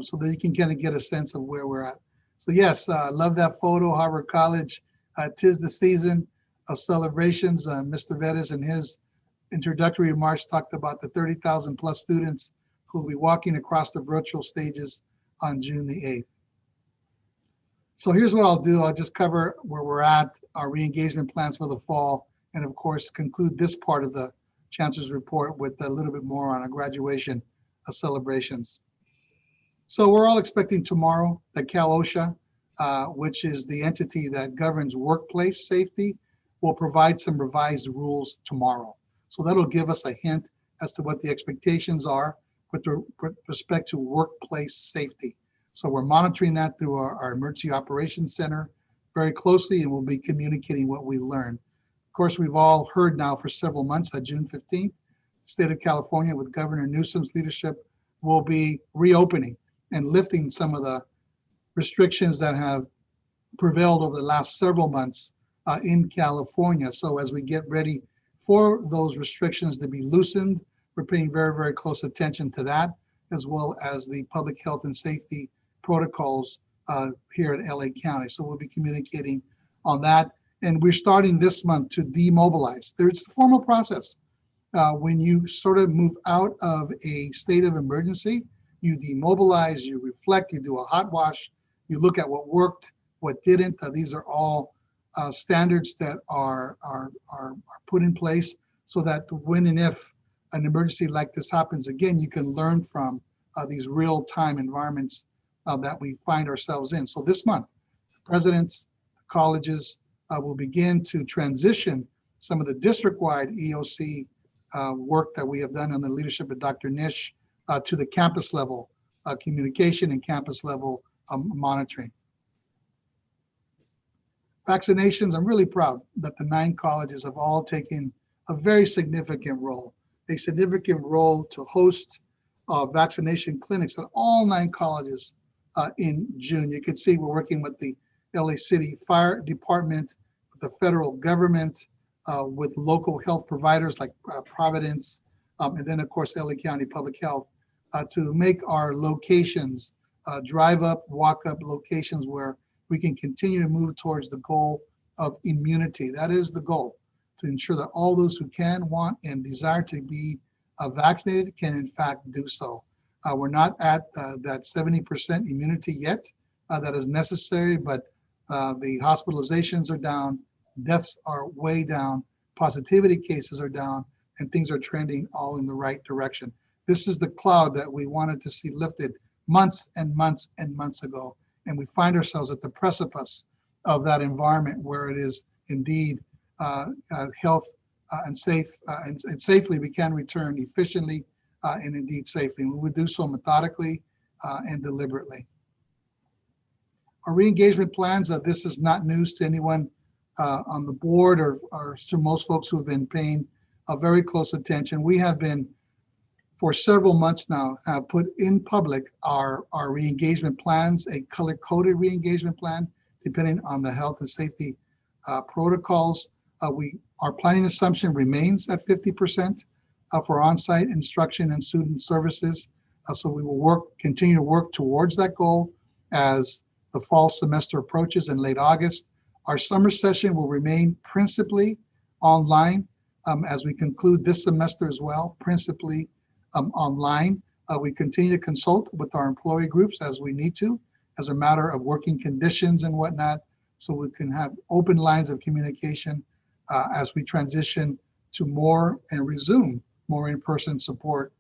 so that you can kind of get a sense of where we're at. So yes, love that photo, Harvard College. 'Tis the season of celebrations. Mr. Vettis in his introductory remarks talked about the 30,000 plus students who will be walking across the virtual stages on June the 8th. So here's what I'll do. I'll just cover where we're at, our re-engagement plans for the fall, and of course, conclude this part of the Chancellor's report with a little bit more on our graduation celebrations. So we're all expecting tomorrow that Cal OSHA, which is the entity that governs workplace safety, will provide some revised rules tomorrow. So that'll give us a hint as to what the expectations are with respect to workplace safety. So we're monitoring that through our Emergency Operations Center very closely, and we'll be communicating what we learn. Of course, we've all heard now for several months that June 15th, the state of California with Governor Newsom's leadership will be reopening and lifting some of the restrictions that have prevailed over the last several months in California. So as we get ready for those restrictions to be loosened, we're paying very, very close attention to that, as well as the public health and safety protocols here at LA County. So we'll be communicating on that. And we're starting this month to demobilize. There's a formal process. When you sort of move out of a state of emergency, you demobilize, you reflect, you do a hot wash, you look at what worked, what didn't. These are all standards that are put in place so that when and if an emergency like this happens again, you can learn from these real-time environments that we find ourselves in. So this month, presidents, colleges will begin to transition some of the district-wide EOC work that we have done under the leadership of Dr. Nish to the campus level communication and campus level monitoring. Vaccinations, I'm really proud that the 9 colleges have all taken a very significant role to host vaccination clinics at all 9 colleges in June. You can see we're working with the LA City Fire Department, with the federal government, with local health providers like Providence, and then of course LA County Public Health to make our locations drive up, walk up locations where we can continue to move towards the goal of immunity. That is the goal, to ensure that all those who can, want, and desire to be vaccinated can in fact do so. We're not at that 70% immunity yet that is necessary, but the hospitalizations are down, deaths are way down, positivity cases are down, and things are trending all in the right direction. This is the cloud that we wanted to see lifted months and months and months ago. And we find ourselves at the precipice of that environment where it is indeed health and safe and safely we can return efficiently and indeed safely. And we would do so methodically and deliberately. Our re-engagement plans, this is not news to anyone on the board or to most folks who have been paying very close attention. We have been, for several months now, have put in public our re-engagement plans, a color-coded re-engagement plan, depending on the health and safety protocols. Our planning assumption remains at 50% for on-site instruction and student services. So we will continue to work towards that goal as the fall semester approaches in late August. Our summer session will remain principally online as we conclude this semester as well, principally online. We continue to consult with our employee groups as we need to, as a matter of working conditions and whatnot, so we can have open lines of communication as we transition to more and resume more in-person support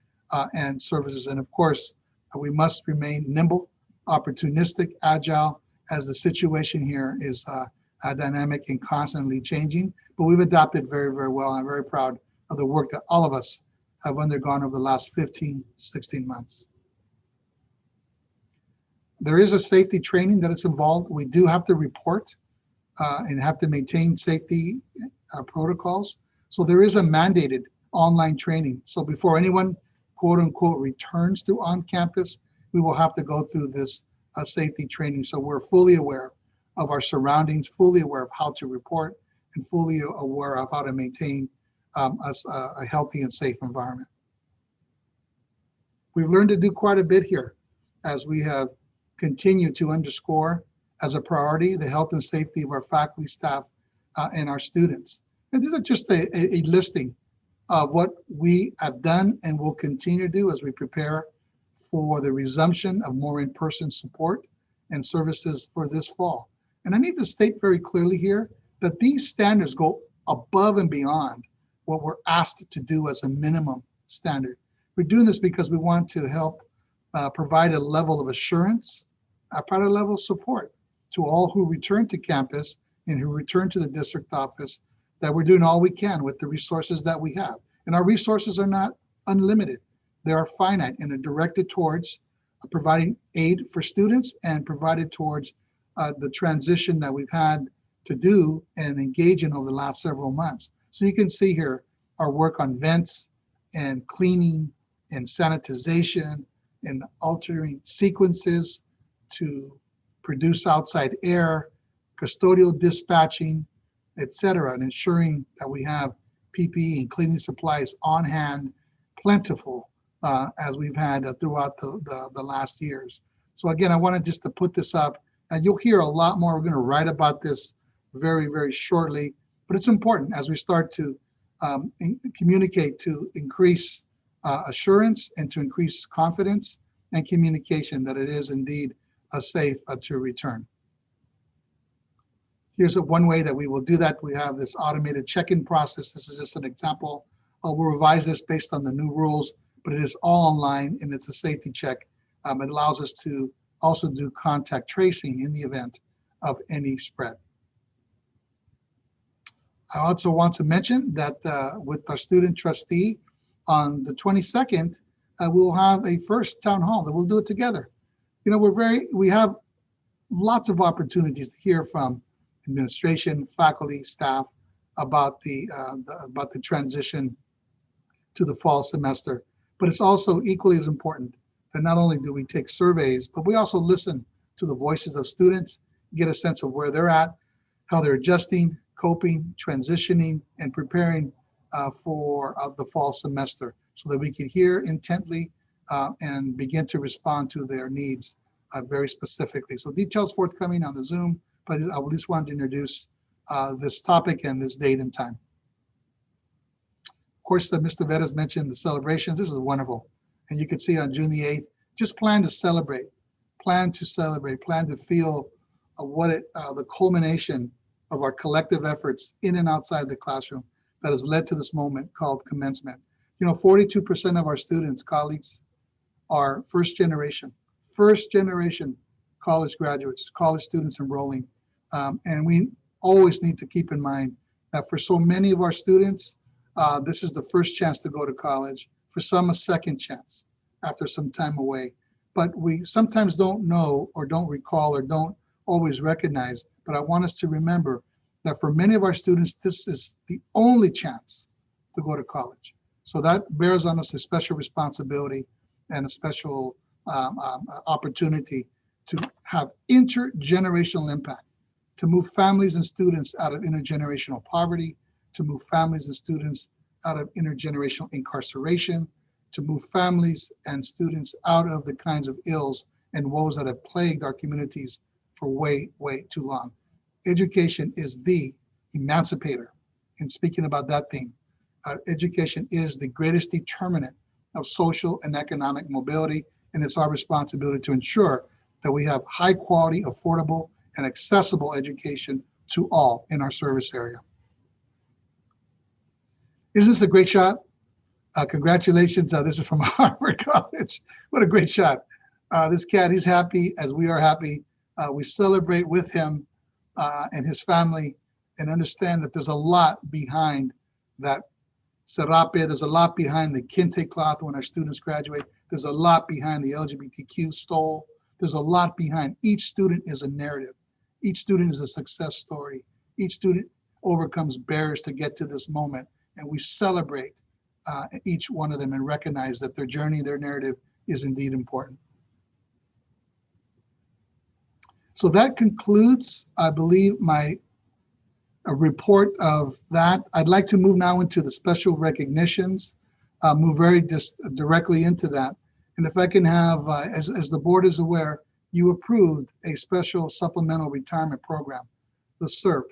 and services. And of course, we must remain nimble, opportunistic, agile, as the situation here is dynamic and constantly changing. But we've adapted very, very well. I'm very proud of the work that all of us have undergone over the last 15, 16 months. There is a safety training that is involved. We do have to report and have to maintain safety protocols. So there is a mandated online training. So before anyone, quote unquote, returns to on campus, we will have to go through this safety training. So we're fully aware of our surroundings, fully aware of how to report, and fully aware of how to maintain a healthy and safe environment. We've learned to do quite a bit here as we have continued to underscore as a priority the health and safety of our faculty, staff, and our students. And these are just a listing of what we have done and will continue to do as we prepare for the resumption of more in-person support and services for this fall. And I need to state very clearly here that these standards go above and beyond what we're asked to do as a minimum standard. We're doing this because we want to help provide a level of assurance, provide a level of support to all who return to campus and who return to the district office, that we're doing all we can with the resources that we have. And our resources are not unlimited. They are finite, and they're directed towards providing aid for students and provided towards the transition that we've had to do and engage in over the last several months. So you can see here our work on vents and cleaning and sanitization and altering sequences to produce outside air, custodial dispatching, etc., and ensuring that we have PPE and cleaning supplies on hand, plentiful, as we've had throughout the last years. So again, I wanted just to put this up, and you'll hear a lot more. We're going to write about this very, very shortly, but it's important as we start to communicate to increase assurance and to increase confidence and communication that it is indeed safe to return. Here's one way that we will do that. We have this automated check-in process. This is just an example. We'll revise this based on the new rules, but it is all online and it's a safety check. It allows us to also do contact tracing in the event of any spread. I also want to mention that with our student trustee on the 22nd, we'll have a first town hall that we'll do it together. You know, we have lots of opportunities to hear from administration, faculty, staff about the transition to the fall semester. But it's also equally as important that not only do we take surveys, but we also listen to the voices of students, get a sense of where they're at, how they're adjusting, coping, transitioning, and preparing for the fall semester, so that we can hear intently and begin to respond to their needs very specifically. So details forthcoming on the Zoom, but I just wanted to introduce this topic and this date and time. Of course, Mr. Vettis mentioned the celebrations. This is wonderful. And you can see on June the 8th, just plan to celebrate, plan to feel the culmination of our collective efforts in and outside the classroom that has led to this moment called commencement. You know, 42% of our students, colleagues, are first generation college graduates, college students enrolling. And we always need to keep in mind that for so many of our students, this is the first chance to go to college, for some a second chance after some time away. But we sometimes don't know or don't recall or don't always recognize, but I want us to remember that for many of our students, this is the only chance to go to college. So that bears on us a special responsibility and a special opportunity to have intergenerational impact, to move families and students out of intergenerational poverty, to move families and students out of intergenerational incarceration, to move families and students out of the kinds of ills and woes that have plagued our communities for way, way too long. Education is the emancipator. And speaking about that theme, education is the greatest determinant of social and economic mobility, and it's our responsibility to ensure that we have high quality, affordable, and accessible education to all in our service area. Isn't this a great shot? Congratulations, this is from Harvard College. What a great shot. This cat, he's happy as we are happy. We celebrate with him and his family and understand that there's a lot behind that serape. There's a lot behind the kente cloth when our students graduate. There's a lot behind the LGBTQ stole. There's a lot behind. Each student is a narrative. Each student is a success story. Each student overcomes barriers to get to this moment. And we celebrate each one of them and recognize that their journey, their narrative is indeed important. So that concludes, I believe, my report of that. I'd like to move now into the special recognitions, move very just directly into that. And if I can have, as the board is aware, you approved a special supplemental retirement program, the SERP,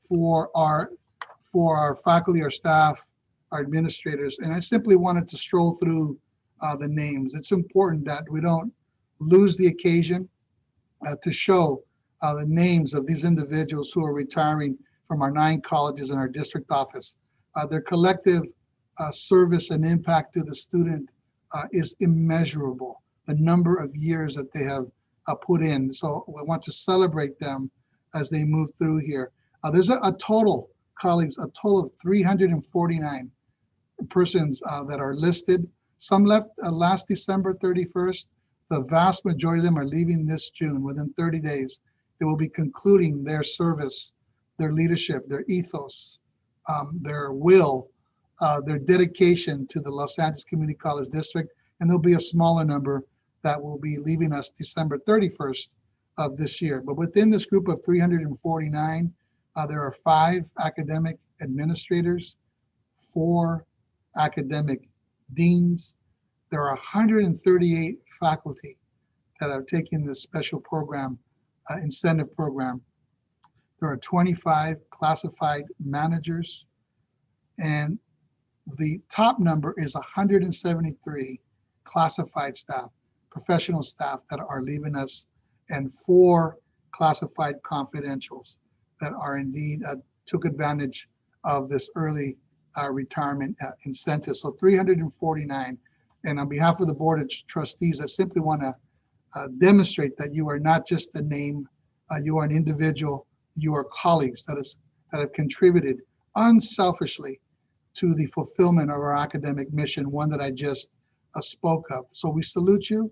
for our faculty, our staff, our administrators. And I simply wanted to stroll through the names. It's important that we don't lose the occasion to show the names of these individuals who are retiring from our 9 colleges and our district office. Their collective service and impact to the student is immeasurable. The number of years that they have put in. So we want to celebrate them as they move through here. There's a total, colleagues, a total of 349 persons that are listed. Some left last December 31st. The vast majority of them are leaving this June. Within 30 days, they will be concluding their service, their leadership, their ethos, their will, their dedication to the Los Angeles Community College District. And there'll be a smaller number that will be leaving us December 31st of this year. But within this group of 349, there are 5 academic administrators, 4 academic deans. There are 138 faculty that are taking this special program, incentive program. There are 25 classified managers, and the top number is 173 classified staff, professional staff that are leaving us, and 4 classified confidentials that are indeed took advantage of this early retirement incentive. So 349. And on behalf of the Board of Trustees, I simply want to demonstrate that you are not just a name, you are an individual, you are colleagues that have contributed unselfishly to the fulfillment of our academic mission, one that I just spoke of. So we salute you,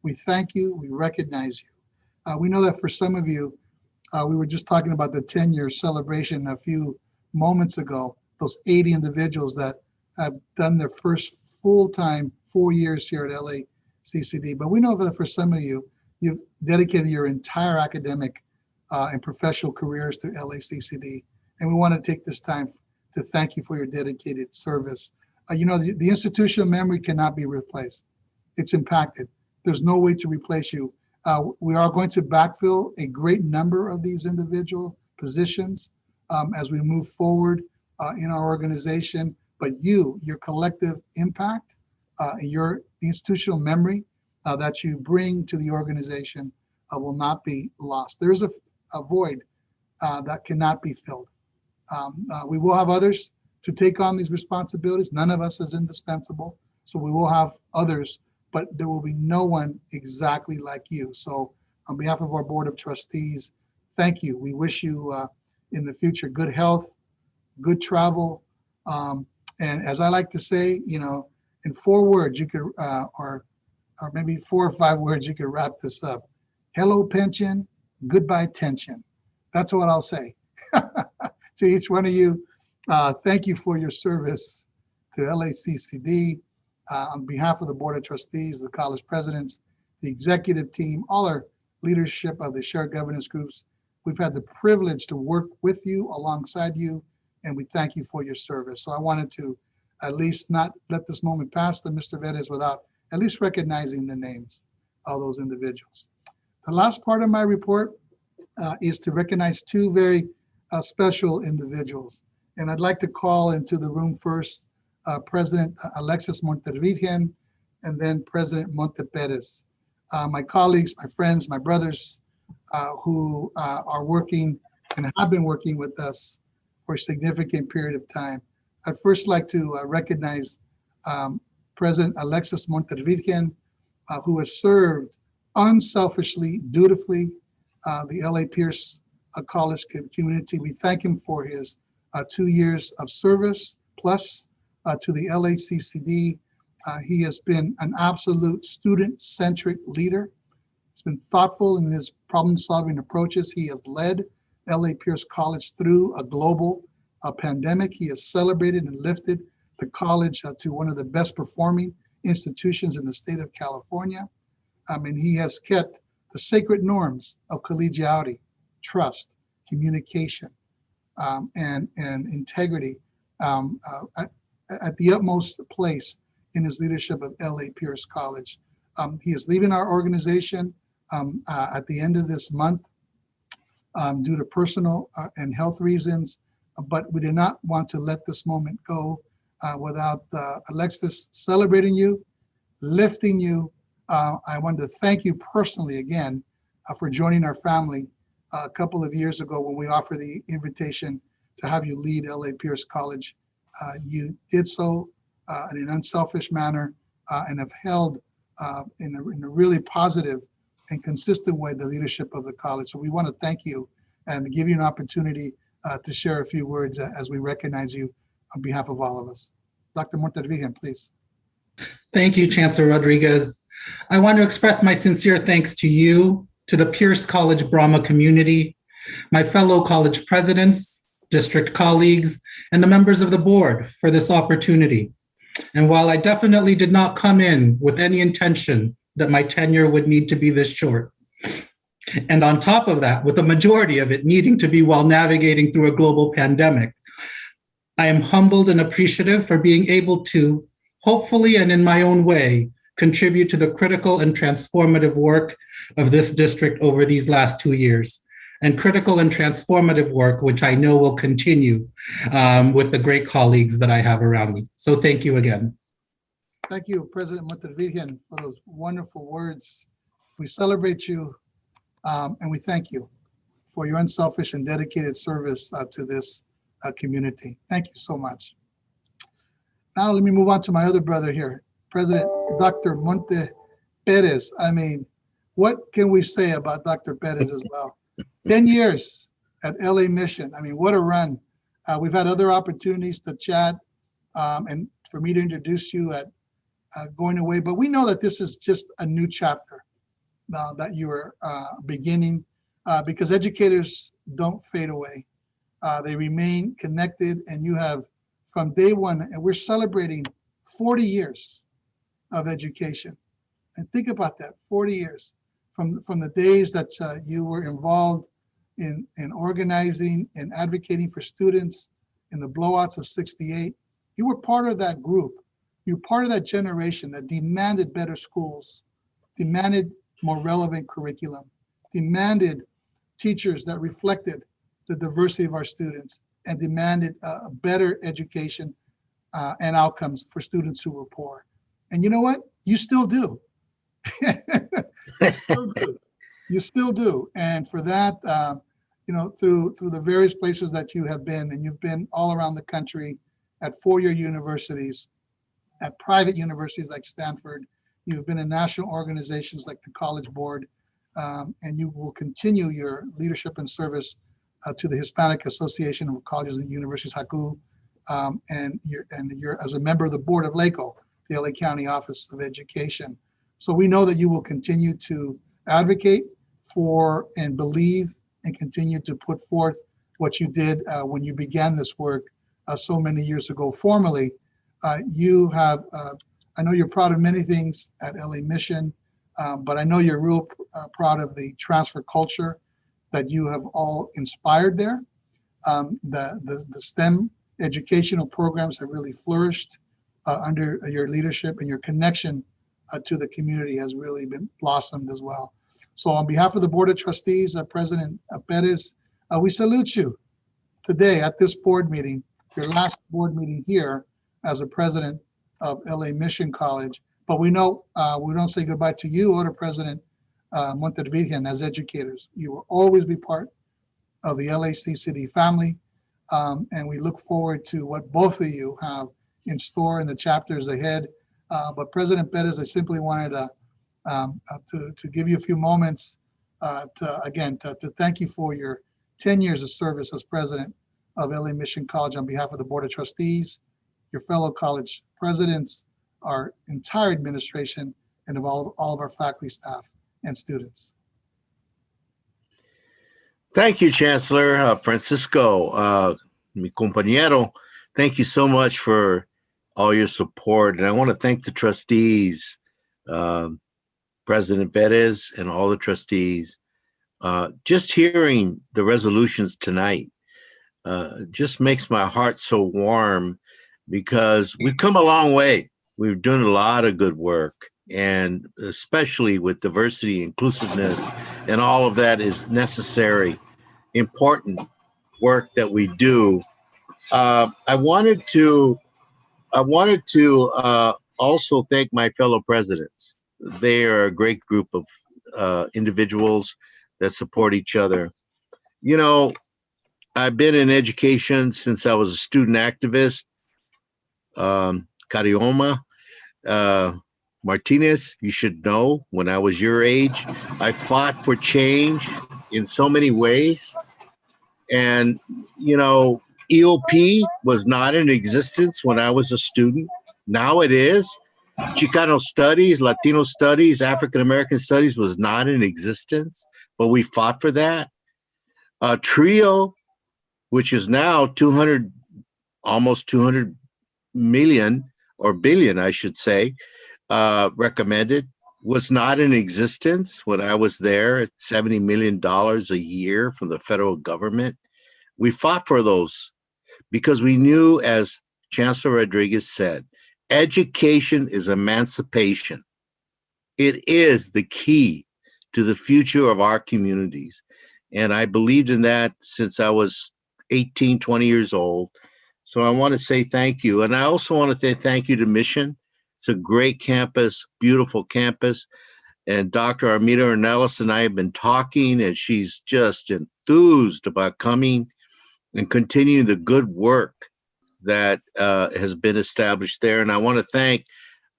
we thank you, we recognize you. We know that for some of you, we were just talking about the 10-year celebration a few moments ago, those 80 individuals that have done their first full-time 4 years here at LACCD. But we know that for some of you, you've dedicated your entire academic and professional careers to LACCD. And we want to take this time to thank you for your dedicated service. You know, the institutional memory cannot be replaced. It's impacted. There's no way to replace you. We are going to backfill a great number of these individual positions as we move forward in our organization. But your collective impact, your institutional memory that you bring to the organization will not be lost. There's a void that cannot be filled. We will have others to take on these responsibilities. None of us is indispensable. So we will have others, but there will be no one exactly like you. So on behalf of our Board of Trustees, thank you. We wish you in the future good health, good travel. And as I like to say, you know, in 4 words, you could, or maybe 4 or 5 words, you could wrap this up. Hello, pension, goodbye, tension. That's what I'll say to each one of you. Thank you for your service to LACCD. On behalf of the Board of Trustees, the college presidents, the executive team, all our leadership of the shared governance groups, we've had the privilege to work with you, alongside you, and we thank you for your service. So I wanted to at least not let this moment pass to Mr. Vettis without at least recognizing the names of those individuals. The last part of my report is to recognize 2 very special individuals. And I'd like to call into the room first President Alexis Montervirgen, and then President Monteperez. My colleagues, my friends, my brothers who are working and have been working with us for a significant period of time. I'd first like to recognize President Alexis Montervirgen, who has served unselfishly, dutifully, the LA Pierce College community. We thank him for his 2 years of service, plus to the LACCD. He has been an absolute student-centric leader. He's been thoughtful in his problem-solving approaches. He has led LA Pierce College through a global pandemic. He has celebrated and lifted the college to one of the best performing institutions in the state of California. And he has kept the sacred norms of collegiality, trust, communication, and integrity at the utmost place in his leadership of LA Pierce College. He is leaving our organization at the end of this month due to personal and health reasons, but we did not want to let this moment go without Alexis celebrating you, lifting you. I wanted to thank you personally again for joining our family a couple of years ago when we offered the invitation to have you lead LA Pierce College. You did so in an unselfish manner and have held in a really positive and consistent way the leadership of the college. So we want to thank you and give you an opportunity to share a few words as we recognize you on behalf of all of us. Dr. Montervigen, please. Thank you, Chancellor Rodriguez. I want to express my sincere thanks to you, to the Pierce College Brahma community, my fellow college presidents, district colleagues, and the members of the board for this opportunity. And while I definitely did not come in with any intention that my tenure would need to be this short, and on top of that, with a majority of it needing to be while navigating through a global pandemic, I am humbled and appreciative for being able to, hopefully and in my own way, contribute to the critical and transformative work of this district over these last 2 years, and critical and transformative work, which I know will continue with the great colleagues that I have around me. So thank you again. Thank you, President Montervigen, for those wonderful words. We celebrate you and we thank you for your unselfish and dedicated service to this community. Thank you so much. Now let me move on to my other brother here, President Dr. Monte Perez. I mean, what can we say about Dr. Perez as well? 10 years at LA Mission. I mean, what a run. We've had other opportunities to chat and for me to introduce you at going away, but we know that this is just a new chapter that you are beginning because educators don't fade away. They remain connected, and you have from day one, and we're celebrating 40 years of education. And think about that, 40 years from the days that you were involved in organizing and advocating for students in the blowouts of '68. You were part of that group. You're part of that generation that demanded better schools, demanded more relevant curriculum, demanded teachers that reflected the diversity of our students, and demanded a better education and outcomes for students who were poor. And you know what? You still do. You still do. You still do. And for that, you know, through the various places that you have been, and you've been all around the country at four-year universities, at private universities like Stanford, you've been in national organizations like the College Board, and you will continue your leadership and service to the Hispanic Association of Colleges and Universities, HACU, and you're as a member of the board of LACO, the LA County Office of Education. So we know that you will continue to advocate for and believe and continue to put forth what you did when you began this work so many years ago formally. You have, I know you're proud of many things at LA Mission, but I know you're real proud of the transfer culture that you have all inspired there. The STEM educational programs have really flourished under your leadership, and your connection to the community has really been blossomed as well. So on behalf of the Board of Trustees, President Perez, we salute you today at this board meeting, your last board meeting here as a president of LA Mission College. But we know we don't say goodbye to you or to President Montervigen as educators. You will always be part of the LACCD family, and we look forward to what both of you have in store in the chapters ahead. But President Perez, I simply wanted to give you a few moments to thank you for your 10 years of service as president of LA Mission College on behalf of the Board of Trustees, your fellow college presidents, our entire administration, and of all of our faculty, staff, and students. Thank you, Chancellor Francisco, mi compañero. Thank you so much for all your support. And I want to thank the trustees, President Perez and all the trustees. Just hearing the resolutions tonight just makes my heart so warm, because we've come a long way. We're doing a lot of good work, and especially with diversity, inclusiveness, and all of that is necessary, important work that we do. I wanted to also thank my fellow presidents. They are a great group of individuals that support each other. You know, I've been in education since I was a student activist. Carioma, Martinez, you should know, when I was your age, I fought for change in so many ways. And, you know, EOP was not in existence when I was a student. Now it is. Chicano studies, Latino studies, African American studies was not in existence, but we fought for that. TRIO, which is now 200, almost 200 million or billion, I should say, recommended, was not in existence when I was there at $70 million a year from the federal government. We fought for those because we knew, as Chancellor Rodriguez said, education is emancipation. It is the key to the future of our communities. And I believed in that since I was 18, 20 years old. So I want to say thank you. And I also want to say thank you to Mission. It's a great campus, beautiful campus. And Dr. Armida Ornelas and I have been talking, and she's just enthused about coming and continuing the good work that has been established there. And I want to thank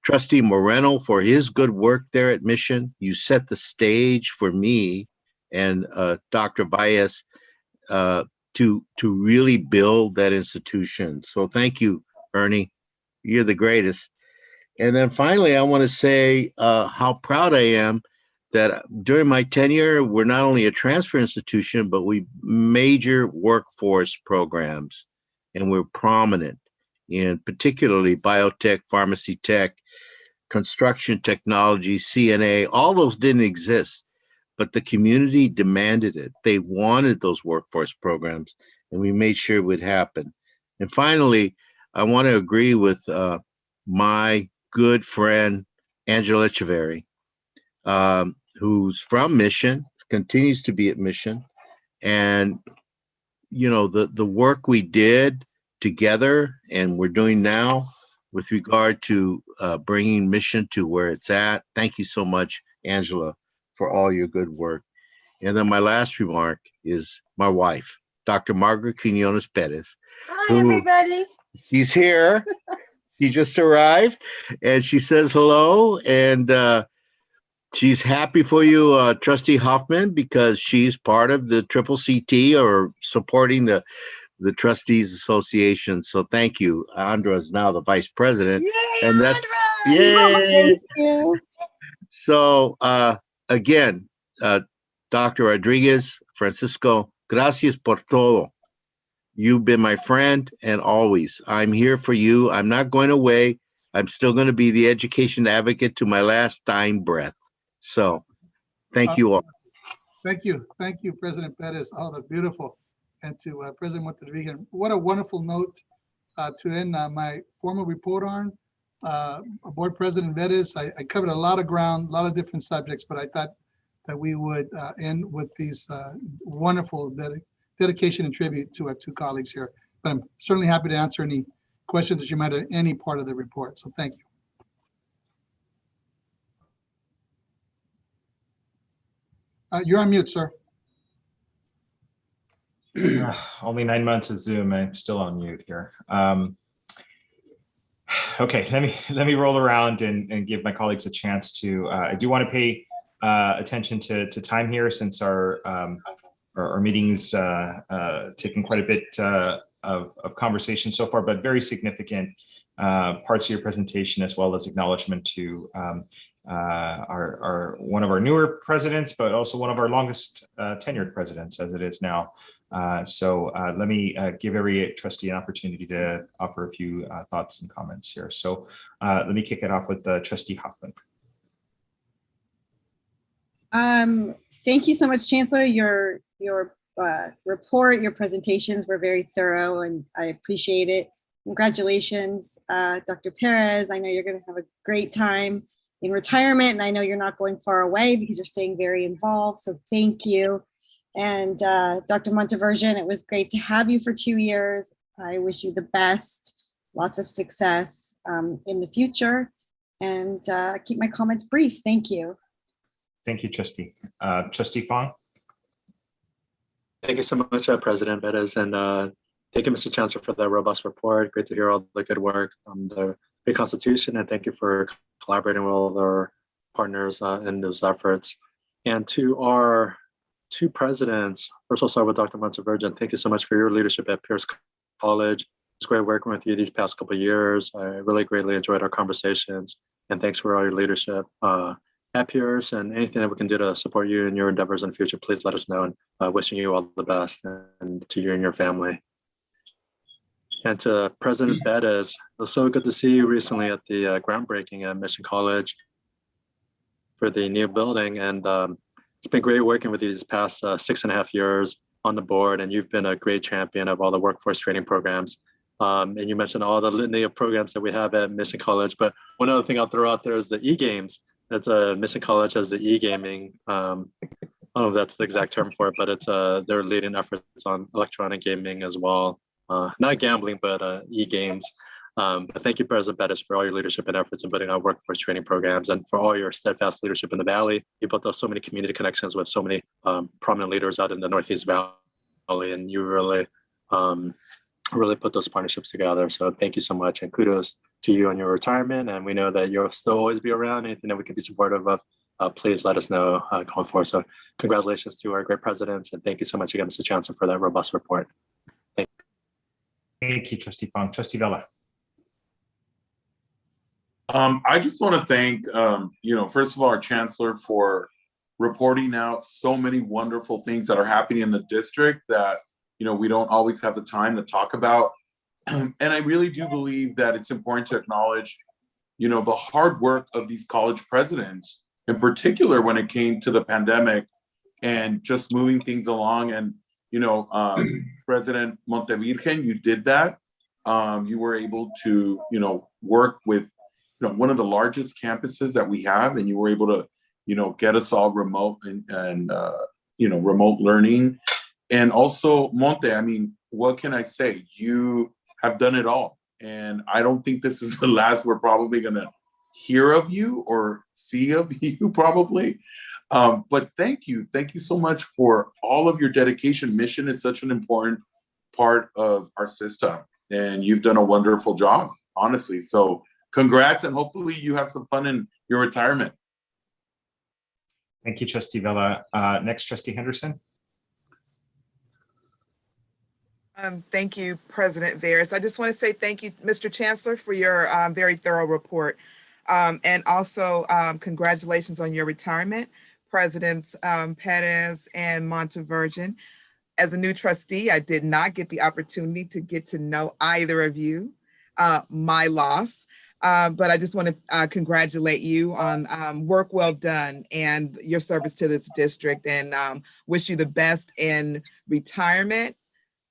Trustee Moreno for his good work there at Mission. You set the stage for me and Dr. Valles to really build that institution. So thank you, Ernie. You're the greatest. And then finally, I want to say how proud I am that during my tenure, we're not only a transfer institution, but we major workforce programs, and we're prominent in particularly biotech, pharmacy tech, construction technology, CNA. All those didn't exist, but the community demanded it. They wanted those workforce programs, and we made sure it would happen. And finally, I want to agree with my good friend, Angela Echeverry, who's from Mission, continues to be at Mission. And, you know, the work we did together and we're doing now with regard to bringing Mission to where it's at. Thank you so much, Angela, for all your good work. And then my last remark is my wife, Dr. Margaret Quinones Perez. Hi, everybody. She's here. She just arrived, and she says hello, and she's happy for you, Trustee Hoffman, because she's part of the CCCT or supporting the Trustees Association. So thank you. Andra is now the vice president. Yay, and that's Andra! yay. Thank you. So again, Dr. Rodriguez, Francisco, gracias por todo. You've been my friend, and always I'm here for you. I'm not going away. I'm still going to be the education advocate to my last dying breath. So thank you all. Thank you. Thank you, President Perez. Oh, that's beautiful. And to President Monterrey, what a wonderful note to end my formal report on. Board President Perez, I covered a lot of ground, a lot of different subjects, but I thought that we would end with these wonderful dedication and tribute to our two colleagues here. But I'm certainly happy to answer any questions that you might have any part of the report. So thank you. You're on mute, sir. Only 9 months of Zoom. I'm still on mute here. Okay, let me roll around and give my colleagues a chance to. I do want to pay attention to time here, since our meetings taken quite a bit of conversation so far, but very significant parts of your presentation, as well as acknowledgement to our one of our newer presidents, but also one of our longest tenured presidents, as it is now. So let me give every trustee an opportunity to offer a few thoughts and comments here. So let me kick it off with Trustee Hoffman. Thank you so much, Chancellor. Your report, your presentations were very thorough, and I appreciate it. Congratulations, Dr. Perez. I know you're going to have a great time in retirement, and I know you're not going far away because you're staying very involved. So thank you. And Dr. Montevirgen, it was great to have you for 2 years. I wish you the best, lots of success in the future, and keep my comments brief. Thank you. Thank you, Trustee. Trustee Fong. Thank you so much, President Perez, and thank you, Mr. Chancellor, for that robust report. Great to hear all the good work on the Constitution, and thank you for collaborating with all our partners in those efforts. And to our two presidents, first I'll start with Dr. Montevirgen. Thank you so much for your leadership at Pierce College. It's great working with you these past couple of years. I really greatly enjoyed our conversations, and thanks for all your leadership at Pierce, and anything that we can do to support you in your endeavors in the future, please let us know, and wishing you all the best, and to you and your family. And to President Bettis, it was so good to see you recently at the groundbreaking at Mission College for the new building. And it's been great working with you these past 6.5 years on the board. And you've been a great champion of all the workforce training programs. And you mentioned all the litany of programs that we have at Mission College. But one other thing I'll throw out there is the e-games. That's Mission College has the e-gaming. I don't know if that's the exact term for it, but it's their leading efforts on electronic gaming as well. Not gambling, but e-games. But thank you, President Bettis, for all your leadership and efforts in building our workforce training programs, and for all your steadfast leadership in the Valley. You built up so many community connections with so many prominent leaders out in the Northeast Valley, and you really put those partnerships together. So thank you so much, and kudos to you on your retirement. And we know that you'll still always be around. Anything that we can be supportive of, please let us know going forward. So congratulations to our great presidents, and thank you so much again, Mr. Chancellor, for that robust report. Thank you. Thank you, Trustee Fong. Trustee Vela. I just want to thank, first of all, our Chancellor for reporting out so many wonderful things that are happening in the district that, we don't always have the time to talk about. And I really do believe that it's important to acknowledge, the hard work of these college presidents, in particular when it came to the pandemic and just moving things along. And, President Montevirgen, you did that. You were able to, work with, one of the largest campuses that we have, and you were able to, get us all remote and remote learning. And also, Monte, I mean, what can I say? You have done it all. And I don't think this is the last we're probably going to hear of you or see of you probably. But thank you. Thank you so much for all of your dedication. Mission is such an important part of our system, and you've done a wonderful job, honestly. So congrats, and hopefully you have some fun in your retirement. Thank you, Trustee Vela. Next, Trustee Henderson. Thank you, President Veras. I just want to say thank you, Mr. Chancellor, for your very thorough report. And also congratulations on your retirement, Presidents Perez and Montevirgen. As a new trustee, I did not get the opportunity to get to know either of you, my loss. But I just want to congratulate you on work well done and your service to this district, and wish you the best in retirement,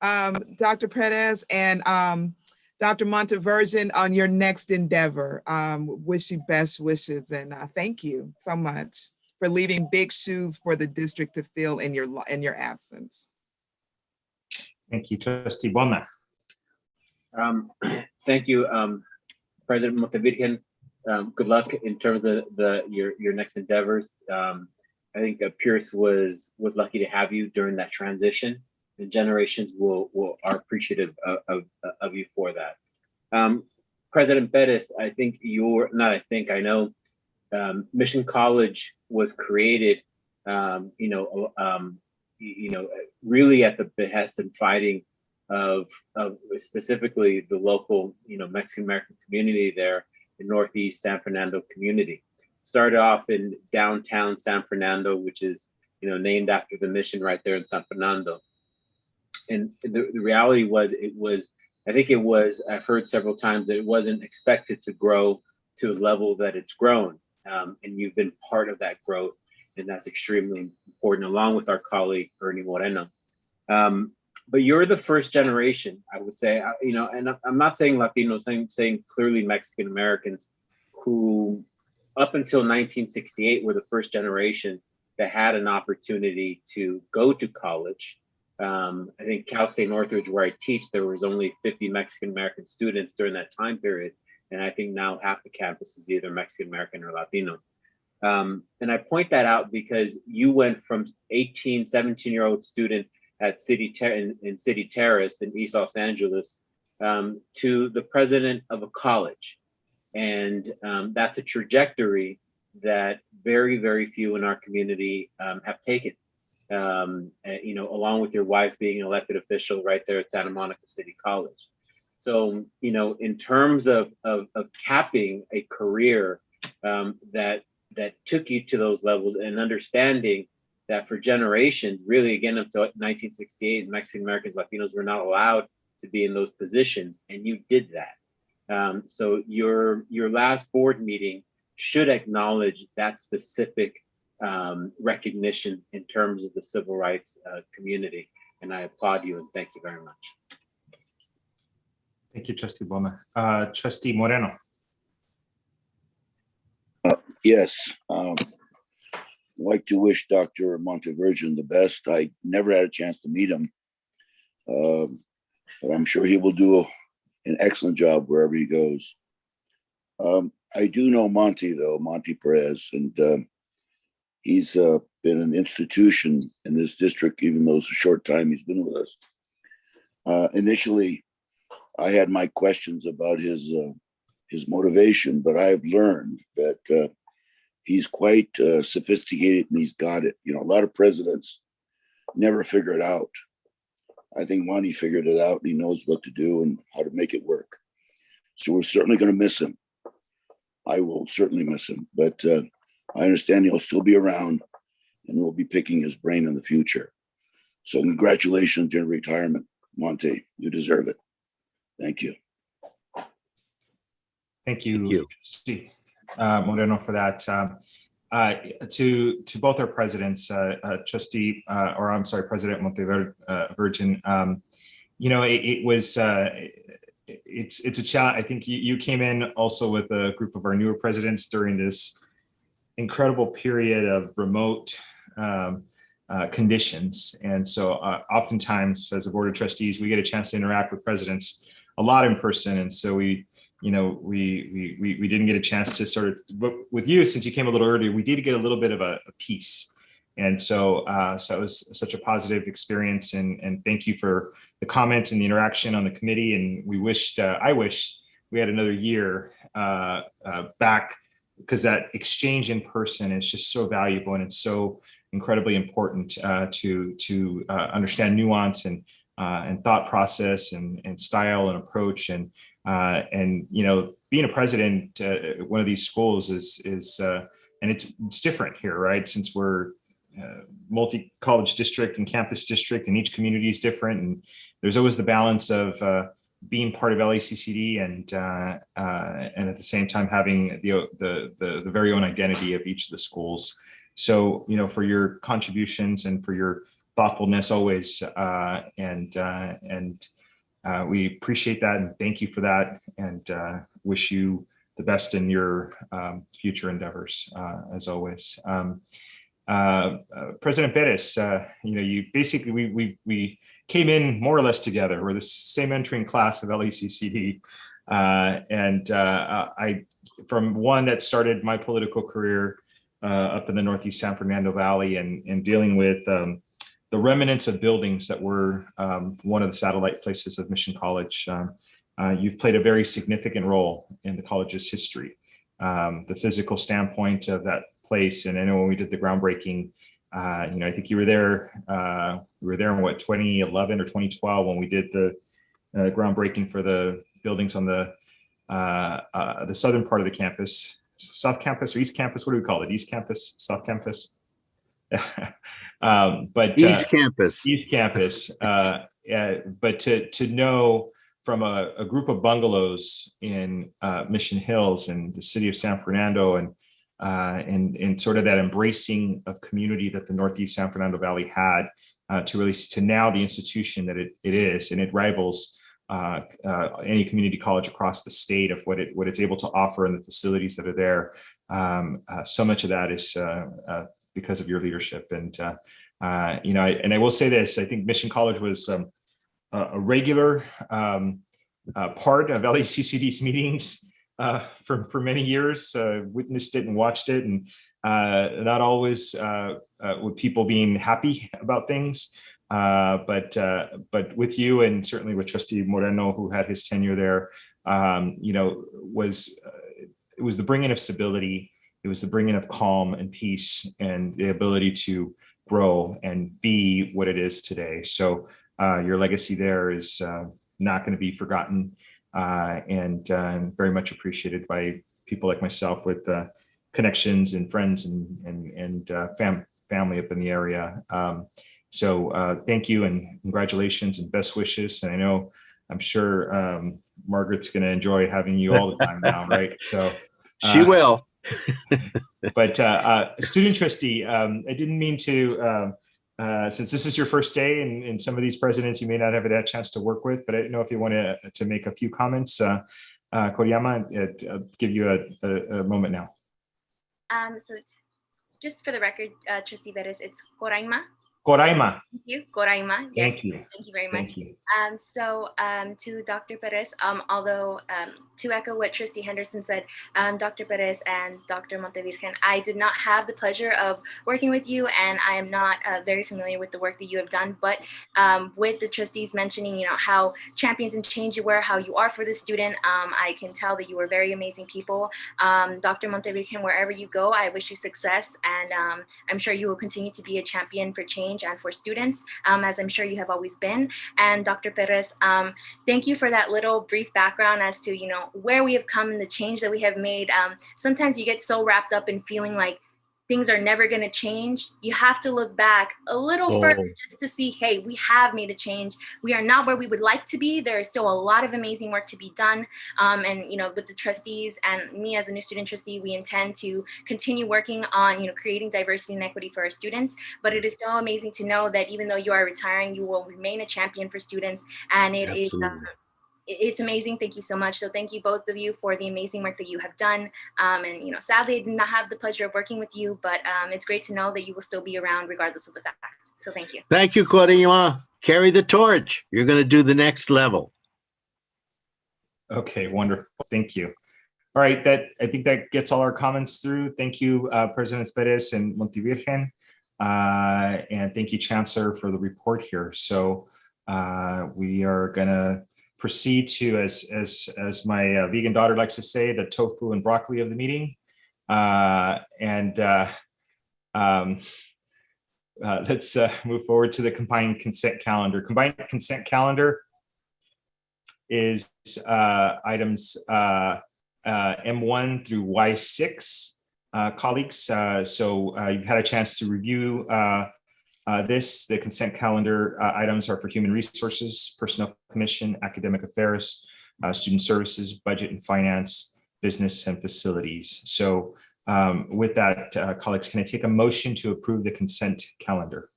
Dr. Perez, and Dr. Montevirgen on your next endeavor. Wish you best wishes, and thank you so much for leaving big shoes for the district to fill in your absence. Thank you, Trustee Bona. Thank you, President Montevirgen. Good luck in terms of your next endeavors. I think Pierce was lucky to have you during that transition, and generations are appreciative of you for that. President Bettis, I know Mission College was created, really at the behest and fighting of specifically the local, Mexican American community there in Northeast San Fernando community. Started off in downtown San Fernando, which is, named after the mission right there in San Fernando. And the reality was, I've heard several times that it wasn't expected to grow to the level that it's grown. And you've been part of that growth, and that's extremely important, along with our colleague, Ernie Moreno. but you're the first generation, I would say, you know, and I'm not saying Latinos, saying clearly Mexican Americans who up until 1968 were the first generation that had an opportunity to go to college. I think Cal State Northridge, where I teach, there was only 50 Mexican American students during that time period. And I think now half the campus is either Mexican American or Latino. And I point that out because you went from 18, 17-year-old student at in City Terrace in East Los Angeles to the president of a college. And that's a trajectory that very, very few in our community have taken. You know, along with your wife being an elected official right there at Santa Monica City College. So, you know, in terms of capping a career that took you to those levels and understanding that for generations, really again up to 1968, Mexican Americans, Latinos were not allowed to be in those positions, and you did that. So your last board meeting should acknowledge that specific recognition in terms of the civil rights community, and I applaud you and thank you very much. Thank you, Trustee Boma. Trustee Moreno. Yes. I'd like to wish Dr. Montevirgen the best. I never had a chance to meet him, but I'm sure he will do an excellent job wherever he goes. I do know Monty, though, Monty Perez, and he's been an institution in this district, even though it's a short time he's been with us. Initially, I had my questions about his motivation, but I've learned that he's quite sophisticated and he's got it. You know, a lot of presidents never figure it out. I think Monty figured it out and he knows what to do and how to make it work. So we're certainly going to miss him. I will certainly miss him, but I understand he'll still be around and we'll be picking his brain in the future. So congratulations on your retirement, Monty. You deserve it. Thank you. Thank you, Trustee Moreno, for that. To both our presidents, Trustee, or I'm sorry, President Montevirgen, you know, it's a challenge. I think you came in also with a group of our newer presidents during this incredible period of remote conditions. And so oftentimes as a board of trustees, we get a chance to interact with presidents a lot in person. And so we didn't get a chance to sort of, but with you, since you came a little earlier, we did get a little bit of a piece. And so it was such a positive experience, and thank you for the comments and the interaction on the committee. And I wish we had another year back, because that exchange in person is just so valuable, and it's so incredibly important to understand nuance and thought process and style and approach. And you know, being a president at one of these schools is and it's different here, right? Since we're multi-college district and campus district, and each community is different, and there's always the balance of being part of LACCD and at the same time having the very own identity of each of the schools. So, you know, for your contributions and for your thoughtfulness always, we appreciate that and thank you for that, and wish you the best in your future endeavors, as always. President Bettis, you know, you basically, we came in more or less together. We're the same entering class of LACCD. I, from one that started my political career up in the Northeast San Fernando Valley and dealing with the remnants of buildings that were one of the satellite places of Mission College. You've played a very significant role in the college's history, the physical standpoint of that place. And I know when we did the groundbreaking, you know, I think you were there. We were there in what, 2011 or 2012 when we did the groundbreaking for the buildings on the southern part of the campus, South Campus or East Campus. What do we call it? East Campus, South Campus. But East Campus. East Campus. But to know from a group of bungalows in Mission Hills and the city of San Fernando, and sort of that embracing of community that the Northeast San Fernando Valley had, to now the institution that it is, and it rivals any community college across the state of what it's able to offer and the facilities that are there. So much of that is because of your leadership. And I will say this: I think Mission College was a regular part of LACCD's meetings for many years. Witnessed it and watched it, and not always with people being happy about things. But with you, and certainly with Trustee Moreno, who had his tenure there, it was the bringing of stability. It was the bringing of calm and peace, and the ability to grow and be what it is today. So your legacy there is not going to be forgotten, and very much appreciated by people like myself with connections and friends and family up in the area. So thank you and congratulations and best wishes. And I'm sure Margaret's going to enjoy having you all the time now, right? So she will. But student trustee, I didn't mean to, since this is your first day, and some of these presidents you may not have had a chance to work with, but I don't know if you want to make a few comments. Koriyama, I'll give you a moment now. So just for the record, Trustee Veras, it's Coraima. Coraima. Thank you, Coraima. Yes, Thank you. Thank you very much. Thank you. So to Dr. Perez, although to echo what Trustee Henderson said, Dr. Perez and Dr. Montevirgen, I did not have the pleasure of working with you, and I am not very familiar with the work that you have done. But with the trustees mentioning, how champions and change you were, how you are for the student, I can tell that you were very amazing people. Dr. Montevirgen, wherever you go, I wish you success, and I'm sure you will continue to be a champion for change and for students, as I'm sure you have always been. And Dr. Perez, thank you for that little brief background as to where we have come and the change that we have made. Sometimes you get so wrapped up in feeling like things are never going to change. You have to look back a little further just to see, hey, we have made a change. We are not where we would like to be. There is still a lot of amazing work to be done. And with the trustees and me as a new student trustee, we intend to continue working on creating diversity and equity for our students. But it is still amazing to know that even though you are retiring, you will remain a champion for students. And it's amazing. Thank you so much. So thank you, both of you, for the amazing work that you have done. And sadly, I did not have the pleasure of working with you, but it's great to know that you will still be around regardless of the fact. So thank you. Thank you, Corina. Carry the torch. You're going to do the next level. Okay, wonderful. Thank you. All right, I think that gets all our comments through. Thank you, Presidents Perez and Montevirgen. And thank you, Chancellor, for the report here. So we are going to proceed to, as my vegan daughter likes to say, the tofu and broccoli of the meeting. Let's move forward to the combined consent calendar. Combined consent calendar is items M1 through Y6, colleagues. So you've had a chance to review the consent calendar items are for Human Resources, Personnel Commission, Academic Affairs, Student Services, Budget and Finance, Business and Facilities. So with that, colleagues, can I take a motion to approve the consent calendar?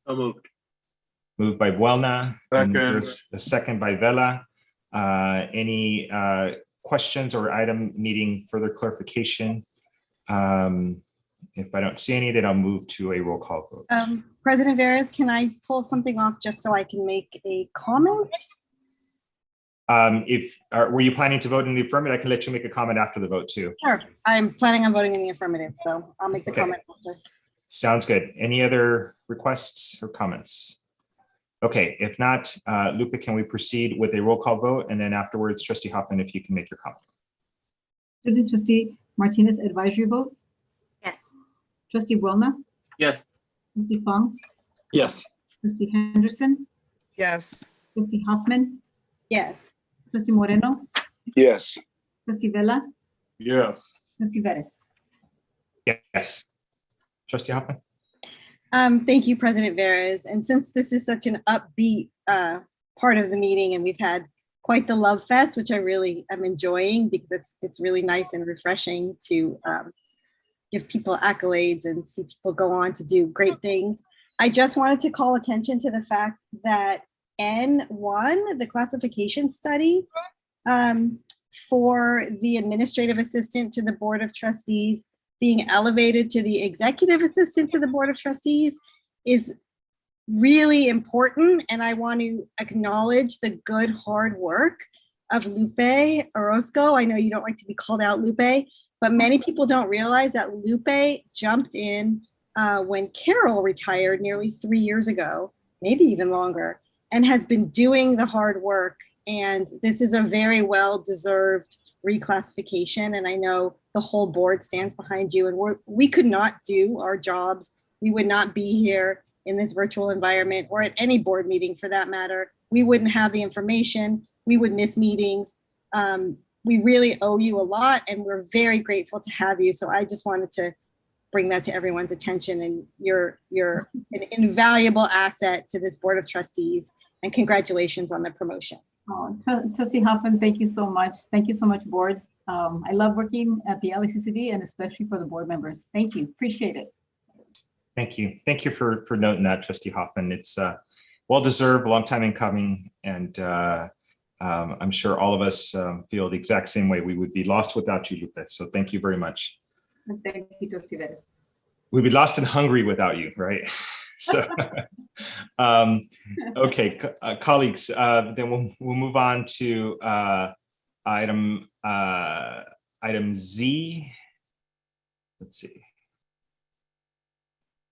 So moved. Moved by Buelna. Second. And a second by Vela. Any questions or item needing further clarification? If I don't see any, then I'll move to a roll call vote. President Veras, can I pull something off just so I can make a comment? Were you planning to vote in the affirmative? I can let you make a comment after the vote too. Sure, I'm planning on voting in the affirmative, so I'll make the comment after. Sounds good. Any other requests or comments? Okay, if not, Lupe, can we proceed with a roll call vote? And then afterwards, Trustee Hoffman, if you can make your comment. Student Trustee Martinez advisory vote? Yes. Trustee Buelna? Yes. Trustee Fong? Yes. Trustee Henderson? Yes. Trustee Hoffman? Yes. Trustee Moreno? Yes. Trustee Vela? Yes. Trustee Veras? Yes. Trustee Hoffman? Thank you, President Veras. And since this is such an upbeat part of the meeting, and we've had quite the love fest, which I really am enjoying because it's really nice and refreshing to give people accolades and see people go on to do great things. I just wanted to call attention to the fact that N1, the classification study for the administrative assistant to the Board of Trustees being elevated to the executive assistant to the Board of Trustees is really important. And I want to acknowledge the good hard work of Lupe Orozco. I know you don't like to be called out, Lupe, but many people don't realize that Lupe jumped in when Carol retired nearly 3 years ago, maybe even longer, and has been doing the hard work. And this is a very well-deserved reclassification. And I know the whole board stands behind you, and we could not do our jobs. We would not be here in this virtual environment or at any board meeting for that matter. We wouldn't have the information. We would miss meetings. We really owe you a lot, and we're very grateful to have you. So I just wanted to bring that to everyone's attention, and you're an invaluable asset to this Board of Trustees, and congratulations on the promotion. Oh, Trustee Hoffman, thank you so much. Thank you so much, board. I love working at the LACCD and especially for the board members. Thank you, appreciate it. Thank you. Thank you for noting that, Trustee Hoffman. It's well-deserved, a long time in coming, and I'm sure all of us feel the exact same way. We would be lost without you, Lupe. So thank you very much. Thank you, Trustee Veras. We'd be lost and hungry without you, right? So, okay, colleagues, then we'll move on to item Z. Let's see.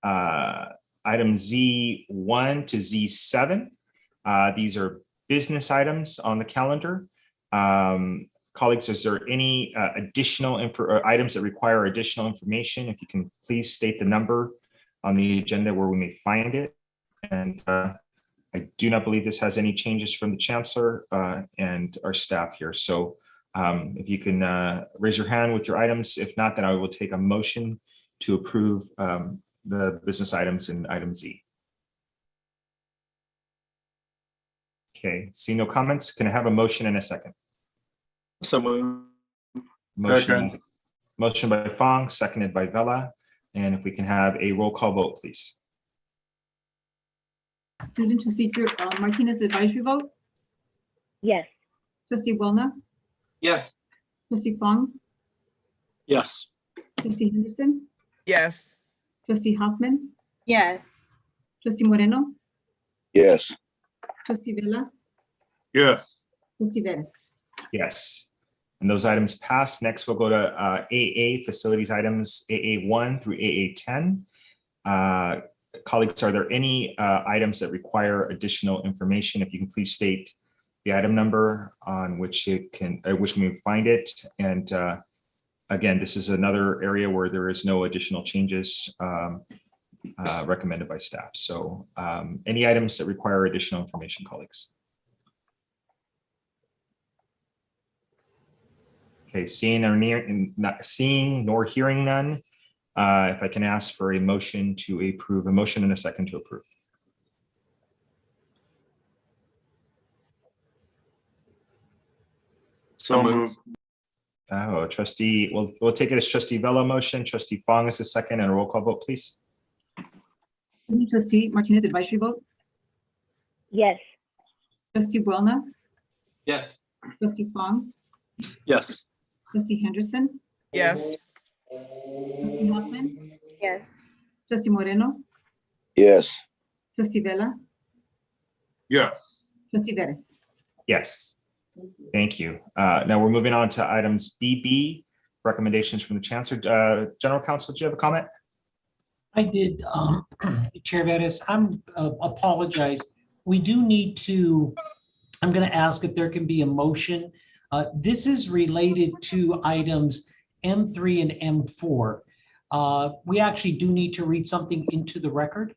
Item Z1 to Z7. These are business items on the calendar. Colleagues, is there any additional items that require additional information? If you can please state the number on the agenda where we may find it. And I do not believe this has any changes from the Chancellor and our staff here. So if you can raise your hand with your items. If not, then I will take a motion to approve the business items in item Z. Okay, see no comments. Can I have a motion and a second? So moved. Motion by Fong, seconded by Vela. And if we can have a roll call vote, please. Student Trustee Martinez advisory vote? Yes. Trustee Buona? Yes. Trustee Fong? Yes. Trustee Henderson? Yes. Trustee Hoffman? Yes. Trustee Moreno? Yes. Trustee Vela? Yes. Trustee Veras? Yes. And those items pass. Next, we'll go to AA, facilities items AA1 through AA10. Colleagues, are there any items that require additional information? If you can please state the item number on which it can, which we find it. And again, this is another area where there is no additional changes recommended by staff. So any items that require additional information, colleagues? Okay, seeing nor hearing none, if I can ask for a motion to approve, a motion and a second to approve. So moved. Oh, Trustee, we'll take it as Trustee Vela motion. Trustee Fong is the second, and a roll call vote, please. Trustee Martinez advisory vote? Yes. Trustee Buona? Yes. Trustee Fong? Yes. Trustee Henderson? Yes. Trustee Hoffman? Yes. Trustee Moreno? Yes. Trustee Vela? Yes. Trustee Veras? Yes. Thank you. Now we're moving on to items BB, recommendations from the Chancellor. General Counsel, do you have a comment? I did, Chair Veras. I'm apologize. We do need to, I'm going to ask if there can be a motion. This is related to items M3 and M4. We actually do need to read something into the record.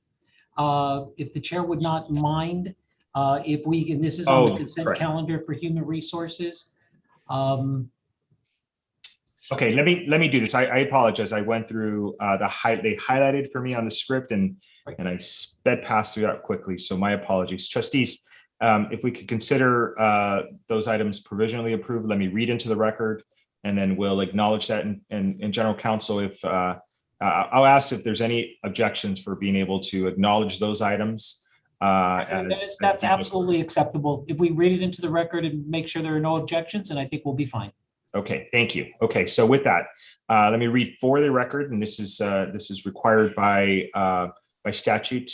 If the chair would not mind, if we can, this is on the consent calendar for human resources. Okay, let me do this. I apologize. I went through they highlighted for me on the script and I sped past through that quickly. So my apologies. Trustees, if we could consider those items provisionally approved, let me read into the record, and then we'll acknowledge that in General Counsel if I'll ask if there's any objections for being able to acknowledge those items. That's absolutely acceptable. If we read it into the record and make sure there are no objections, and I think we'll be fine. Okay, thank you. Okay, so with that, let me read for the record, and this is required by statute.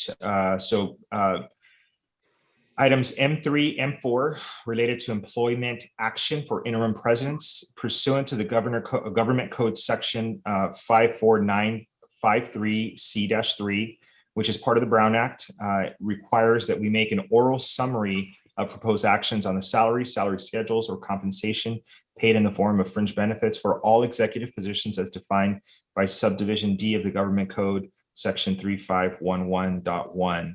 Items M3, M4 related to employment action for interim presidents pursuant to the Government Code Section 54953C-3, which is part of the Brown Act, requires that we make an oral summary of proposed actions on the salary schedules, or compensation paid in the form of fringe benefits for all executive positions as defined by subdivision D of the Government Code, Section 3511.1.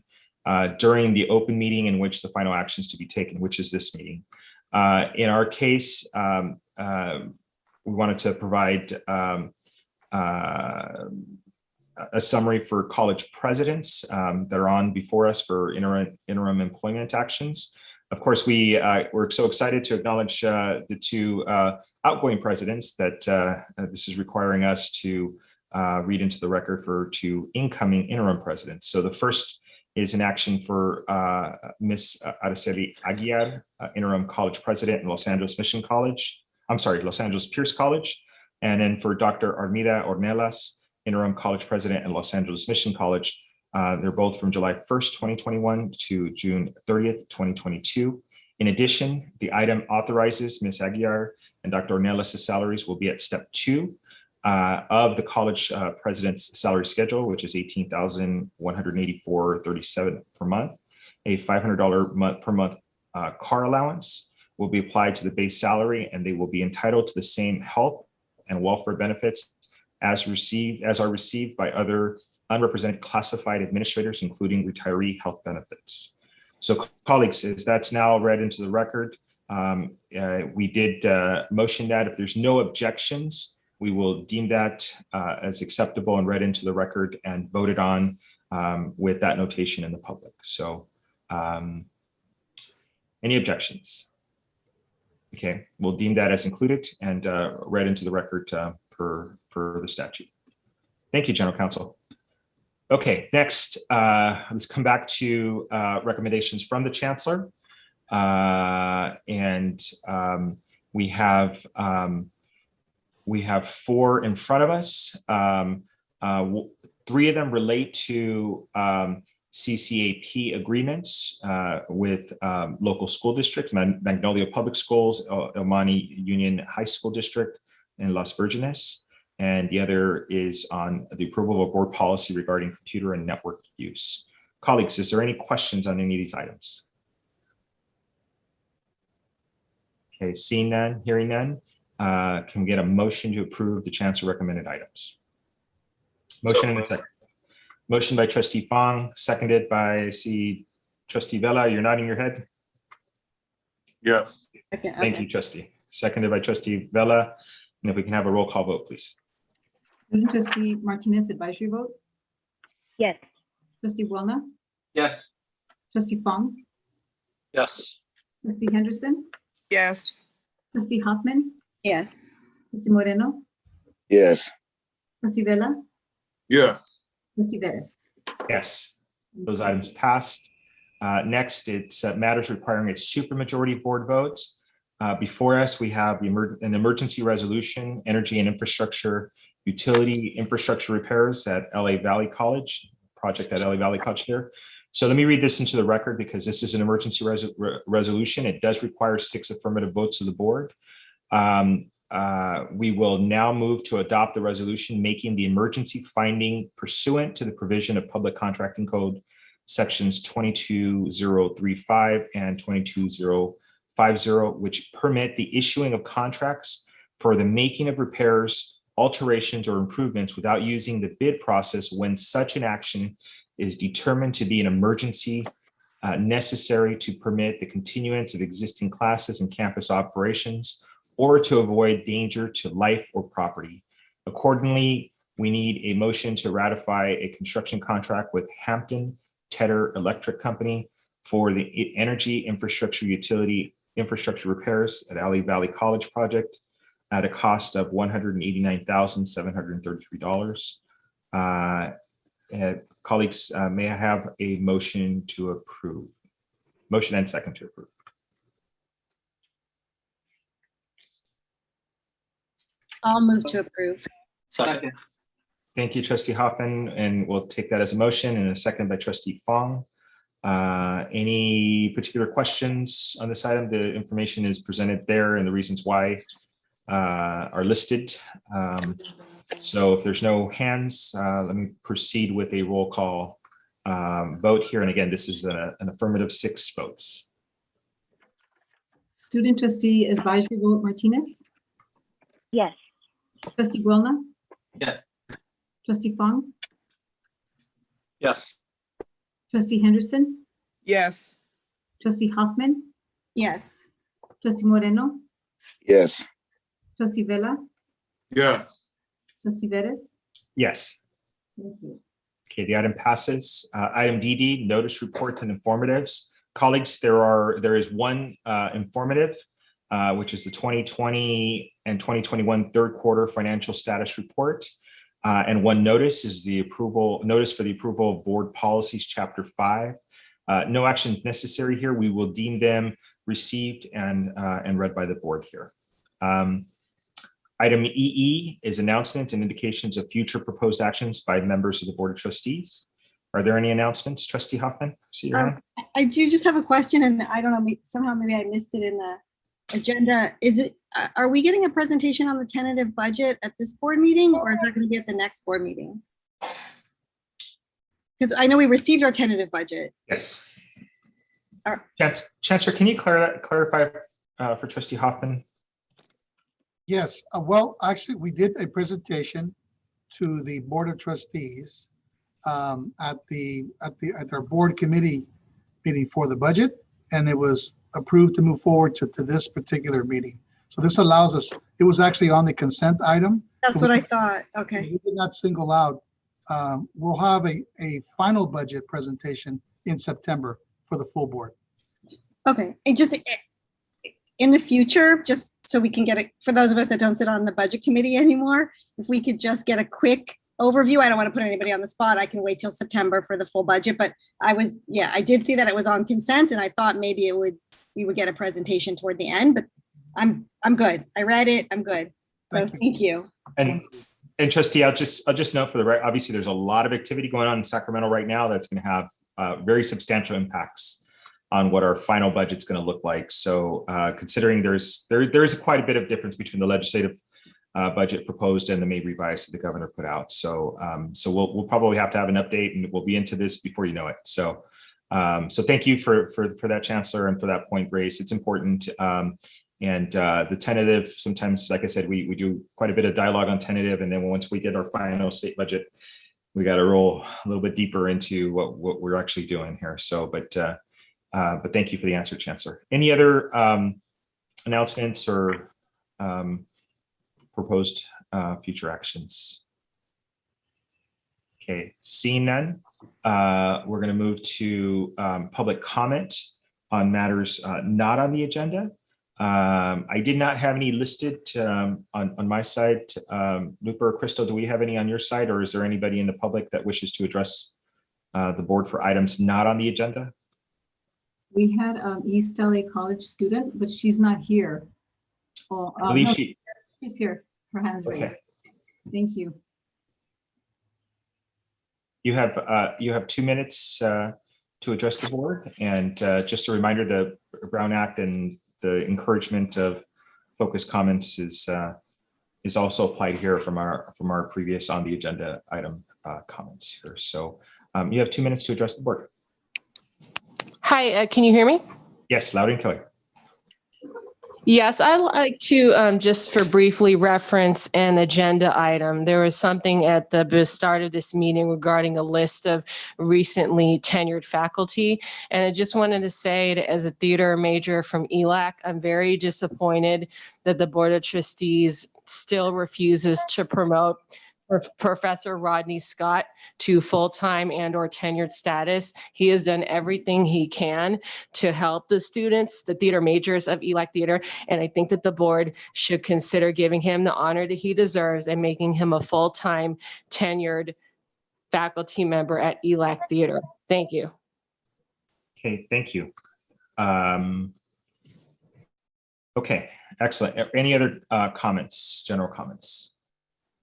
During the open meeting in which the final actions to be taken, which is this meeting. In our case, we wanted to provide a summary for college presidents that are on before us for interim employment actions. Of course, we're so excited to acknowledge the two outgoing presidents that this is requiring us to read into the record for two incoming interim presidents. So the first is an action for Ms. Araceli Aguiar, interim college president in Los Angeles Los Angeles Pierce College. And then for Dr. Armida Ornelas, interim college president in Los Angeles Mission College. They're both from July 1st, 2021 to June 30th, 2022. In addition, the item authorizes Ms. Aguiar and Dr. Ornelas' salaries will be at step 2 of the college president's salary schedule, which is $18,184.37 per month. A $500 per month car allowance will be applied to the base salary, and they will be entitled to the same health and welfare benefits as are received by other unrepresented classified administrators, including retiree health benefits. So, colleagues, as that's now read into the record, we did motion that if there's no objections, we will deem that as acceptable and read into the record and voted on with that notation in the public. So any objections? Okay, we'll deem that as included and read into the record per the statute. Thank you, General Counsel. Okay, next, let's come back to recommendations from the Chancellor. We have 4 in front of us. 3 of them relate to CCAP agreements with local school districts, Magnolia Public Schools, El Monte Union High School District, and Las Virgenes. And the other is on the approval of a board policy regarding computer and network use. Colleagues, is there any questions on any of these items? Okay, seeing none, hearing none. Can we get a motion to approve the Chancellor recommended items? Motion and a second. Motion by Trustee Fong, seconded by Trustee Vela. You're nodding your head? Yes. Thank you, Trustee. Seconded by Trustee Vela. And if we can have a roll call vote, please. Trustee Martinez, advisory vote? Yes. Trustee Buelna? Yes. Trustee Fong? Yes. Trustee Henderson? Yes. Trustee Hoffman? Yes. Trustee Moreno? Yes. Trustee Vela? Yes. Trustee Perez? Yes, those items passed. Next, it's matters requiring a supermajority board vote. Before us, we have an emergency resolution, energy and infrastructure, utility infrastructure repairs at LA Valley College, project at LA Valley College there. So let me read this into the record because this is an emergency resolution. It does require 6 affirmative votes of the board. We will now move to adopt the resolution making the emergency finding pursuant to the provision of Public Contracting Code sections 22035 and 22050, which permit the issuing of contracts for the making of repairs, alterations, or improvements without using the bid process when such an action is determined to be an emergency necessary to permit the continuance of existing classes and campus operations, or to avoid danger to life or property. Accordingly, we need a motion to ratify a construction contract with Hampton Tedder Electric Company for the energy infrastructure utility infrastructure repairs at LA Valley College project at a cost of $189,733. Colleagues, may I have a motion to approve? Motion and second to approve. I'll move to approve. Second. Thank you, Trustee Hoffman, and we'll take that as a motion and a second by Trustee Fong. Any particular questions on this item? The information is presented there and the reasons why are listed. So if there's no hands, let me proceed with a roll call vote here. And again, this is an affirmative 6 votes. Student Trustee Advisory Vote Martinez, Yes. Trustee Guelna, Yes. Trustee Fong, Yes. Trustee Henderson, Yes. Trustee Hoffman, Yes. Trustee Moreno, Yes. Trustee Vela, Yes. Trustee Vettis. Yes. Thank you. Okay, the item passes. Item DD, notice reports and informatives. Colleagues, there is one informative, which is the 2020 and 2021 third quarter financial status report. And one notice is the notice for the approval of board policies, chapter 5. No action is necessary here. We will deem them received and read by the board here. Item EE is announcements and indications of future proposed actions by members of the Board of Trustees. Are there any announcements, Trustee Hoffman? See your hand? I do just have a question, and I don't know, somehow maybe I missed it in the agenda. Are we getting a presentation on the tentative budget at this board meeting, or is that going to be at the next board meeting? Because I know we received our tentative budget. Yes. Chancellor, can you clarify for Trustee Hoffman? Yes, well, actually, we did a presentation to the Board of Trustees at our board committee meeting for the budget, and it was approved to move forward to this particular meeting. So this allows us, it was actually on the consent item. That's what I thought. Okay. We did not single out. We'll have a final budget presentation in September for the full board. Okay, and just in the future, just so we can get it, for those of us that don't sit on the budget committee anymore, if we could just get a quick overview. I don't want to put anybody on the spot. I can wait till September for the full budget, but I did see that it was on consent, and I thought maybe we would get a presentation toward the end, but I'm good. I read it. I'm good. So thank you. And Trustee, I'll just note for the right, obviously there's a lot of activity going on in Sacramento right now that's going to have very substantial impacts on what our final budget's going to look like. So considering there is quite a bit of difference between the legislative budget proposed and the May revised that the governor put out. So we'll probably have to have an update, and we'll be into this before you know it. So thank you for that, Chancellor, and for that point raised. It's important. And the tentative, sometimes, like I said, we do quite a bit of dialogue on tentative, and then once we get our final state budget, we got to roll a little bit deeper into what we're actually doing here. So, but thank you for the answer, Chancellor. Any other announcements or proposed future actions? Okay, seeing none, we're going to move to public comment on matters not on the agenda. I did not have any listed on my side. Luper or Crystal, do we have any on your side, or is there anybody in the public that wishes to address the board for items not on the agenda? We had East LA College student, but she's not here. Oh, I believe no, she's here. Her hand's raised. Thank you. You have 2 minutes to address the board, and just a reminder, the Brown Act and the encouragement of focused comments is also applied here from our previous on the agenda item comments here. So you have 2 minutes to address the board. Hi, can you hear me? Yes, loud and clear. Yes, I'd like to just for briefly reference an agenda item. There was something at the start of this meeting regarding a list of recently tenured faculty. And I just wanted to say that as a theater major from ELAC, I'm very disappointed that the Board of Trustees still refuses to promote Professor Rodney Scott to full-time and/or tenured status. He has done everything he can to help the students, the theater majors of ELAC Theater, and I think that the board should consider giving him the honor that he deserves and making him a full-time tenured faculty member at ELAC Theater. Thank you. Okay, thank you. Okay, excellent. Any other comments, general comments?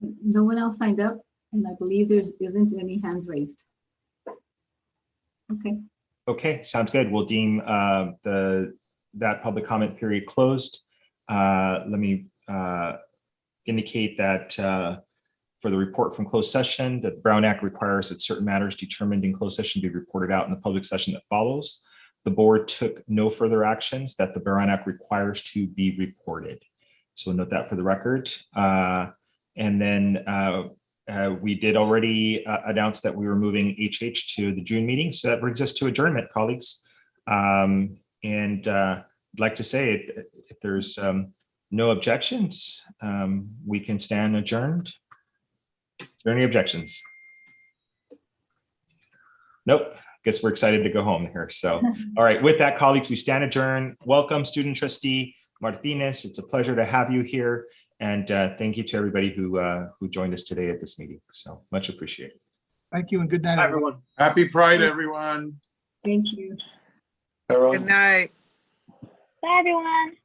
No one else signed up, and I believe there isn't any hands raised. Okay. Okay, sounds good. We'll deem that public comment period closed. Let me indicate that for the report from closed session, that the Brown Act requires that certain matters determined in closed session be reported out in the public session that follows. The board took no further actions that the Brown Act requires to be reported. So note that for the record. And then we did already announce that we were moving HH to the June meeting. So that brings us to adjournment, colleagues. I'd like to say, if there's no objections, we can stand adjourned. Is there any objections? Nope. Guess we're excited to go home here. So, all right, with that, colleagues, we stand adjourned. Welcome, student trustee Martinez. It's a pleasure to have you here. And thank you to everybody who joined us today at this meeting. So much appreciated. Thank you and good night, everyone. Happy Pride, everyone. Thank you. Good night. Bye, everyone.